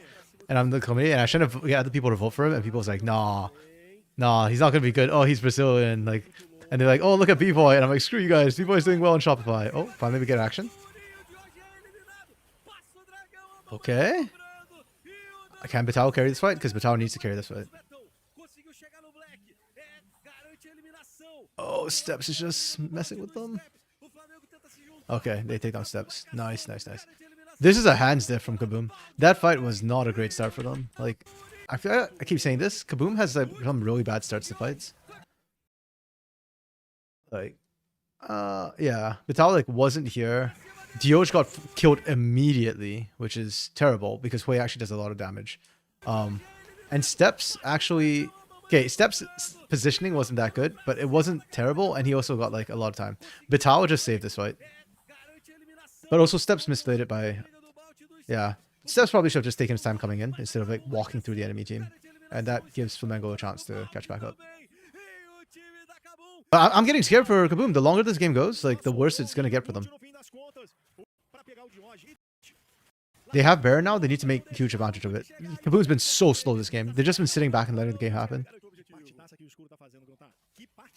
And I'm the committee, and I was trying to get other people to vote for him, and people was like, nah, he's not gonna be good. Oh, he's Brazilian. Like, and they're like, oh, look at B-Boy. And I'm like, screw you guys. B-Boy's doing well on Shopify. Oh, finally we get action. Okay. Can Batal carry this fight? Because Batal needs to carry this fight. conseguiu chegar no Black. Garante a eliminação. Oh, Steps is just messing with them. O Flamengo tenta se juntar. Okay, they take down Steps. Nice. This is a hands diff from Kaboom. That fight was not a great start for them. Like, I feel like I keep saying this. Kaboom has like some really bad starts to fights. Like, yeah, Vitalik wasn't here. Dioj got killed immediately, which is terrible because Hui actually does a lot of damage. And Steps actually, okay, Steps' positioning wasn't that good, but it wasn't terrible, and he also got like a lot of time. Vital just saved this fight. But also Steps misplayed it by, yeah. Steps probably should have just taken his time coming in instead of like walking through the enemy team. And that gives Flamengo a chance to catch back up. But I'm getting scared for Kaboom. The longer this game goes, like the worse it's going to get for them. They have Baron now. They need to make huge advantage of it. Kaboom's been so slow this game. They've just been sitting back and letting the game happen.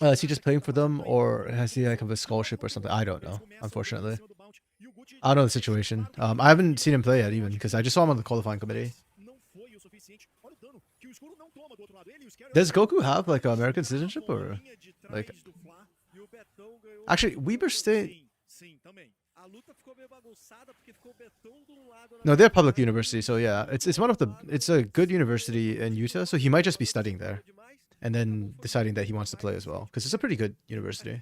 Is he just playing for them, or has he like a scholarship or something? I don't know, unfortunately. I don't know the situation. I haven't seen him play yet, even, because I just saw him on the qualifying committee. Does Goku have like American citizenship, or like? Actually, Weber State. No, they're public university, so yeah, it's one of the it's a good university in Utah, so he might just be studying there, and then deciding that he wants to play as well, because it's a pretty good university.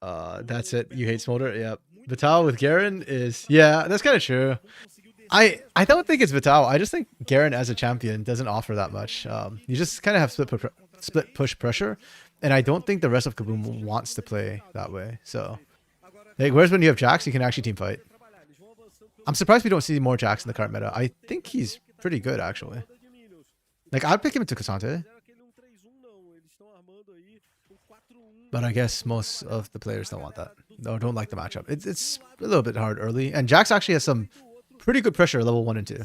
That's it. You hate Smolder? Yeah. Vital with Garen is that's kind of true. I don't think it's Vital. I just think Garen as a champion doesn't offer that much. You just kind of have split push pressure, and I don't think the rest of Kaboom wants to play that way. So, like, whereas when you have Jax, you can actually team fight. I'm surprised we don't see more Jax in the current meta. I think he's pretty good actually. Like, I'd pick him into Cassante. But I guess most of the players don't want that, or don't like the matchup. It's a little bit hard early, and Jax actually has some pretty good pressure level 1 and 2.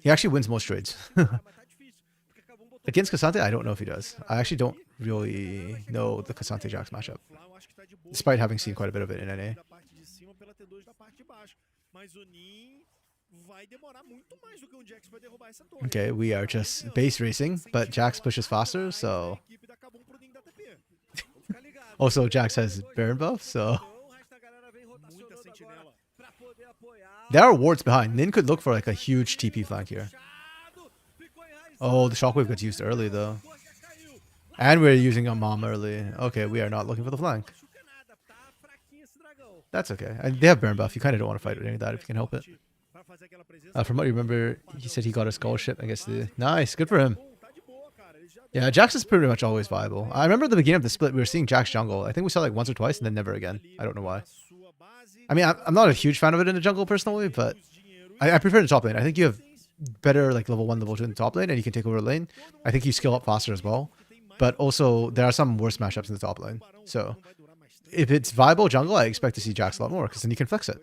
He actually wins most trades. Against Cassante, I don't know if he does. I actually don't really know the Cassante Jax matchup, despite having seen quite a bit of it in NA. Okay, we are just base racing, but Jax pushes faster, so... Also, Jax has Baron buff, so... There are wards behind. Nin could look for like a huge TP flank here. Oh, the shockwave gets used early though. And we're using a mom early. Okay, we are not looking for the flank. That's okay. They have Baron buff. You kind of don't want to fight with any of that if you can help it. From what you remember, he said he got a scholarship. I guess nice. Good for him. Yeah, Jax is pretty much always viable. I remember at the beginning of the split, we were seeing Jax jungle. I think we saw like once or twice and then never again. I don't know why. I mean, I'm not a huge fan of it in the jungle personally, but I prefer the top lane. I think you have better like level 1, level 2 in the top lane, and you can take over the lane. I think you skill up faster as well. But also, there are some worse matchups in the top lane. So, if it's viable jungle, I expect to see Jax a lot more, because then you can flex it.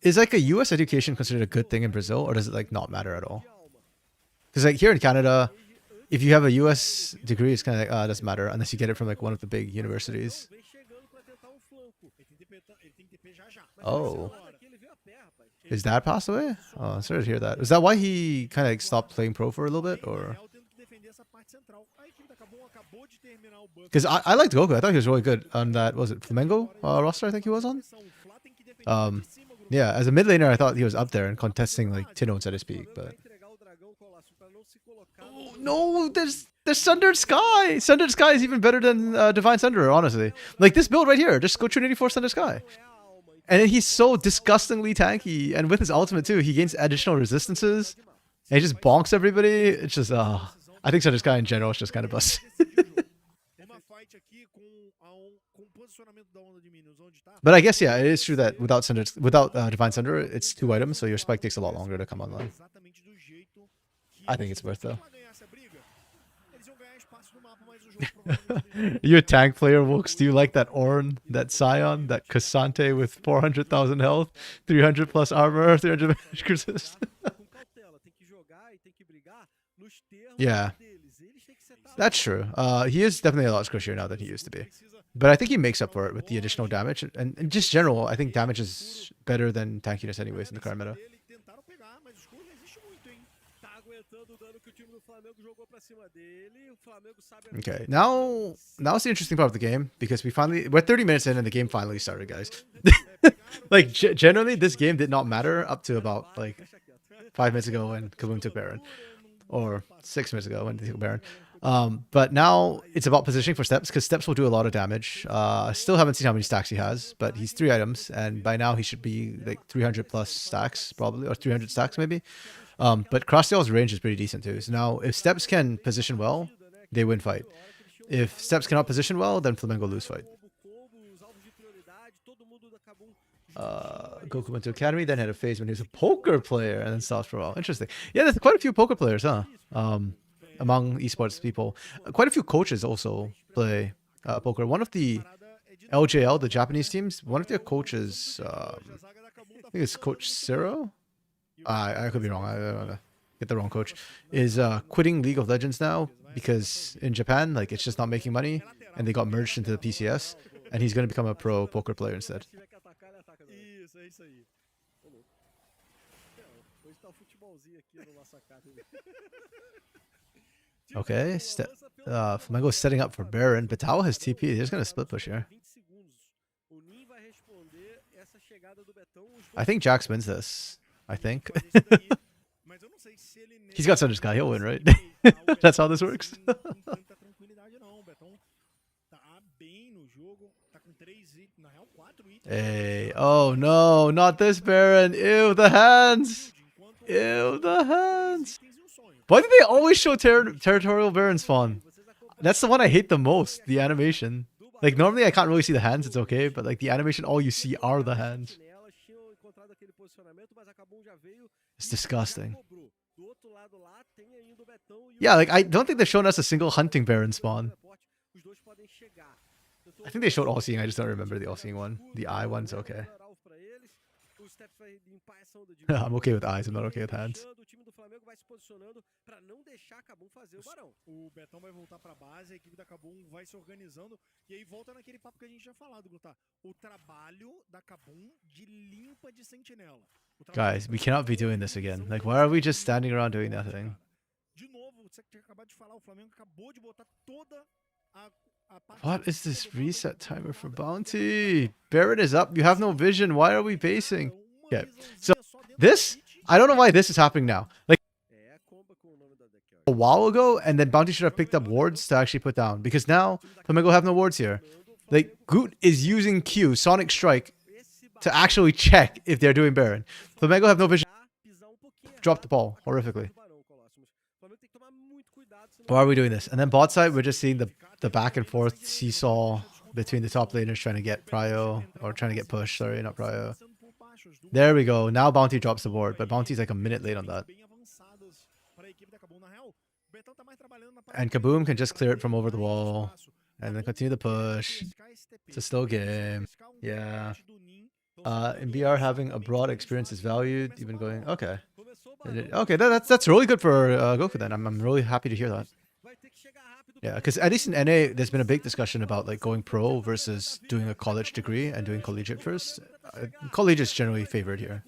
Is like a US education considered a good thing in Brazil, or does it like not matter at all? Because like here in Canada, if you have a US degree, it's kind of like, it doesn't matter unless you get it from like one of the big universities. Oh. His dad passed away? Oh, sorry to hear that. Is that why he kind of like stopped playing pro for a little bit, or? Because I liked Goku. I thought he was really good on that, was it Flamengo roster I think he was on? Yeah, as a mid laner, I thought he was up there and contesting like Tino at his peak, but... Oh, no, there's Sundered Sky! Sundered Sky is even better than Divine Sunderer, honestly. Like this build right here, just go Trinity Force Sundered Sky. And then he's so disgustingly tanky, and with his ultimate too, he gains additional resistances, and he just bonks everybody. It's just, I think Sundered Sky in general is just kind of busted. But I guess, yeah, it is true that without Divine Sunder, it's 2 items, so your spike takes a lot longer to come online. I think it's worth though. You a tank player, Wooks? Do you like that Ornn, that Scion, that Cassante with 400,000 health, 300 plus armor, 300 magic resist? Yeah. That's true. He is definitely a lot squishier now than he used to be. But I think he makes up for it with the additional damage. And just general, I think damage is better than tankiness anyways in the current meta. Okay, now it's the interesting part of the game, because we're 30 minutes in and the game finally started, guys. Like, generally, this game did not matter up to about, like, 5 minutes ago when Kaboom took Baron. Or 6 minutes ago when they took Baron. But now it's about positioning for Steps, because Steps will do a lot of damage. Still haven't seen how many stacks he has, but he's 3 items, and by now he should be like 300 plus stacks, probably, or 300 stacks maybe. But Crosstail's range is pretty decent too. So now, if Steps can position well, they win fight. If Steps cannot position well, then Flamengo lose fight. Goku went to Academy, then had a phase when he was a poker player, and then stopped for a while. Interesting. Yeah, there's quite a few poker players, huh? Among esports people. Quite a few coaches also play poker. One of the LJL, the Japanese teams, one of their coaches think it's Coach Ciro. I could be wrong. I don't know. Get the wrong coach. Is quitting League of Legends now because in Japan, like, it's just not making money, and they got merged into the PCS, and he's going to become a pro poker player instead. Isso, é isso aí. Ô, louco. Hoje tá o futebolzinho aqui no nosso academy. Okay, Flamengo is setting up for Baron. Vital has TP. They're just going to split push here. I think Jax wins this. I think. He's got Sunder's guy. He'll win, right? That's how this works. Hey, oh no, not this Baron. Ew, the hands. Ew, the hands. Why do they always show territorial Baron spawn? That's the one I hate the most, the animation. Like, normally I can't really see the hands, it's okay, but like the animation, all you see are the hands. It's disgusting. Yeah, like, I don't think they've shown us a single hunting Baron spawn. I think they showed all-seeing, I just don't remember the all-seeing one. The eye one's okay. I'm okay with eyes, I'm not okay with hands. O Betão vai voltar pra base, a equipe da Kabum vai se organizando, e aí volta naquele papo que a gente já falado, Guta. O trabalho da Kabum de limpa de sentinela. Guys, we cannot be doing this again. Like, why are we just standing around doing nothing? De novo, você tinha acabado de falar, o Flamengo acabou de botar toda a What is this reset timer for bounty? Baron is up. You have no vision. Why are we basing? Okay, so this, I don't know why this is happening now. Like, a while ago, and then bounty should have picked up wards to actually put down, because now Flamengo have no wards here. Like, Goot is using Q, Sonic Strike, to actually check if they're doing Baron. Flamengo have no vision. Drop the ball horrifically. Why are we doing this? And then bot side, we're just seeing the back and forth seesaw between the top laners trying to get prio, or trying to get push, sorry, not prio. There we go. Now bounty drops the board, but bounty's like a minute late on that. And Kaboom can just clear it from over the wall, and then continue the push. It's a slow game. Yeah. In BR, having a broad experience is valued, even going, okay. Okay, that's really good for Goku then. I'm really happy to hear that. Yeah, because at least in NA, there's been a big discussion about like going pro versus doing a college degree and doing collegiate first. College is generally favored here,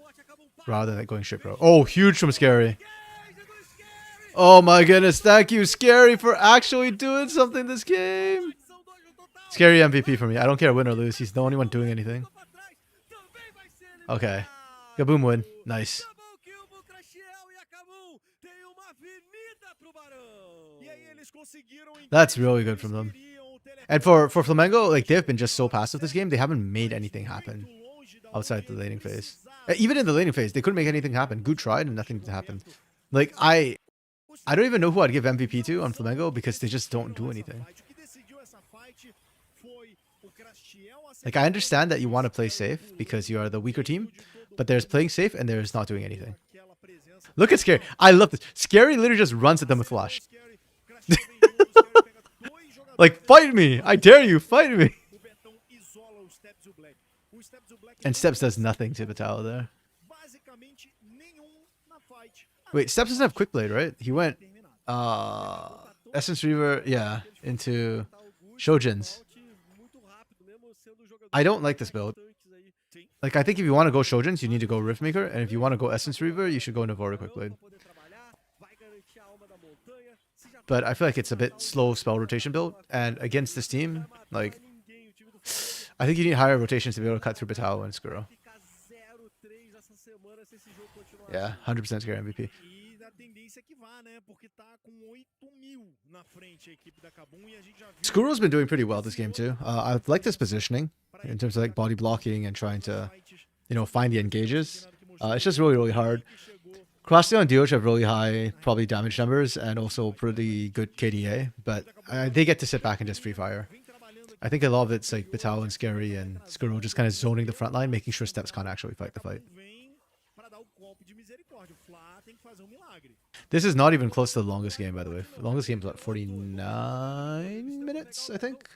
rather than like going straight pro. Oh, huge from Scary. Oh my goodness, thank you, Scary, for actually doing something this game. Scary MVP for me. I don't care win or lose. He's the only one doing anything. Okay. Kaboom win. Nice. That's really good from them. And for Flamengo, like, they've been just so passive this game. They haven't made anything happen outside the laning phase. Even in the laning phase, they couldn't make anything happen. Good tried and nothing happened. Like, I don't even know who I'd give MVP to on Flamengo because they just don't do anything. Like, I understand that you want to play safe because you are the weaker team, but there's playing safe and there's not doing anything. Look at Scary. I love this. Scary literally just runs at them with flash. Like, fight me! I dare you, fight me! And Steps does nothing to Vital there. Wait, Steps doesn't have Quick Blade, right? He went Essence Reaver, yeah, into Shojin's. I don't like this build. Like, I think if you want to go Shojin's, you need to go Riftmaker, and if you want to go Essence Reaver, you should go Navora Quick Blade. But I feel like it's a bit slow spell rotation build, and against this team, like, I think you need higher rotations to be able to cut through Vital and Skuro. Yeah, 100% Scary MVP. Skuro's been doing pretty well this game too. I like this positioning in terms of like body blocking and trying to, you know, find the engages. It's just really, really hard. Costream and Dioch have really high probably damage numbers and also pretty good KDA, but they get to sit back and just free fire. I think a lot of it's like Vital and Scary and Skuro just kind of zoning the front line, making sure Steps can't actually fight the fight. This is not even close to the longest game, by the way. The longest game is like 49 minutes, I think.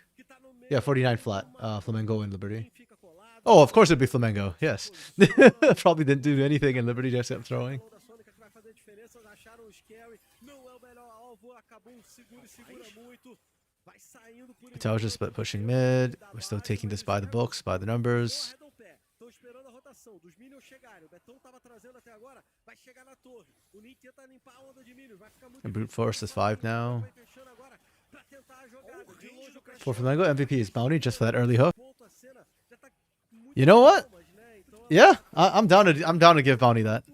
Yeah, 49 flat. Flamengo and Liberty. Oh, of course it'd be Flamengo. Yes. Probably didn't do anything and Liberty just kept throwing. Tower just split pushing mid. We're still taking this by the books, by the numbers. And brute force is 5 now. For Flamengo, MVP is Bounty just for that early hook. You know what? Yeah, I'm down to give Bounty that.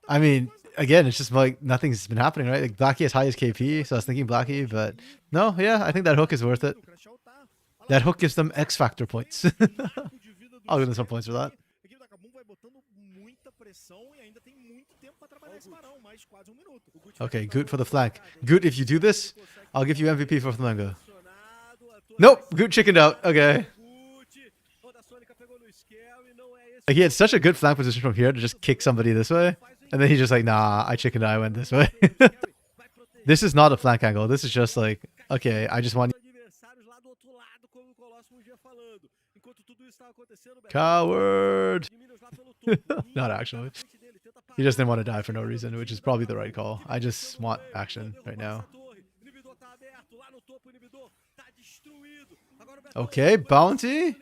I mean, again, it's just like nothing's been happening, right? Like Blackie as high as KP, so I was thinking Blackie, but no, yeah, I think that hook is worth it. That hook gives them X Factor points. I'll give them some points for that. Okay, Goot for the flank. Goot, if you do this, I'll give you MVP for Flamengo. Nope, Goot chickened out. Okay. Like he had such a good flank position from here to just kick somebody this way. And then he's just like, nah, I chickened out, I went this way. This is not a flank angle. This is just like, okay, I just want... Coward! Not actually. He just didn't want to die for no reason, which is probably the right call. I just want action right now. Okay, Bounty?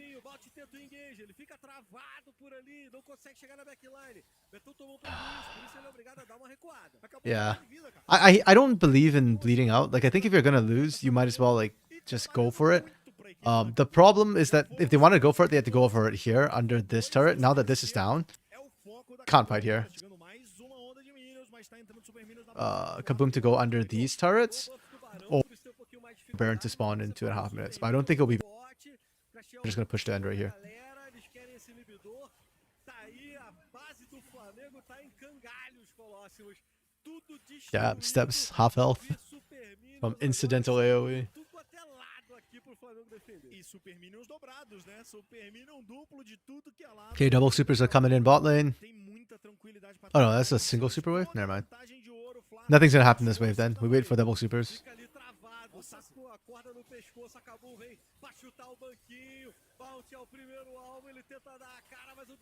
Yeah. I don't believe in bleeding out. Like, I think if you're gonna lose, you might as well, like, just go for it. The problem is that if they want to go for it, they have to go for it here under this turret. Now that this is down, can't fight here. Kaboom to go under these turrets, or Baron to spawn in 2.5 minutes. But I don't think it'll be. I'm just gonna push the end right here. Yeah, steps half health from incidental AoE. Okay, double supers are coming in bot lane. Oh no, that's a single super wave? Never mind. Nothing's gonna happen this wave then. We wait for double supers.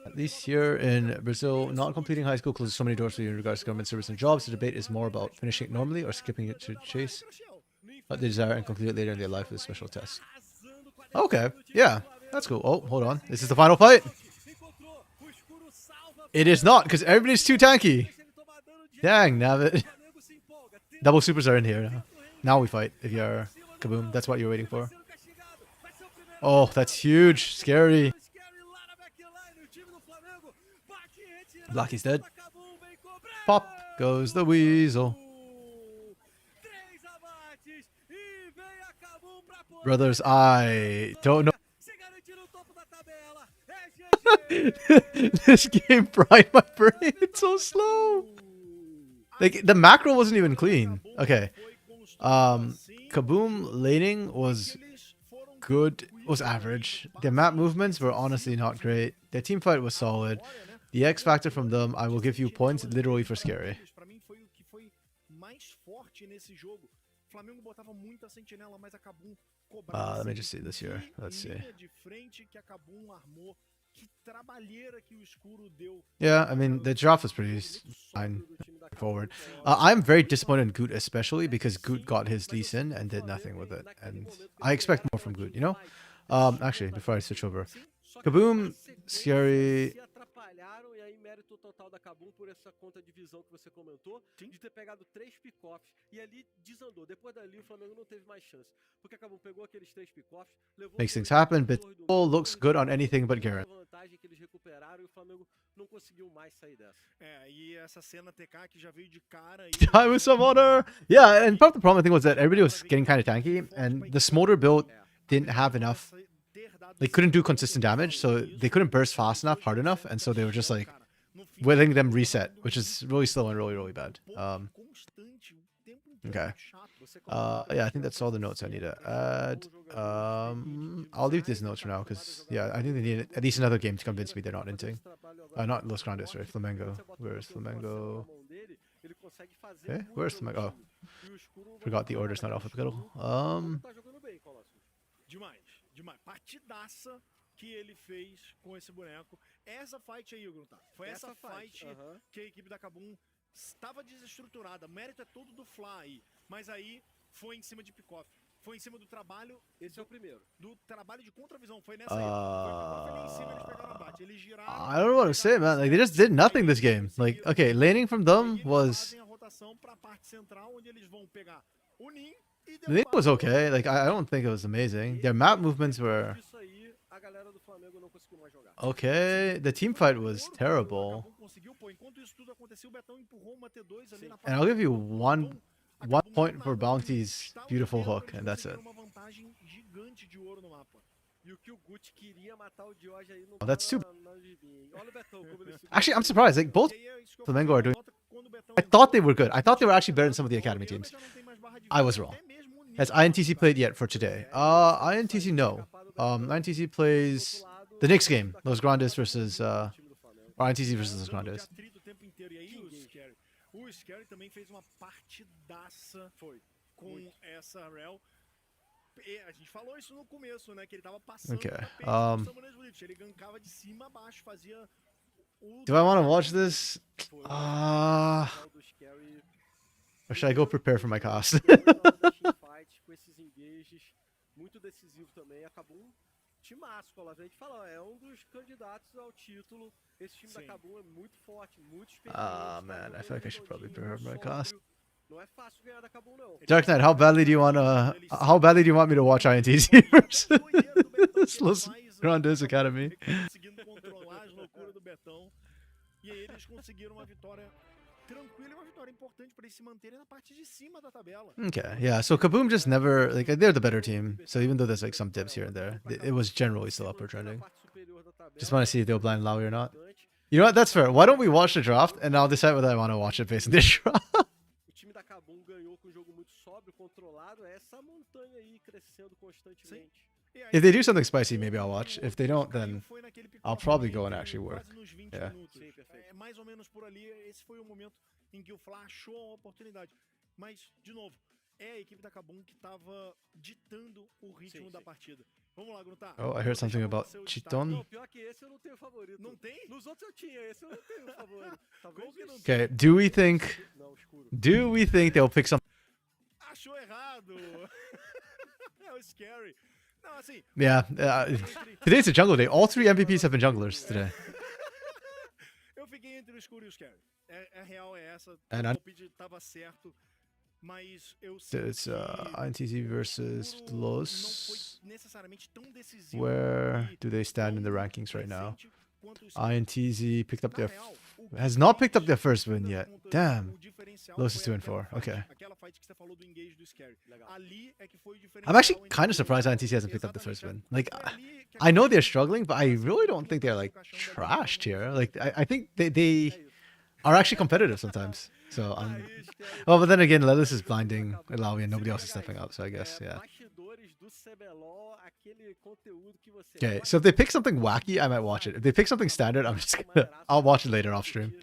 At least here in Brazil, not completing high school closes so many doors for you in regards to government service and jobs. The debate is more about finishing it normally or skipping it to chase what they desire and complete it later in their life with a special test. Okay, yeah, that's cool. Oh, hold on. This is the final fight. It is not, because everybody's too tanky. Dang, nabbit. Double supers are in here now. Now we fight, if you're Kaboom. That's what you're waiting for. Oh, that's huge. Scary. Blackie's dead. Pop goes the weasel. Brothers, I don't know. This game fried my brain. It's so slow. Like the macro wasn't even clean. Okay. Kaboom laning was good. Was average. Their map movements were honestly not great. Their team fight was solid. The X factor from them, I will give you points literally for scary. Let me just see this here. Let's see. Yeah, I mean, the draft was pretty fine forward. I'm very disappointed in Goot, especially because Goot got his Lee Sin and did nothing with it. And I expect more from Goot, you know? Actually, before I switch over. Kaboom, Scary. E aí, mérito total da Kabum por essa conta de visão que você comentou, de ter pegado 3 pick-offs e ali desandou. Depois dali, o Flamengo não teve mais chance. Porque a Kabum pegou aqueles 3 pick-offs, levou. Makes things happen, but all looks good on anything but Garrett. Vantagem que eles recuperaram e o Flamengo não conseguiu mais sair dessa. E essa cena TK que já veio de cara. Time with some honor. Yeah, and part of the problem I think was that everybody was getting kind of tanky, and the Smolder build didn't have enough. They couldn't do consistent damage, so they couldn't burst fast enough, hard enough, and so they were just like letting them reset, which is really slow and really, really bad. Okay. Yeah, I think that's all the notes I need to add. I'll leave these notes for now because yeah, I think they need at least another game to convince me they're not inting. Not Los Grandes, right? Flamengo. Where's Flamengo? Okay, where's Flamengo? Oh, forgot the order's not alphabetical. Demais. Partidaça que ele fez com esse boneco. Essa fight aí, Gruntar, foi essa fight que a equipe da Kabum estava desestruturada. O mérito é todo do Fly, mas aí foi em cima de pick-off. Foi em cima do trabalho. Esse é o primeiro. Do trabalho de contravisão. Foi nessa aí. Foi ali em cima, eles pegaram o abate. Eles giraram. I don't know what to say, man. Like, they just did nothing this game. Like, okay, laning from them was... Fazem a rotação pra parte central, onde eles vão pegar o Nin e The lane was okay. Like, I don't think it was amazing. Their map movements were... Isso aí, a galera do Flamengo não conseguiu mais jogar. Okay, the team fight was terrible. Enquanto isso tudo acontecia, o Betão empurrou uma T2 ali na And I'll give you one point for Bounty's beautiful hook, and that's it. uma vantagem gigante de ouro no mapa. E o que o Gucci queria matar o George aí no Oh, that's too... Olha o Betão como ele Actually, I'm surprised. Like, both Flamengo are doing... I thought they were good. I thought they were actually better than some of the academy teams. I was wrong. Has INTC played yet for today? INTC, no. INTC plays the next game, Los Grandes versus... or INTC versus Los Grandes. O Scary também fez uma partidaça com essa Rel. A gente falou isso no começo, né? Que ele tava passando ele gankava de cima a baixo, fazia Do I want to watch this? Or should I go prepare for my cost? Com esses engages, muito decisivo também, acabou um timaço, a gente fala, é um dos candidatos ao título. Esse time da Kabum é muito forte, muito experiente. Man, I feel like I should probably prepare for my cost. Não é fácil ganhar da Kabum, não. Dark Knight, how badly do you want me to watch INTC versus Los Grandes Academy? Conseguindo controlar as loucuras do Betão. E aí eles conseguiram uma vitória tranquila e uma vitória importante para eles se manterem na parte de cima da tabela. Okay, yeah, so Kaboom just never, like, they're the better team. So even though there's like some dips here and there, it was generally still upward trending. Just want to see if they'll blind Lowy or not. You know what, that's fair. Why don't we watch the draft and I'll decide whether I want to watch it based on this draft. O time da Kabum ganhou com um jogo muito sóbrio, controlado, é essa montanha aí crescendo constantemente. If they do something spicy, maybe I'll watch. If they don't, then I'll probably go and actually work. Yeah. Mais ou menos por ali, esse foi o momento em que o Fla achou a oportunidade. Mas, de novo, é a equipe da Kabum que estava ditando o ritmo da partida. Vamos lá, Gruntar. Oh, I heard something about Chiton. Não, pior que esse eu não tenho favorito. Não tem? Nos outros eu tinha, esse eu não tenho favorito. Okay, do we think they'll pick something? Achou errado. É o Scary. Não, assim, Yeah, today's a jungle day. All 3 MVPs have been junglers today. eu fiquei entre o escuro e o Scary. A real é essa. And O palpite tava certo, mas eu sei it's INTZ versus não Los. foi necessariamente tão decisivo. Where do they stand in the rankings right now? recente quanto o Scary. INTZ picked up Na their real, o has que not picked up their fez first win toda a yet. conta, Damn. o diferencial Los is foi 2 and 4. aquela Okay. fight, aquela fight que você falou do engage do Scary. Legal. Ali é que foi o I'm diferencial actually entre kind of os surprised dois. INTZ hasn't picked up the first Exatamente, win. Like, foi ali que I know they're aconteceu. struggling, but I really don't think they're like trashed here. Like, I think they are actually competitive sometimes. So well, but then again, Lelis is blinding Ilawi and nobody else is stepping up. So I guess, yeah. Bastidores do CBLOL, aquele conteúdo que você Okay, so if they pick something wacky, I might watch it. If they pick something standard, I'm just gonna, I'll watch it later off stream.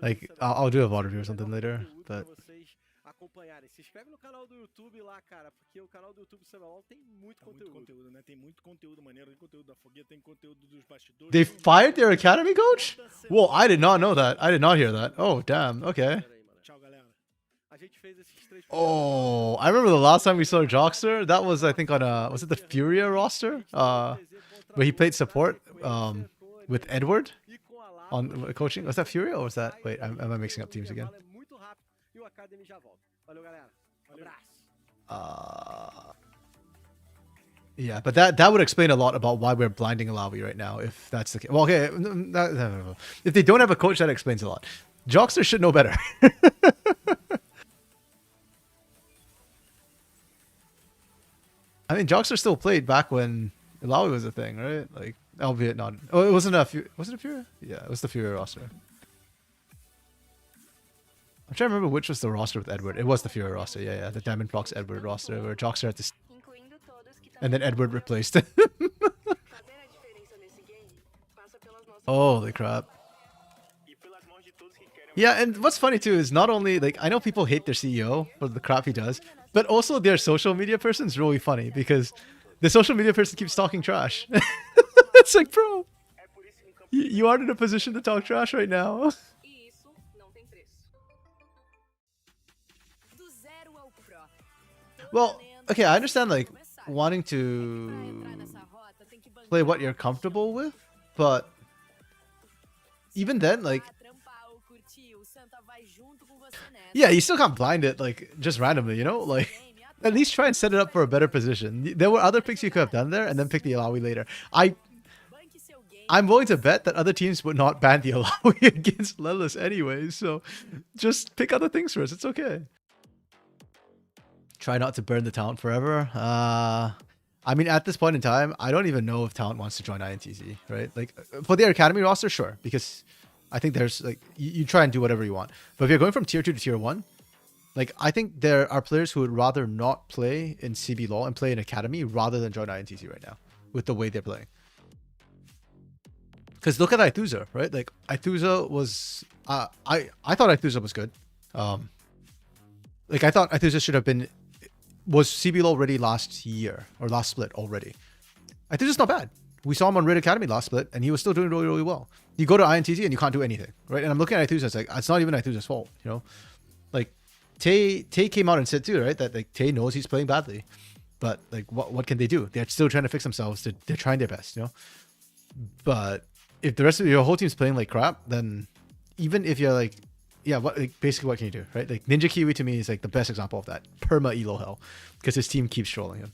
Like, I'll do a VOD review or something later, but... Acompanharem. Se inscreve no canal do YouTube lá, cara, porque o canal do YouTube do CBLOL tem muito conteúdo. Né? Tem muito conteúdo maneiro, tem conteúdo da fogueira, tem conteúdo dos bastidores. They fired their academy coach? Whoa, I did not know that. I did not hear that. Oh, damn, okay. Tchau, galera. A gente fez esses 3 Oh, I remember the last time we saw Jockster. That was, I think, on was it the Furia roster? Where he played support with Edward on coaching. Was that Furia or was that? Wait, am I mixing up teams again? Muito rápido e o Academy já volta. Valeu, galera. Abraço. Yeah, but that would explain a lot about why we're blinding Alawi right now, if that's the case. Well, okay, if they don't have a coach, that explains a lot. Jockster should know better. I mean, Jockster still played back when Alawi was a thing, right? Like, albeit not. Oh, it wasn't was it a Fury? Yeah, it was the Fury roster. I'm trying to remember which was the roster with Edward. It was the Fury roster, yeah, the Diamond Blocks Edward roster, where Jockster had to... incluindo todos que And then também Edward amam replaced jogar. him. Fazer a diferença nesse game passa pelas nossas Holy crap. E pelas mãos de todos que querem Yeah, and what's funny too is not only, like, I know people hate their CEO for the crap he does, but also their social media person is really funny because The social media person keeps talking trash. It's like, bro, É por isso que um campeão you aren't in a position to talk trash right now. E isso não tem preço. Do zero ao pro. Well, okay, I understand like wanting to play what you're comfortable with, but even then, like, yeah, you still can't blind it like just randomly, you know? Like, at least try and set it up for a better position. There were other picks you could have done there, and then pick the Alawi later. I'm willing to bet that other teams would not ban the Alawi against Lelis anyway, so just pick other things first. It's okay. Try not to burn the talent forever. I mean, at this point in time, I don't even know if talent wants to join INTZ, right? Like, for their academy roster, sure, because I think there's like you try and do whatever you want. But if you're going from tier 2 to tier 1, like, I think there are players who would rather not play in CBLOL and play in academy rather than join INTZ right now with the way they're playing. Because look at Ithuza, right? Like, Ithuza was I thought Ithuza was good. Like, I thought Ithuza should have been was CBLOL already last year or last split already. Ithuza's not bad. We saw him on Raid Academy last split, and he was still doing really, really well. You go to INTZ and you can't do anything, right? And I'm looking at Ithuza, it's like, it's not even Ithuza's fault, you know? Like, Tay came out and said too, right? That like Tay knows he's playing badly, but like, what can they do? They're still trying to fix themselves. They're trying their best, you know? But if the rest of your whole team's playing like crap, then even if you're like, yeah, basically what can you do, right? Like, Ninja Kiwi to me is like the best example of that. Perma elo hell, because his team keeps trolling him.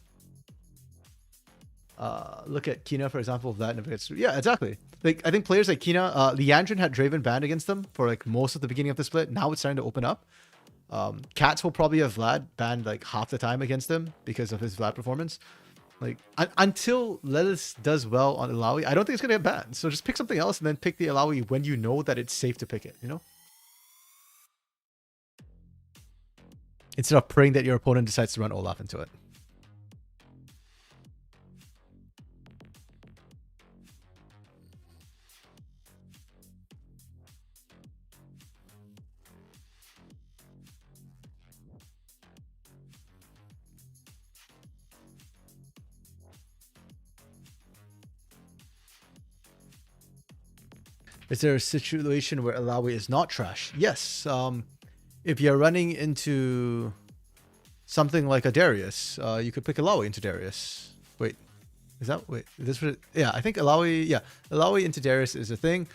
Look at Kina, for example, of that never gets through. Yeah, exactly. Like, I think players like Kina, Leandrin had Draven banned against them for like most of the beginning of the split. Now it's starting to open up. Cats will probably have Vlad banned like half the time against him because of his Vlad performance. Like, until Lelis does well on Alawi, I don't think it's gonna get banned. So just pick something else and then pick the Alawi when you know that it's safe to pick it, you know? Instead of praying that your opponent decides to run Olaf into it. Is there a situation where Alawi is not trash? Yes. If you're running into something like a Darius, you could pick Alawi into Darius. Wait, is that this? Yeah, I think Alawi. Yeah, Alawi into Darius is a thing.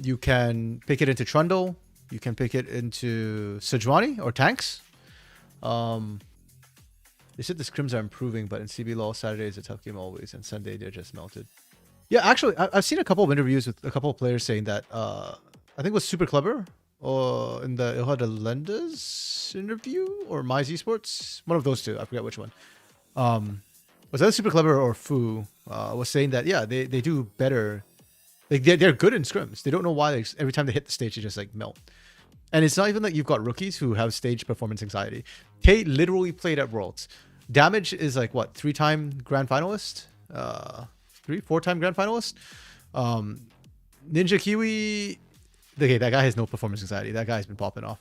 You can pick it into Trundle. You can pick it into Sejuani or tanks. They said the scrims are improving, but in CBLOL, Saturday is a tough game always, and Sunday they're just melted. Yeah, actually, I've seen a couple of interviews with a couple of players saying that. I think it was Super Clever or in the Ilha de Lendas interview or My Esports, one of those two. I forget which one. Was that Super Clever or Fu was saying that, yeah, they do better. Like, they're good in scrims. They don't know why every time they hit the stage, they just like melt. And it's not even that you've got rookies who have stage performance anxiety. Tay literally played at Worlds. Damage is like what, 3-time grand finalist? 4-time grand finalist. Ninja Kiwi, okay, that guy has no performance anxiety. That guy's been popping off.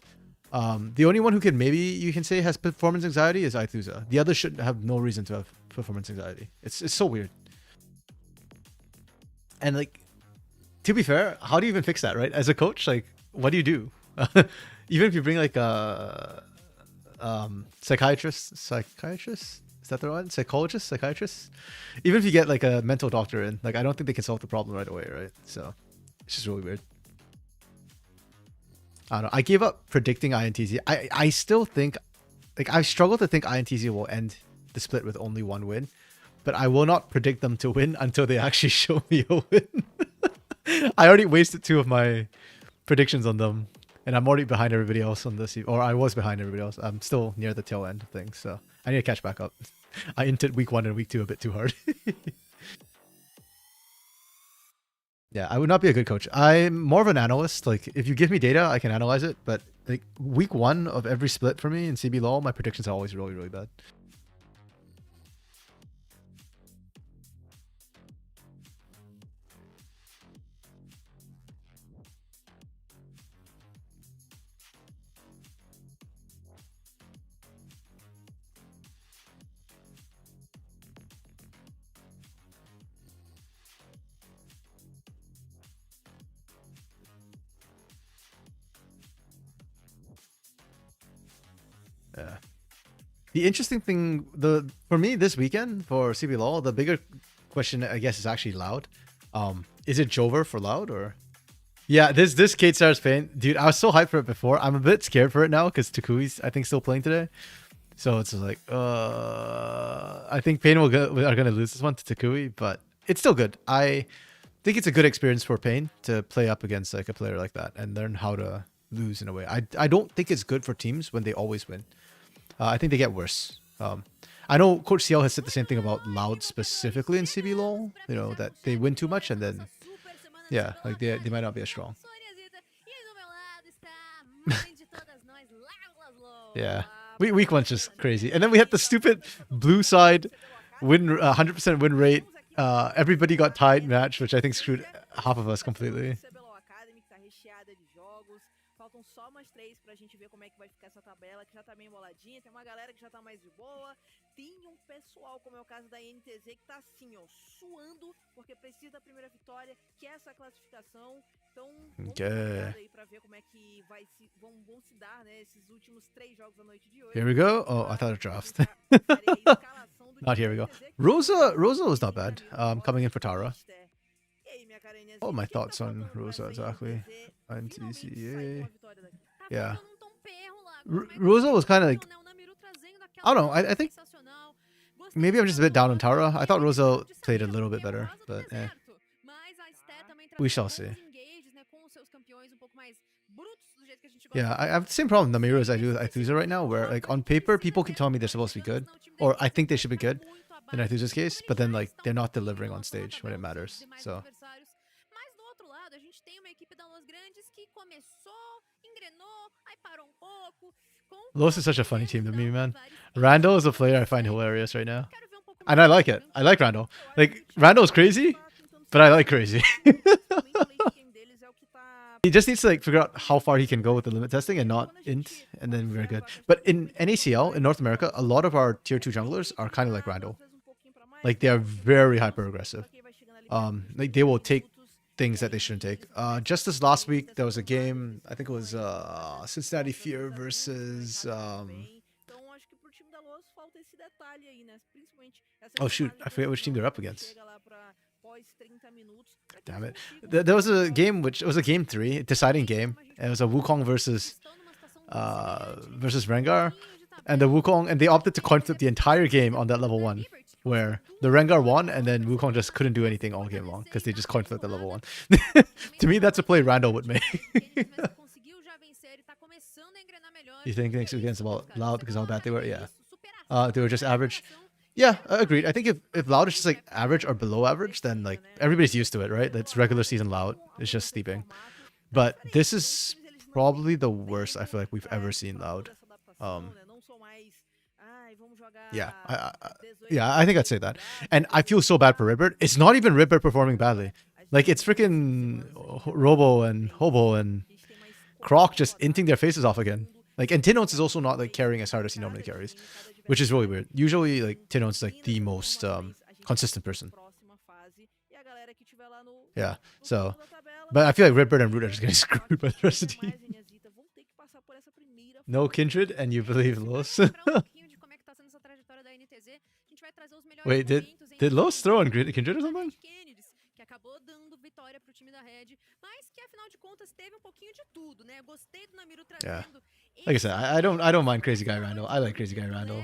The only one who can maybe you can say has performance anxiety is Ithuza. The others should have no reason to have performance anxiety. It's so weird. And like, to be fair, how do you even fix that, right? As a coach, like, what do you do? Even if you bring like a psychiatrist, is that the one? Psychiatrist? Even if you get like a mental doctor in, like, I don't think they can solve the problem right away, right? So it's just really weird. I don't know. I gave up predicting INTZ. I still think, like, I struggle to think INTZ will end the split with only one win, but I will not predict them to win until they actually show me a win. I already wasted 2 of my predictions on them, and I'm already behind everybody else on this, or I was behind everybody else. I'm still near the tail end of things, so I need to catch back up. I inted week 1 and week 2 a bit too hard. Yeah, I would not be a good coach. I'm more of an analyst. Like, if you give me data, I can analyze it. But like, week 1 of every split for me in CBLOL, my predictions are always really, really bad. Yeah. The interesting thing, for me this weekend for CBLOL, the bigger question I guess is actually Loud. Is it Jover for Loud or? Yeah, this Kate Stars Pain, dude. I was so hyped for it before. I'm a bit scared for it now because Takui's I think still playing today. So it's like, I think Pain are gonna lose this one to Takui, but it's still good. I think it's a good experience for Pain to play up against like a player like that and learn how to lose in a way. I don't think it's good for teams when they always win. I think they get worse. I know Coach CL has said the same thing about Loud specifically in CBLOL. You know that they win too much and then, yeah, like they might not be as strong. Yeah. Week one's just crazy. And then we had the stupid blue side win 100% win rate. Everybody got tied match, which I think screwed half of us completely. Faltam só umas 3 pra gente ver como é que vai ficar essa tabela, que já tá bem emboladinha. Tem uma galera que já tá mais de boa. Tem pessoal, como é o caso da NTZ, que tá assim, ó, suando, porque precisa da primeira vitória, que é essa classificação. Então, vamos aí pra ver como é que vão se dar, né, esses últimos 3 jogos da noite de hoje. Here we go. Oh, I thought it dropped. Not here we go. Rosa was not bad. Coming in for Tara. What are my thoughts on Rosa exactly? NTCA. Yeah. Rosa was kind of like, I don't know. I think maybe I'm just a bit down on Tara. I thought Rosa played a little bit better, but we shall see. Yeah, I have the same problem with Namiru as I do with Aithusa right now, where like on paper people keep telling me they're supposed to be good, or I think they should be good in Aithusa's case, but then like they're not delivering on stage when it matters. So. Los is such a funny team to me, man. Randall is a player I find hilarious right now. And I like it. I like Randall. Like, Randall's crazy, but I like crazy. He just needs to like figure out how far he can go with the limit testing and not int, and then we're good. But in NACL, in North America, a lot of our tier 2 junglers are kind of like Randall. Like, they are very hyper-aggressive. Like, they will take things that they shouldn't take. Just this last week, there was a game, I think it was Cincinnati Fear versus... Oh shoot, I forget which team they're up against. Damn it. There was a game, which it was a game 3, deciding game. And it was a Wukong versus Rengar. And the Wukong, and they opted to coin flip the entire game on that level 1. Where the Rengar won, and then Wukong just couldn't do anything all game long because they just coin flipped the level 1. To me, that's a play Randall would make. You think next weekend's about Loud because how bad they were? Yeah. They were just average. Yeah, agreed. I think if Loud is just like average or below average, then like everybody's used to it, right? That's regular season Loud. It's just steeping. But this is probably the worst I feel like we've ever seen Loud. Yeah, I think I'd say that. And I feel so bad for Redbird. It's not even Redbird performing badly. Like, it's freaking Robo and Hobo and Croc just inting their faces off again. Like, and Tinones is also not like carrying as hard as he normally carries, which is really weird. Usually, like, Tinones is like the most consistent person. Yeah, so, but I feel like Redbird and Root are just getting screwed by the rest of the team. No Kindred, and you believe Los? Wait, did Los throw on Kindred or something? Yeah. Like I said, I don't mind Crazy Guy Randall. I like Crazy Guy Randall.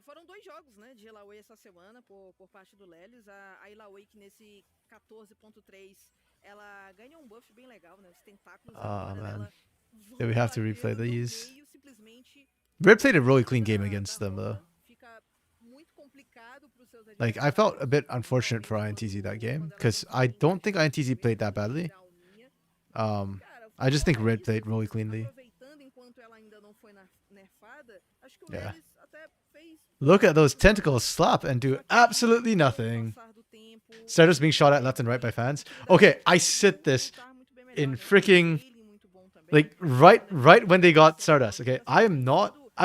Foram 2 jogos, né, de Ilaoi essa semana por parte do Lelis. A Ilaoi que nesse 14.3 ela ganhou buff bem legal, né? Os tentáculos man. Yeah, we have to replay these. Red played a really clean game against them, though. Like, I felt a bit unfortunate for INTZ that game, because I don't think INTZ played that badly. I just think Red played really cleanly. Yeah. Look at those tentacles slap and do absolutely nothing. Stardust being shot at left and right by fans. Okay, I sit this in freaking... Like, right when they got Stardust, okay? I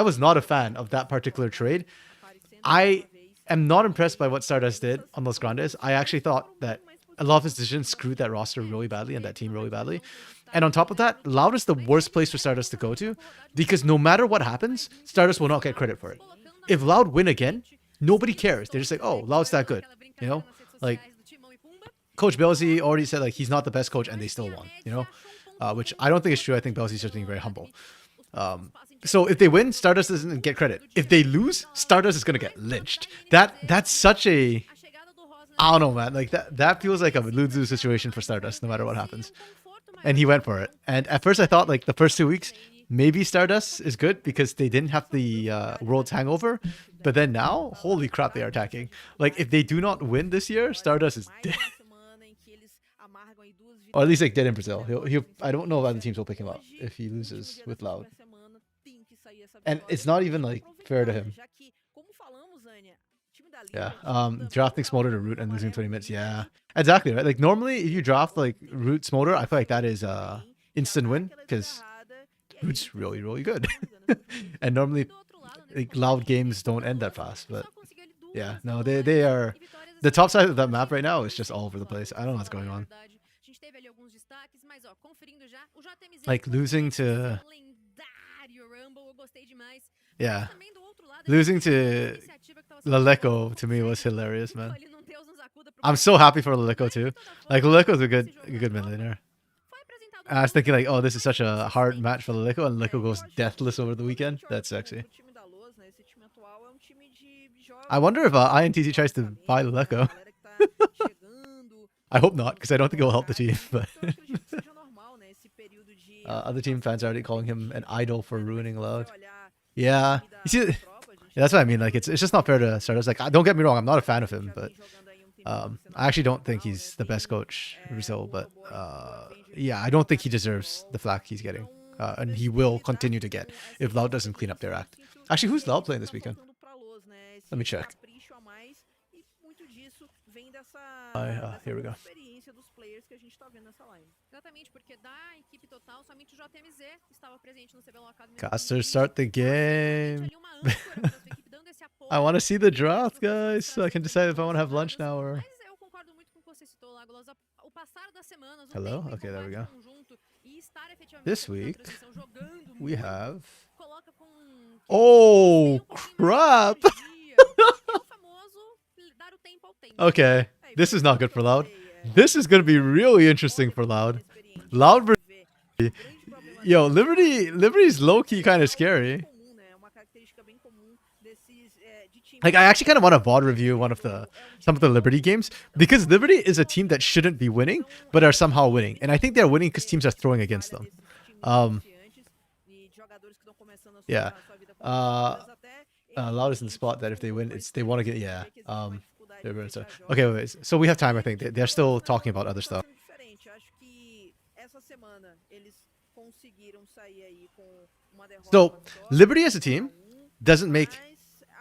was not a fan of that particular trade. I am not impressed by what Stardust did on Los Grandes. I actually thought that a lot of his decisions screwed that roster really badly and that team really badly. And on top of that, Loud is the worst place for Stardust to go to because no matter what happens, Stardust will not get credit for it. If Loud win again, nobody cares. They're just like, oh, Loud's that good. You know? Like, Coach Belzy already said like he's not the best coach and they still won. You know? Which I don't think is true. I think Belzy's just being very humble. So if they win, Stardust doesn't get credit. If they lose, Stardust is gonna get lynched. That's such a, I don't know, man. Like that feels like a lose-lose situation for Stardust, no matter what happens. And he went for it. And at first I thought like the first 2 weeks, maybe Stardust is good because they didn't have the World's hangover. But then now, holy crap, they are attacking. Like if they do not win this year, Stardust is dead. Or at least like dead in Brazil. He'll I don't know if other teams will pick him up if he loses with Loud. And it's not even like fair to him. Yeah. Drafting Smolder to Root and losing 20 minutes. Yeah. Exactly, right? Like normally if you draft like Root Smolder, I feel like that is instant win because Root's really, really good. And normally like Loud games don't end that fast. But yeah, no, they are the top side of that map right now is just all over the place. I don't know what's going on. Like losing to, yeah, losing to Leleco to me was hilarious, man. I'm so happy for Leleco too. Like Leleco's a good millionaire. I was thinking like, oh, this is such a hard match for Leleco, and Leleco goes deathless over the weekend. That's sexy. I wonder if INTZ tries to buy Leleco. I hope not, because I don't think it will help the team. But other team fans are already calling him an idol for ruining Loud. Yeah, you see, yeah, that's what I mean. Like it's just not fair to Stardust. Like don't get me wrong, I'm not a fan of him, but I actually don't think he's the best coach in Brazil. But yeah, I don't think he deserves the flack he's getting, and he will continue to get if Loud doesn't clean up their act. Actually, who's Loud playing this weekend? Let me check. Here we go. Caster, start the game. I want to see the draft, guys, so I can decide if I want to have lunch now or... Hello? Okay, there we go. This week, we have... Oh, crap! Okay, this is not good for Loud. This is going to be really interesting for Loud. Loud versus... Yo, Liberty's low-key kind of scary. Like, I actually kind of want a VOD review one of some of the Liberty games, because Liberty is a team that shouldn't be winning, but are somehow winning. And I think they're winning because teams are throwing against them. Yeah. Loud is in the spot that if they win, they want to get, yeah. Okay, wait. So we have time, I think. They're still talking about other stuff. So, Liberty as a team doesn't make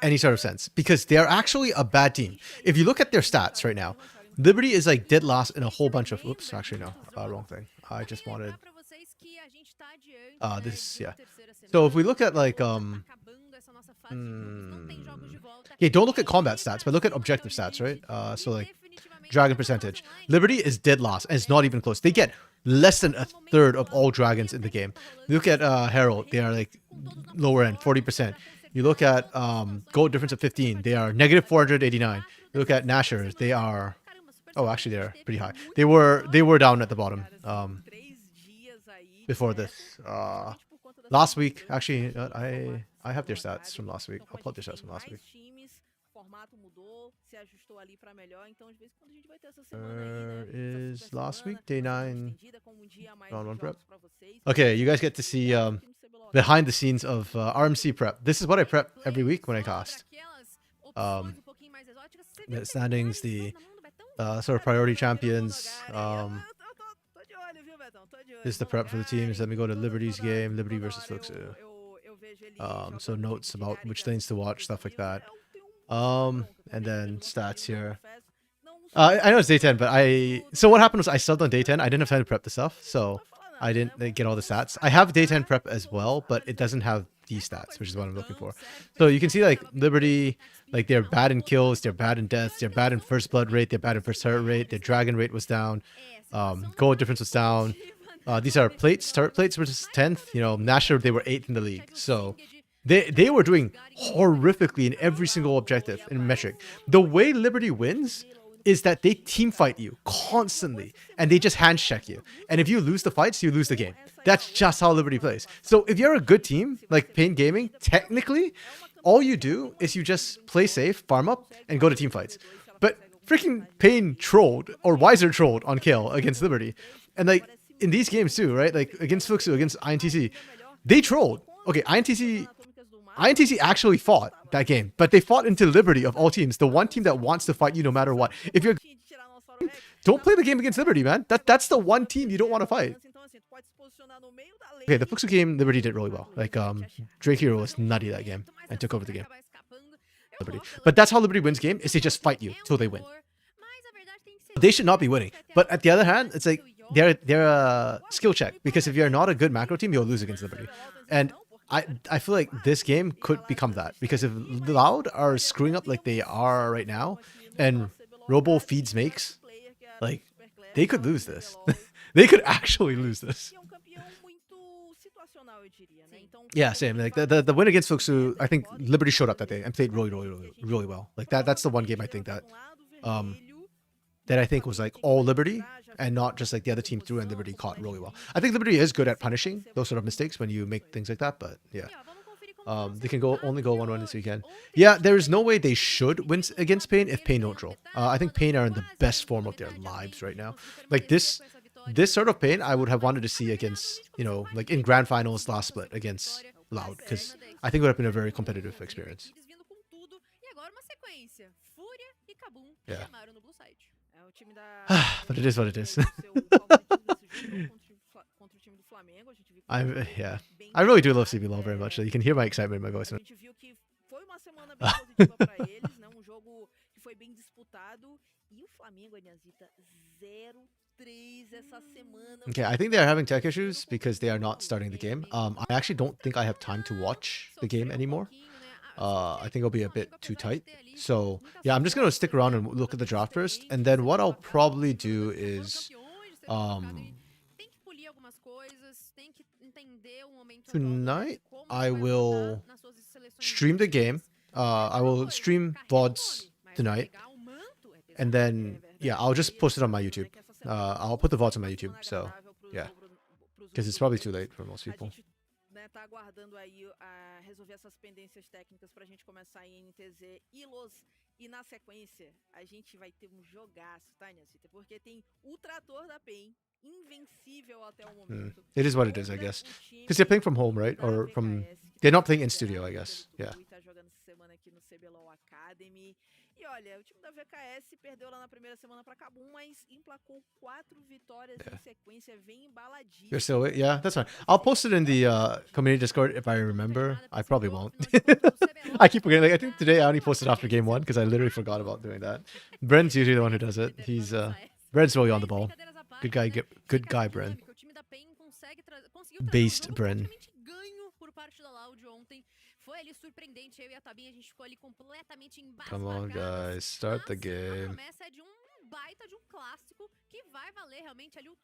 any sort of sense because they're actually a bad team. If you look at their stats right now, Liberty is like dead last in a whole bunch of... Oops, actually no, wrong thing. I just wanted... this, yeah. So if we look at like... Okay, don't look at combat stats, but look at objective stats, right? So like dragon percentage. Liberty is dead last, and it's not even close. They get less than a third of all dragons in the game. Look at Herald, they are like lower end, 40%. You look at gold difference of 15, they are negative 489. You look at Nashers, they are... Oh, actually, they're pretty high. They were down at the bottom before this. Last week, actually, I have their stats from last week. I'll pull up their stats from last week. Where is last week? Day 9 round 1 prep. Okay, you guys get to see behind the scenes of RMC prep. This is what I prep every week when I cast. The standings, the sort of priority champions. This is the prep for the teams. Let me go to Liberty's game, Liberty versus Fuxu. So notes about which lanes to watch, stuff like that. And then stats here. I know it's day 10, but so what happened was I subbed on day 10. I didn't have time to prep the stuff, so I didn't get all the stats. I have day 10 prep as well, but it doesn't have these stats, which is what I'm looking for. So you can see like Liberty, like they're bad in kills, they're bad in deaths, they're bad in first blood rate, they're bad in first hurt rate, their dragon rate was down, gold difference was down. These are plates, start plates versus 10th. You know, Nashor, they were 8th in the league. So they were doing horrifically in every single objective in metric. The way Liberty wins is that they team fight you constantly and they just hand check you. And if you lose the fights, you lose the game. That's just how Liberty plays. So if you're a good team, like Pain Gaming, technically, all you do is you just play safe, farm up, and go to team fights. But freaking Pain trolled, or Wiser trolled on Kale against Liberty. And like, in these games too, right? Like, against Fuxu, against INTC, they trolled. Okay, INTC actually fought that game, but they fought into Liberty of all teams, the one team that wants to fight you no matter what. If you're... Don't play the game against Liberty, man. That's the one team you don't want to fight. Okay, the Fuxu game, Liberty did really well. Like, Drake Hero was nutty that game and took over the game. Liberty. But that's how Liberty wins game, is they just fight you till they win. They should not be winning. But at the other hand, it's like, they're a skill check. Because if you're not a good macro team, you'll lose against Liberty. And I feel like this game could become that. Because if Loud are screwing up like they are right now, and Robo feeds makes, like, they could lose this. They could actually lose this. Yeah, same. Like the win against Fuxu, I think Liberty showed up that day and played really well. Like that's the one game I think that that I think was like all Liberty and not just like the other team threw and Liberty caught really well. I think Liberty is good at punishing those sort of mistakes when you make things like that, but yeah. They can only go 1-1 this weekend. Yeah, there is no way they should win against Pain if Pain don't troll. I think Pain are in the best form of their lives right now. Like this sort of Pain I would have wanted to see against, you know, like in grand finals last split against Loud, because I think it would have been a very competitive experience. Yeah. But it is what it is. Yeah. I really do love CBLOL very much. You can hear my excitement in my voice. Okay, I think they're having tech issues because they are not starting the game. I actually don't think I have time to watch the game anymore. I think it'll be a bit too tight. So yeah, I'm just gonna stick around and look at the draft first, and then what I'll probably do is tonight I will stream the game. I will stream VODs tonight, and then yeah, I'll just post it on my YouTube. I'll put the VODs on my YouTube. So yeah, because it's probably too late for most people. Tá aguardando aí resolver essas pendências técnicas pra gente começar em NTZ e LOS. E na sequência, a gente vai ter jogaço, tá, Nhancita? Porque tem o trator da PEN, invencível até o momento. It is what it is, I guess. Because they're playing from home, right? Or from... They're not playing in studio, I guess. Yeah. Tá jogando essa semana aqui no CBLOL Academy. E olha, o time da VKS perdeu lá na primeira semana pra Kabum, mas emplacou 4 vitórias em sequência, vem embaladinho. You're still... Yeah, that's fine. I'll post it in the community Discord if I remember. I probably won't. I keep forgetting. Like, I think today I only posted after game 1 because I literally forgot about doing that. Bren's usually the one who does it. He's Bren's really on the ball. Good guy, Bren. Based Bren. Come on, guys, start the game.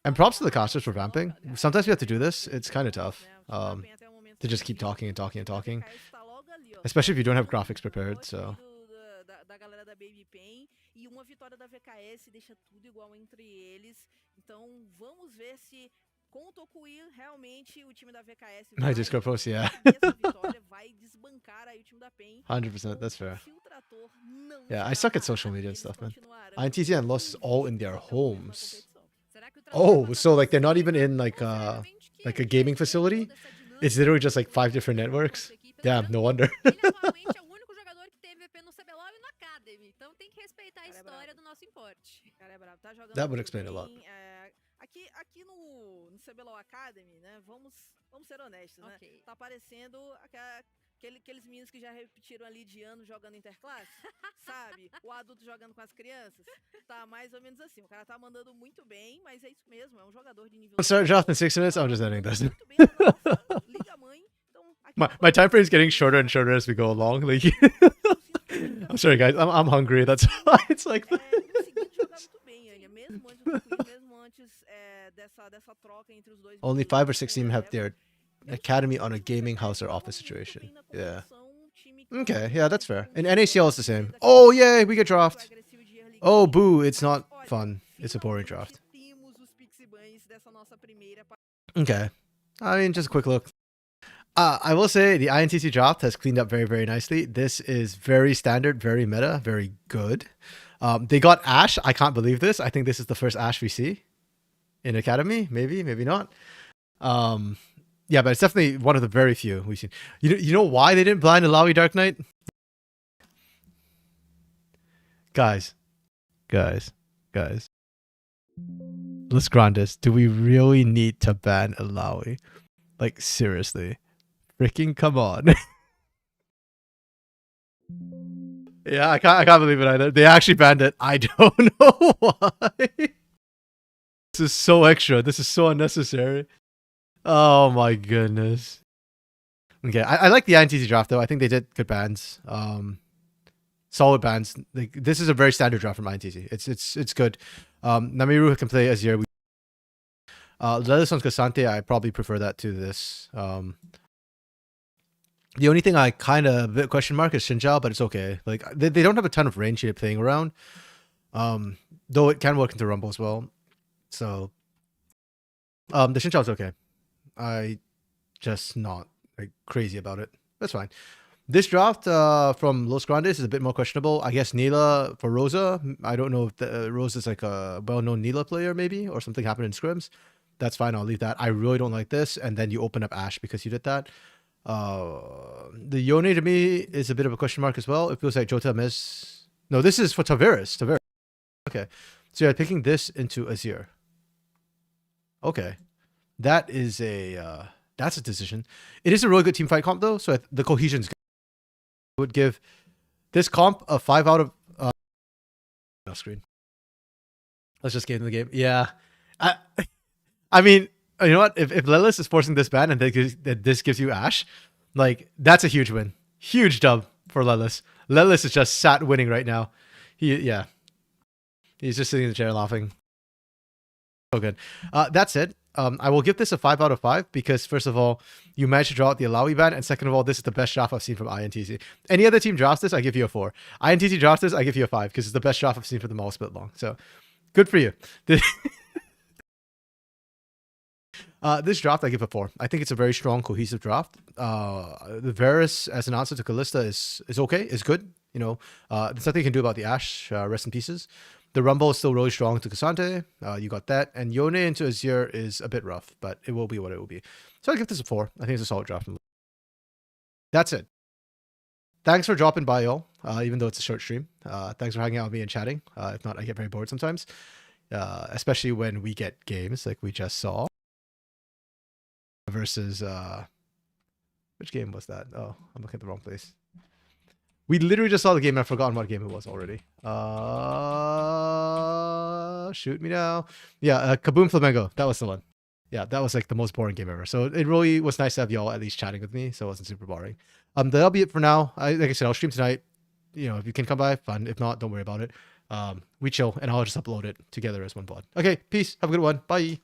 And props to the casters for vamping. Sometimes we have to do this. It's kind of tough to just keep talking and talking and talking, especially if you don't have graphics prepared. So. My Discord post, yeah. 100%, that's fair. Yeah, I suck at social media and stuff, man. INTZ and LOS is all in their homes. Oh, so like they're not even in like a gaming facility? It's literally just like 5 different networks? Damn, no wonder. That would explain a lot. Aqui no CBLOL Academy, né? Vamos ser honestos, né? Tá aparecendo aqueles meninos que já repetiram ali de ano jogando interclasse, sabe? O adulto jogando com as crianças. Tá mais ou menos assim. O cara tá mandando muito bem, mas é isso mesmo, é um jogador de nível... Start draft in 6 minutes. I'm just ending this. My time frame is getting shorter and shorter as we go along. Like, I'm sorry, guys. I'm hungry. That's why it's like this. Only 5 or 6 teams have their academy on a gaming house or office situation. Yeah. Okay, yeah, that's fair. In NACL, it's the same. Oh, yay, we get draft. Oh, boo, it's not fun. It's a boring draft. Okay. I mean, just a quick look. I will say the INTC draft has cleaned up very, very nicely. This is very standard, very meta, very good. They got Ashe. I can't believe this. I think this is the first Ashe we see in Academy. Maybe, maybe not. Yeah, but it's definitely one of the very few we've seen. You know why they didn't blind Alawi Dark Knight? Guys. Let's Grandes. Do we really need to ban Alawi? Like, seriously. Freaking come on. Yeah, I can't believe it either. They actually banned it. I don't know why. This is so extra. This is so unnecessary. Oh my goodness. Okay, I like the INTC draft though. I think they did good bans. Solid bans. Like, this is a very standard draft from INTC. It's good. Namiru can play Azir. Lelis on Cassante, I probably prefer that to this. The only thing I kind of a bit question mark is Xinjiao, but it's okay. Like, they don't have a ton of range here playing around. Though it can work into Rumble as well. So the Xinjiao's okay. I just not like crazy about it. That's fine. This draft from Los Grandes is a bit more questionable. I guess Nila for Rosa. I don't know if Rosa's like a well-known Nila player maybe, or something happened in scrims. That's fine. I'll leave that. I really don't like this. And then you open up Ashe because you did that. The Yone to me is a bit of a question mark as well. It feels like Jota Miz. No, this is for Taveras. Okay. So you're picking this into Azir. Okay. That is that's a decision. It is a really good team fight comp though, so the cohesion's good. I would give this comp a 5 out of no screen. Let's just get into the game. Yeah. I mean, you know what? If Lelis is forcing this ban and this gives you Ashe, like, that's a huge win. Huge dub for Lelis. Lelis is just sat winning right now. He's just sitting in the chair laughing. So good. That's it. I will give this a 5 out of 5 because, first of all, you managed to draw out the Alawi ban, and second of all, this is the best draft I've seen from INTC. Any other team drafts this, I give you a 4. INTC drafts this, I give you a 5 because it's the best draft I've seen for them all split long. So, good for you. This draft, I give a 4. I think it's a very strong, cohesive draft. The Varus as an answer to Kalista is okay, is good. You know, there's nothing you can do about the Ashe. Rest in pieces. The Rumble is still really strong to Cassante. You got that. And Yone into Azir is a bit rough, but it will be what it will be. So I give this a 4. I think it's a solid draft. That's it. Thanks for dropping by, y'all, even though it's a short stream. Thanks for hanging out with me and chatting. If not, I get very bored sometimes, especially when we get games like we just saw. Versus, which game was that? Oh, I'm looking at the wrong place. We literally just saw the game and I've forgotten what game it was already. Shoot me now. Yeah, Kaboom Flamengo. That was the one. Yeah, that was like the most boring game ever. So it really was nice to have y'all at least chatting with me, so it wasn't super boring. That'll be it for now. Like I said, I'll stream tonight. You know, if you can come by, fun. If not, don't worry about it. We chill and I'll just upload it together as one VOD. Okay, peace. Have a good one. Bye.